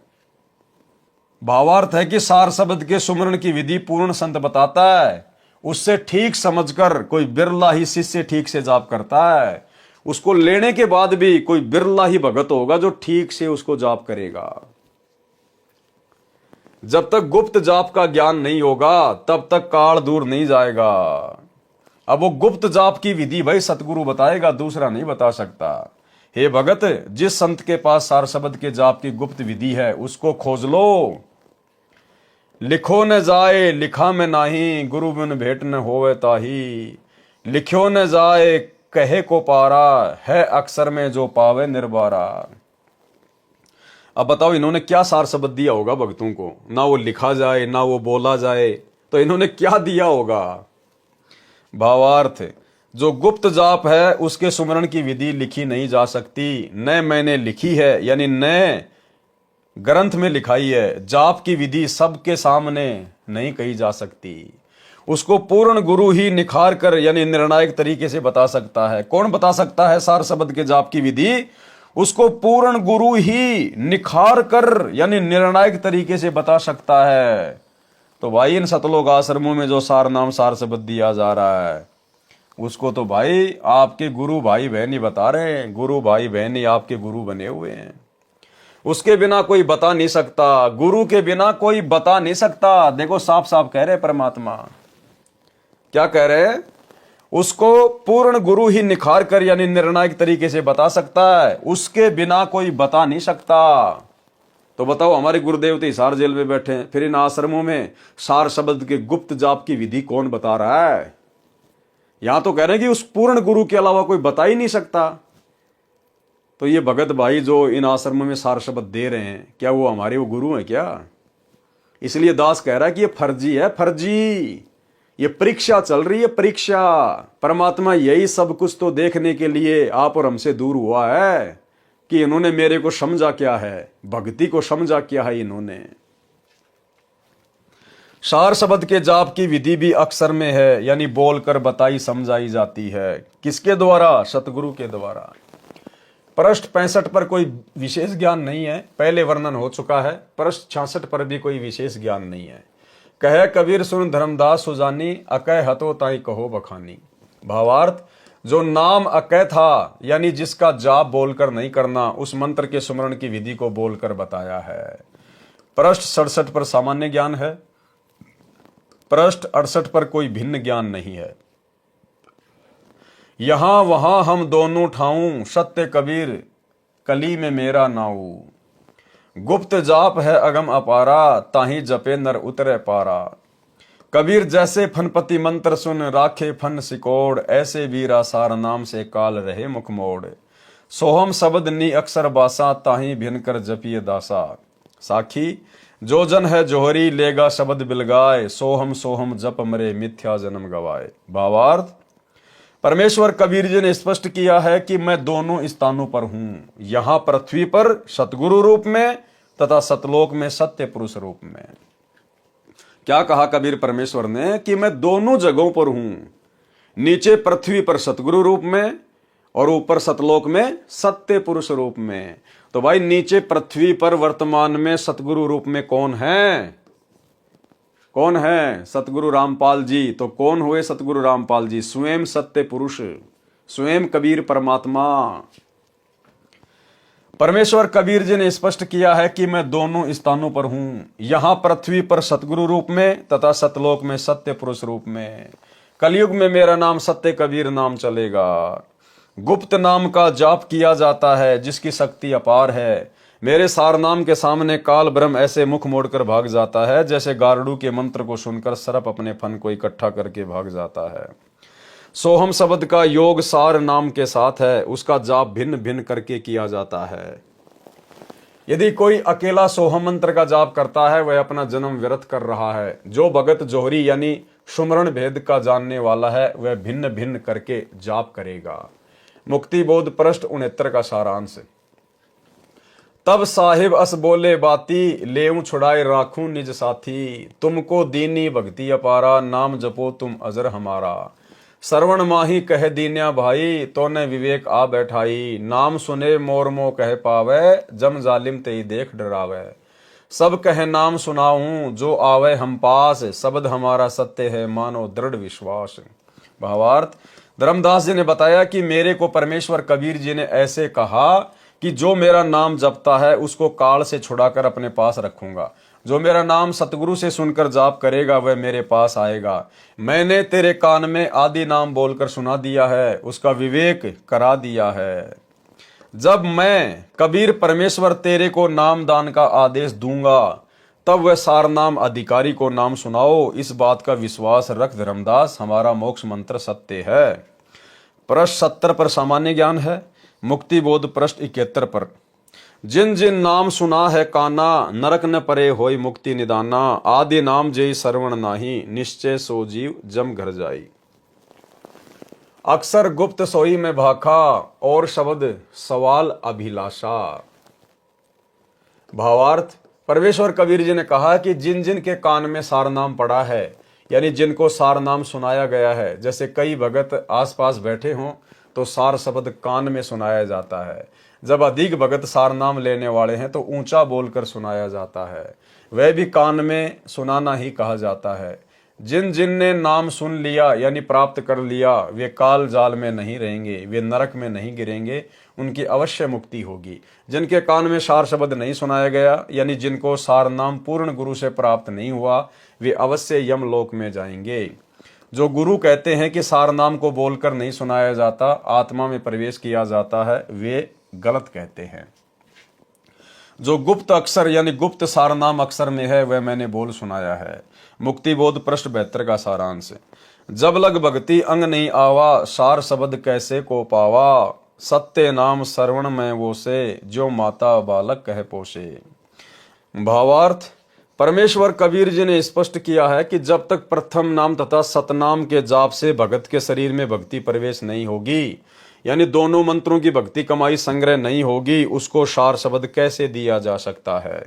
भावार्थ है कि सार शब्द के सुमरण की विधि पूर्ण संत बताता है। उससे ठीक समझकर कोई बिरला ही शिष्य ठीक से जाप करता है। उसको लेने के बाद भी कोई बिरला ही भगत होगा जो ठीक से उसको जाप करेगा। जब तक गुप्त जाप का ज्ञान नहीं होगा तब तक काल दूर नहीं जाएगा। अब वो गुप्त जाप की विधि भाई सतगुरु बताएगा, दूसरा नहीं बता सकता। हे भगत, जिस संत के पास सार शब्द के जाप की गुप्त विधि है उसको खोज लो। लिखो न जाए लिखा में नाही, गुरु बिन भेंट न होवे ताही। लिखो न जाए कहे को पारा, है अक्षर में जो पावे निर्बारा। अब बताओ इन्होंने क्या सार शब्द दिया होगा भक्तों को? ना वो लिखा जाए ना वो बोला जाए, तो इन्होंने क्या दिया होगा? भावार्थ, जो गुप्त जाप है उसके सुमरण की विधि लिखी नहीं जा सकती। न मैंने लिखी है, यानी न ग्रंथ में लिखाई है। जाप की विधि सबके सामने नहीं कही जा सकती। उसको पूर्ण गुरु ही निखार कर यानी निर्णायक तरीके से बता सकता है। कौन बता सकता है सार शब्द के जाप की विधि? उसको पूर्ण गुरु ही निखार कर यानी निर्णायक तरीके से बता सकता है। तो भाई इन सतलोक आश्रमों में जो सार नाम सार शब्द दिया जा रहा है उसको तो भाई आपके गुरु भाई बहन ही बता रहे हैं। गुरु भाई बहन ही आपके गुरु बने हुए हैं। उसके बिना कोई बता नहीं सकता, गुरु के बिना कोई बता नहीं सकता। देखो साफ साफ कह रहे परमात्मा, क्या कह रहे हैं? उसको पूर्ण गुरु ही निखार कर यानी निर्णायक तरीके से बता सकता है, उसके बिना कोई बता नहीं सकता। तो बताओ हमारे गुरुदेव तो हिसार जेल में बैठे हैं, फिर इन आश्रमों में सार शब्द के गुप्त जाप की विधि कौन बता रहा है? यहां तो कह रहे हैं कि उस पूर्ण गुरु के अलावा कोई बता ही नहीं सकता। तो ये भगत भाई जो इन आश्रमों में सार शब्द दे रहे हैं, क्या वो हमारे वो गुरु हैं क्या? इसलिए दास कह रहा है कि ये फर्जी है, फर्जी। ये परीक्षा चल रही है, परीक्षा। परमात्मा यही सब कुछ तो देखने के लिए आप और हमसे दूर हुआ है कि इन्होंने मेरे को समझा क्या है, भक्ति को समझा क्या है इन्होंने। सार शब्द के जाप की विधि भी अक्षर में है, यानी बोलकर बताई समझाई जाती है। किसके द्वारा? सतगुरु के द्वारा। पृष्ठ 65 पर कोई विशेष ज्ञान नहीं है, पहले वर्णन हो चुका है। पृष्ठ 66 पर भी कोई विशेष ज्ञान नहीं है। कहे कबीर सुन धर्मदास सुजानी, अकय हतो ताई कहो बखानी। भावार्थ, जो नाम अकय था यानी जिसका जाप बोलकर नहीं करना, उस मंत्र के सुमरण की विधि को बोलकर बताया है। पृष्ठ 67 पर सामान्य ज्ञान है, पृष्ठ 68 पर कोई भिन्न ज्ञान नहीं है। यहां वहां हम दोनों ठाऊं, सत्य कबीर कली में मेरा नाऊ। गुप्त जाप है अगम अपारा, ताही जपे नर उतरे पारा। कबीर जैसे फनपति मंत्र सुन, राखे फन सिकोड़। ऐसे वीरा सार नाम से काल रहे मुख मोड़। सोहम शब्द नी अक्षर बासा, ताही भिन कर जपिए दासा। साखी, जो जन है जोहरी, लेगा शब्द बिलगाए। सोहम सोहम जप मरे, मिथ्या जन्म गवाए। भावार्थ, परमेश्वर कबीर जी ने स्पष्ट किया है कि मैं दोनों स्थानों पर हूं, यहां पृथ्वी पर सतगुरु रूप में तथा सतलोक में सत्य पुरुष रूप में। क्या कहा कबीर परमेश्वर ने? कि मैं दोनों जगहों पर हूं, नीचे पृथ्वी पर सतगुरु रूप में और ऊपर सतलोक में सत्य पुरुष रूप में। तो भाई नीचे पृथ्वी पर वर्तमान में सतगुरु रूप में कौन है? कौन है? सतगुरु रामपाल जी। तो कौन हुए सतगुरु रामपाल जी? स्वयं सत्य पुरुष, स्वयं कबीर परमात्मा। परमेश्वर कबीर जी ने स्पष्ट किया है कि मैं दोनों स्थानों पर हूं, यहां पृथ्वी पर सतगुरु रूप में तथा सतलोक में सत्य पुरुष रूप में। कलयुग में मेरा नाम सत्य कबीर नाम चलेगा। गुप्त नाम का जाप किया जाता है जिसकी शक्ति अपार है। मेरे सार नाम के सामने काल ब्रह्म ऐसे मुख मोड़कर भाग जाता है जैसे गारडू के मंत्र को सुनकर सर्प अपने फन को इकट्ठा करके भाग जाता है। सोहम शब्द का योग सार नाम के साथ है, उसका जाप भिन्न भिन्न करके किया जाता है। यदि कोई अकेला सोहम मंत्र का जाप करता है वह अपना जन्म व्यर्थ कर रहा है। जो भगत जोहरी यानी सुमरण भेद का जानने वाला है, वह भिन्न भिन्न करके जाप करेगा। मुक्ति बोध पृष्ठ 69 का सारांश। तब साहिब अस बोले बाती, लेऊं छुड़ाए राखूं निज साथी। तुमको दीनी भक्ति अपारा, नाम जपो तुम अजर हमारा। श्रवण माही कह दीन्या भाई, तो ने विवेक आ बैठाई। नाम सुने मोर मोह कह पावे, जम जालिम तेई देख डरावे। सब कहे नाम सुनाऊं, जो आवे हम पास। शब्द हमारा सत्य है, मानो दृढ़ विश्वास। भावार्थ, धर्मदास जी ने बताया कि मेरे को परमेश्वर कबीर जी ने ऐसे कहा कि जो मेरा नाम जपता है उसको काल से छुड़ाकर अपने पास रखूंगा। जो मेरा नाम सतगुरु से सुनकर जाप करेगा वह मेरे पास आएगा। मैंने तेरे कान में आदि नाम बोलकर सुना दिया है, उसका विवेक करा दिया है। जब मैं कबीर परमेश्वर तेरे को नाम दान का आदेश दूंगा, तब वह सार नाम अधिकारी को नाम सुनाओ। इस बात का विश्वास रख धर्मदास, हमारा मोक्ष मंत्र सत्य है। पृष्ठ 70 पर सामान्य ज्ञान है। मुक्ति बोध पृष्ठ 71 पर, जिन जिन नाम सुना है काना, नरक न परे होई मुक्ति निदाना। आदि नाम जय श्रवण नाही, निश्चय सो जीव जम घर जाई। अक्सर गुप्त सोई में भाखा, और शब्द सवाल अभिलाषा। भावार्थ, परमेश्वर कबीर जी ने कहा कि जिन जिन के कान में सार नाम पड़ा है, यानी जिनको सार नाम सुनाया गया है, जैसे कई भगत आसपास बैठे हों तो सार शब्द कान में सुनाया जाता है। जब अधिक भगत सार नाम लेने वाले हैं तो ऊंचा बोलकर सुनाया जाता है, वह भी कान में सुनाना ही कहा जाता है। जिन जिन ने नाम सुन लिया यानी प्राप्त कर लिया, वे काल जाल में नहीं रहेंगे, वे नरक में नहीं गिरेंगे, उनकी अवश्य मुक्ति होगी। जिनके कान में सार शब्द नहीं सुनाया गया, यानी जिनको सार नाम पूर्ण गुरु से प्राप्त नहीं हुआ, वे अवश्य यमलोक में जाएंगे। जो गुरु कहते हैं कि सार नाम को बोलकर नहीं सुनाया जाता, आत्मा में प्रवेश किया जाता है, वे गलत कहते हैं। जो गुप्त अक्षर यानी गुप्त सार नाम अक्षर में है, वह मैंने बोल सुनाया है। मुक्ति बोध पृष्ठ 72 का सारांश। जब लग भक्ति अंग नहीं आवा, सार शब्द कैसे को पावा। सत्य नाम श्रवण में वो से, जो माता बालक कह पोषे। भावार्थ, परमेश्वर कबीर जी ने स्पष्ट किया है कि जब तक प्रथम नाम तथा सतनाम के जाप से भगत के शरीर में भक्ति प्रवेश नहीं होगी, यानी दोनों मंत्रों की भक्ति कमाई संग्रह नहीं होगी, उसको सार शब्द कैसे दिया जा सकता है।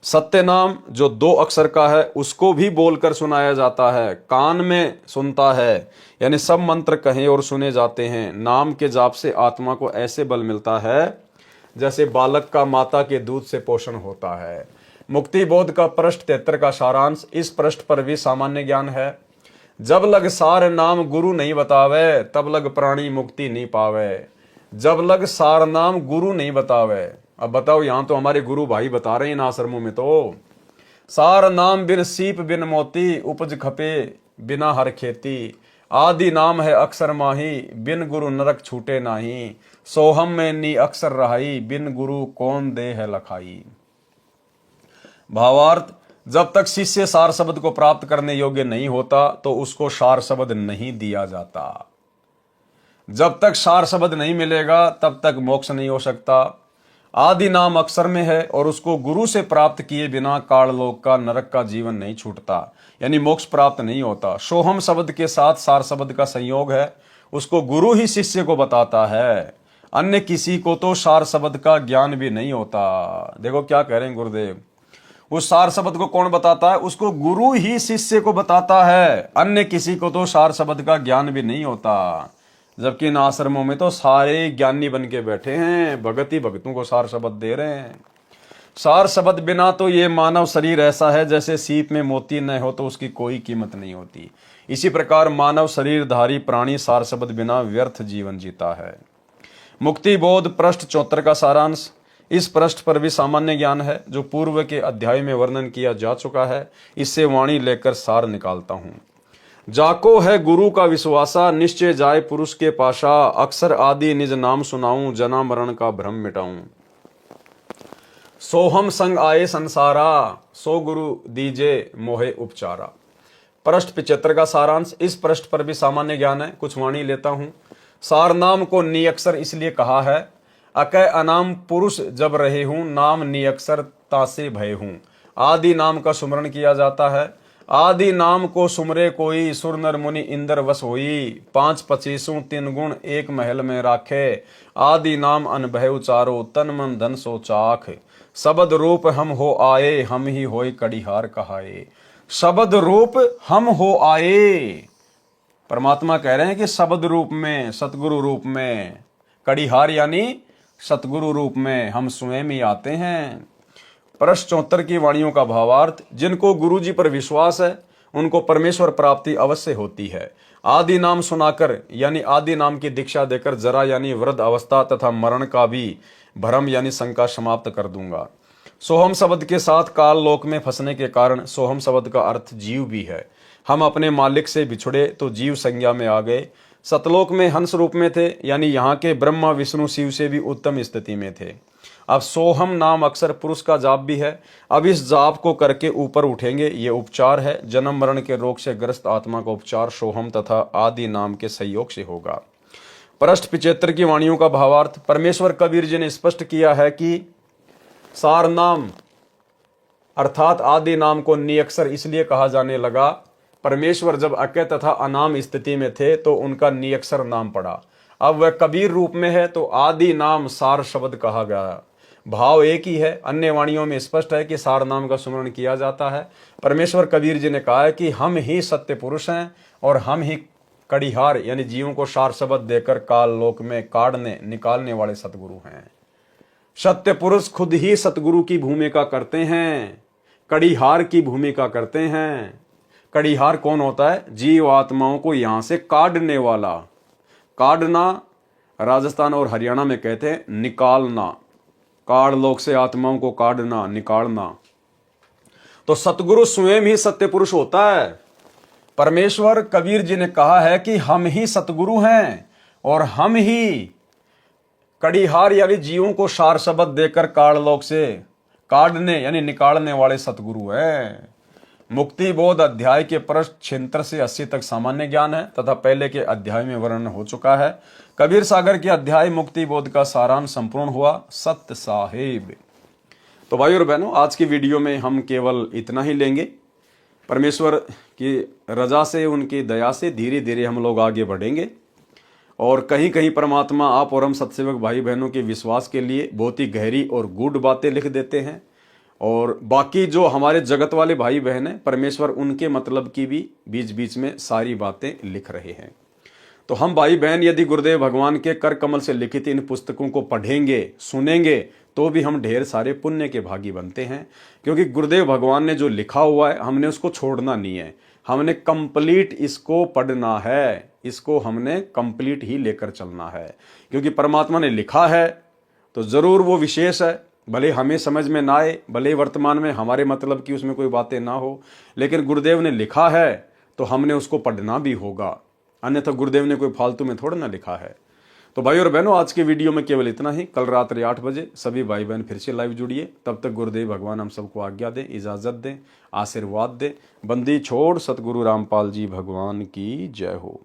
सत्य नाम जो 2 अक्षर का है, उसको भी बोलकर सुनाया जाता है, कान में सुनता है, यानी सब मंत्र कहे और सुने जाते हैं। नाम के जाप से आत्मा को ऐसे बल मिलता है जैसे बालक का माता के दूध से पोषण होता है। मुक्ति बोध का पृष्ठ 73 का सारांश। इस पृष्ठ पर भी सामान्य ज्ञान है। जब लग सार नाम गुरु नहीं बतावे, तब लग प्राणी मुक्ति नहीं पावे। जब लग सार नाम गुरु नहीं बतावे, अब बताओ, यहां तो हमारे गुरु भाई बता रहे हैं इन आश्रमों में, तो सार नाम बिन सीप बिन मोती, उपज खपे बिना हर खेती। आदि नाम है अक्षर माही, बिन गुरु नरक छूटे नाही। सोहम में नी अक्षर रहाई, बिन गुरु कौन दे है लखाई। भावार्थ, जब तक शिष्य सार शब्द को प्राप्त करने योग्य नहीं होता तो उसको सार शब्द नहीं दिया जाता। जब तक सार शब्द नहीं मिलेगा तब तक मोक्ष नहीं हो सकता। आदि नाम अक्षर में है और उसको गुरु से प्राप्त किए बिना काललोक का नरक का जीवन नहीं छूटता, यानी मोक्ष प्राप्त नहीं होता। सोहम शब्द के साथ सार शब्द का संयोग है, उसको गुरु ही शिष्य को बताता है, अन्य किसी को तो सार शब्द का ज्ञान भी नहीं होता। देखो क्या कह रहे हैं गुरुदेव, उस सार शब्द को कौन बताता है, उसको गुरु ही शिष्य को बताता है, अन्य किसी को तो सार शब्द का ज्ञान भी नहीं होता। जबकि इन आश्रमों में तो सारे ज्ञानी बन के बैठे हैं, भगत ही भगतों को सार शब्द दे रहे हैं। सार शब्द बिना तो ये मानव शरीर ऐसा है जैसे सीप में मोती न हो तो उसकी कोई कीमत नहीं होती। इसी प्रकार मानव शरीरधारी प्राणी सार शब्द बिना व्यर्थ जीवन जीता है। मुक्ति बोध पृष्ठ 74 का सारांश। इस पृष्ठ पर भी सामान्य ज्ञान है जो पूर्व के अध्याय में वर्णन किया जा चुका है। इससे वाणी लेकर सार निकालता हूं। जाको है गुरु का विश्वासा, निश्चय जाए पुरुष के पाशा। अक्षर आदि निज नाम सुनाऊं, जना मरण का भ्रम मिटाऊं। सोहम संग आए संसारा, सो गुरु दीजे मोहे उपचारा। पृष्ठ 75 का सारांश। इस पृष्ठ पर भी सामान्य ज्ञान है, कुछ वाणी लेता हूं। सार नाम को नियक्षर इसलिए कहा है, अकय अनाम पुरुष जब रहे हूं, नाम नियक्षर तासे भय हूं। आदि नाम का सुमरण किया जाता है। आदि नाम को सुमरे कोई, सुर नर मुनि इंद्र वस होई। 5 25 3 गुण एक महल में राखे, आदि नाम अनभय उचारो, तन मन धन सो चाख। शब्द रूप हम हो आए, हम ही होय कड़िहार कहाए। शब्द रूप हम हो आए, परमात्मा कह रहे हैं कि शब्द रूप में, सतगुरु रूप में, कड़िहार यानी सतगुरु रूप में हम स्वयं ही आते हैं। प्रश्न 74 की वाणियों का भावार्थ, जिनको गुरु जी पर विश्वास है उनको परमेश्वर प्राप्ति अवश्य होती है। आदि नाम सुनाकर यानी आदि नाम की दीक्षा देकर जरा यानी वृद्ध अवस्था तथा मरण का भी भ्रम यानी शंका समाप्त कर दूंगा। सोहम शब्द के साथ काल लोक में फंसने के कारण सोहम शब्द का अर्थ जीव भी है। हम अपने मालिक से बिछुड़े तो जीव संज्ञा में आ गए। सतलोक में हंस रूप में थे यानी यहाँ के ब्रह्मा विष्णु शिव से भी उत्तम स्थिति में थे। अब सोहम नाम अक्सर पुरुष का जाप भी है। अब इस जाप को करके ऊपर उठेंगे, ये उपचार है। जन्म मरण के रोग से ग्रस्त आत्मा का उपचार सोहम तथा आदि नाम के सहयोग से होगा। प्रश्न 75 की वाणियों का भावार्थ, परमेश्वर कबीर जी ने स्पष्ट किया है कि सार नाम अर्थात आदि नाम को निअक्षर इसलिए कहा जाने लगा, परमेश्वर जब अके तथा अनाम स्थिति में थे तो उनका निअक्षर नाम पड़ा। अब वह कबीर रूप में है तो आदि नाम सार शब्द कहा गया। भाव एक ही है। अन्य वाणियों में स्पष्ट है कि सार नाम का सुमरण किया जाता है। परमेश्वर कबीर जी ने कहा है कि हम ही सत्य पुरुष हैं और हम ही कड़िहार यानी जीवों को सार शब्द देकर काल लोक में काढ़ने निकालने वाले सतगुरु हैं। सत्य पुरुष खुद ही सतगुरु की भूमिका करते हैं, कड़िहार की भूमिका करते हैं। कड़िहार कौन होता है? जीव आत्माओं को यहां से काढ़ने वाला। काढ़ना राजस्थान और हरियाणा में कहते हैं निकालना। काढ़ लोक से आत्माओं को काढ़ना, निकालना। तो सतगुरु स्वयं ही सत्य पुरुष होता है। परमेश्वर कबीर जी ने कहा है कि हम ही सतगुरु हैं और हम ही कड़िहार यानी जीवों को सार शब्द देकर काढ़ लोक से काढ़ने यानी निकालने वाले सतगुरु हैं। मुक्ति बोध अध्याय के प्रश्न 76 से 80 तक सामान्य ज्ञान है तथा पहले के अध्याय में वर्णन हो चुका है। कबीर सागर के अध्याय मुक्ति बोध का सारांश संपूर्ण हुआ। सत्य साहेब। तो भाई और बहनों, आज की वीडियो में हम केवल इतना ही लेंगे। परमेश्वर की रजा से, उनकी दया से धीरे धीरे हम लोग आगे बढ़ेंगे और कहीं कहीं परमात्मा आप और हम सत्सेवक भाई बहनों के विश्वास के लिए बहुत ही गहरी और गूढ़ बातें लिख देते हैं और बाकी जो हमारे जगत वाले भाई बहन हैं, परमेश्वर उनके मतलब की भी बीच बीच में सारी बातें लिख रहे हैं। तो हम भाई बहन यदि गुरुदेव भगवान के कर कमल से लिखित इन पुस्तकों को पढ़ेंगे, सुनेंगे तो भी हम ढेर सारे पुण्य के भागी बनते हैं, क्योंकि गुरुदेव भगवान ने जो लिखा हुआ है हमने उसको छोड़ना नहीं है। हमने कंप्लीट इसको पढ़ना है, इसको हमने कंप्लीट ही लेकर चलना है, क्योंकि परमात्मा ने लिखा है तो जरूर वो विशेष है। भले हमें समझ में ना आए, भले वर्तमान में हमारे मतलब की उसमें कोई बातें ना हो, लेकिन गुरुदेव ने लिखा है तो हमने उसको पढ़ना भी होगा, अन्यथा गुरुदेव ने कोई फालतू में थोड़ा ना लिखा है। तो भाई और बहनों, आज के वीडियो में केवल इतना ही। कल रात्रि 8 बजे सभी भाई बहन फिर से लाइव जुड़िए। तब तक गुरुदेव भगवान हम सबको आज्ञा दें, इजाजत दें, आशीर्वाद दें। बंदी छोड़ सतगुरु रामपाल जी भगवान की जय हो।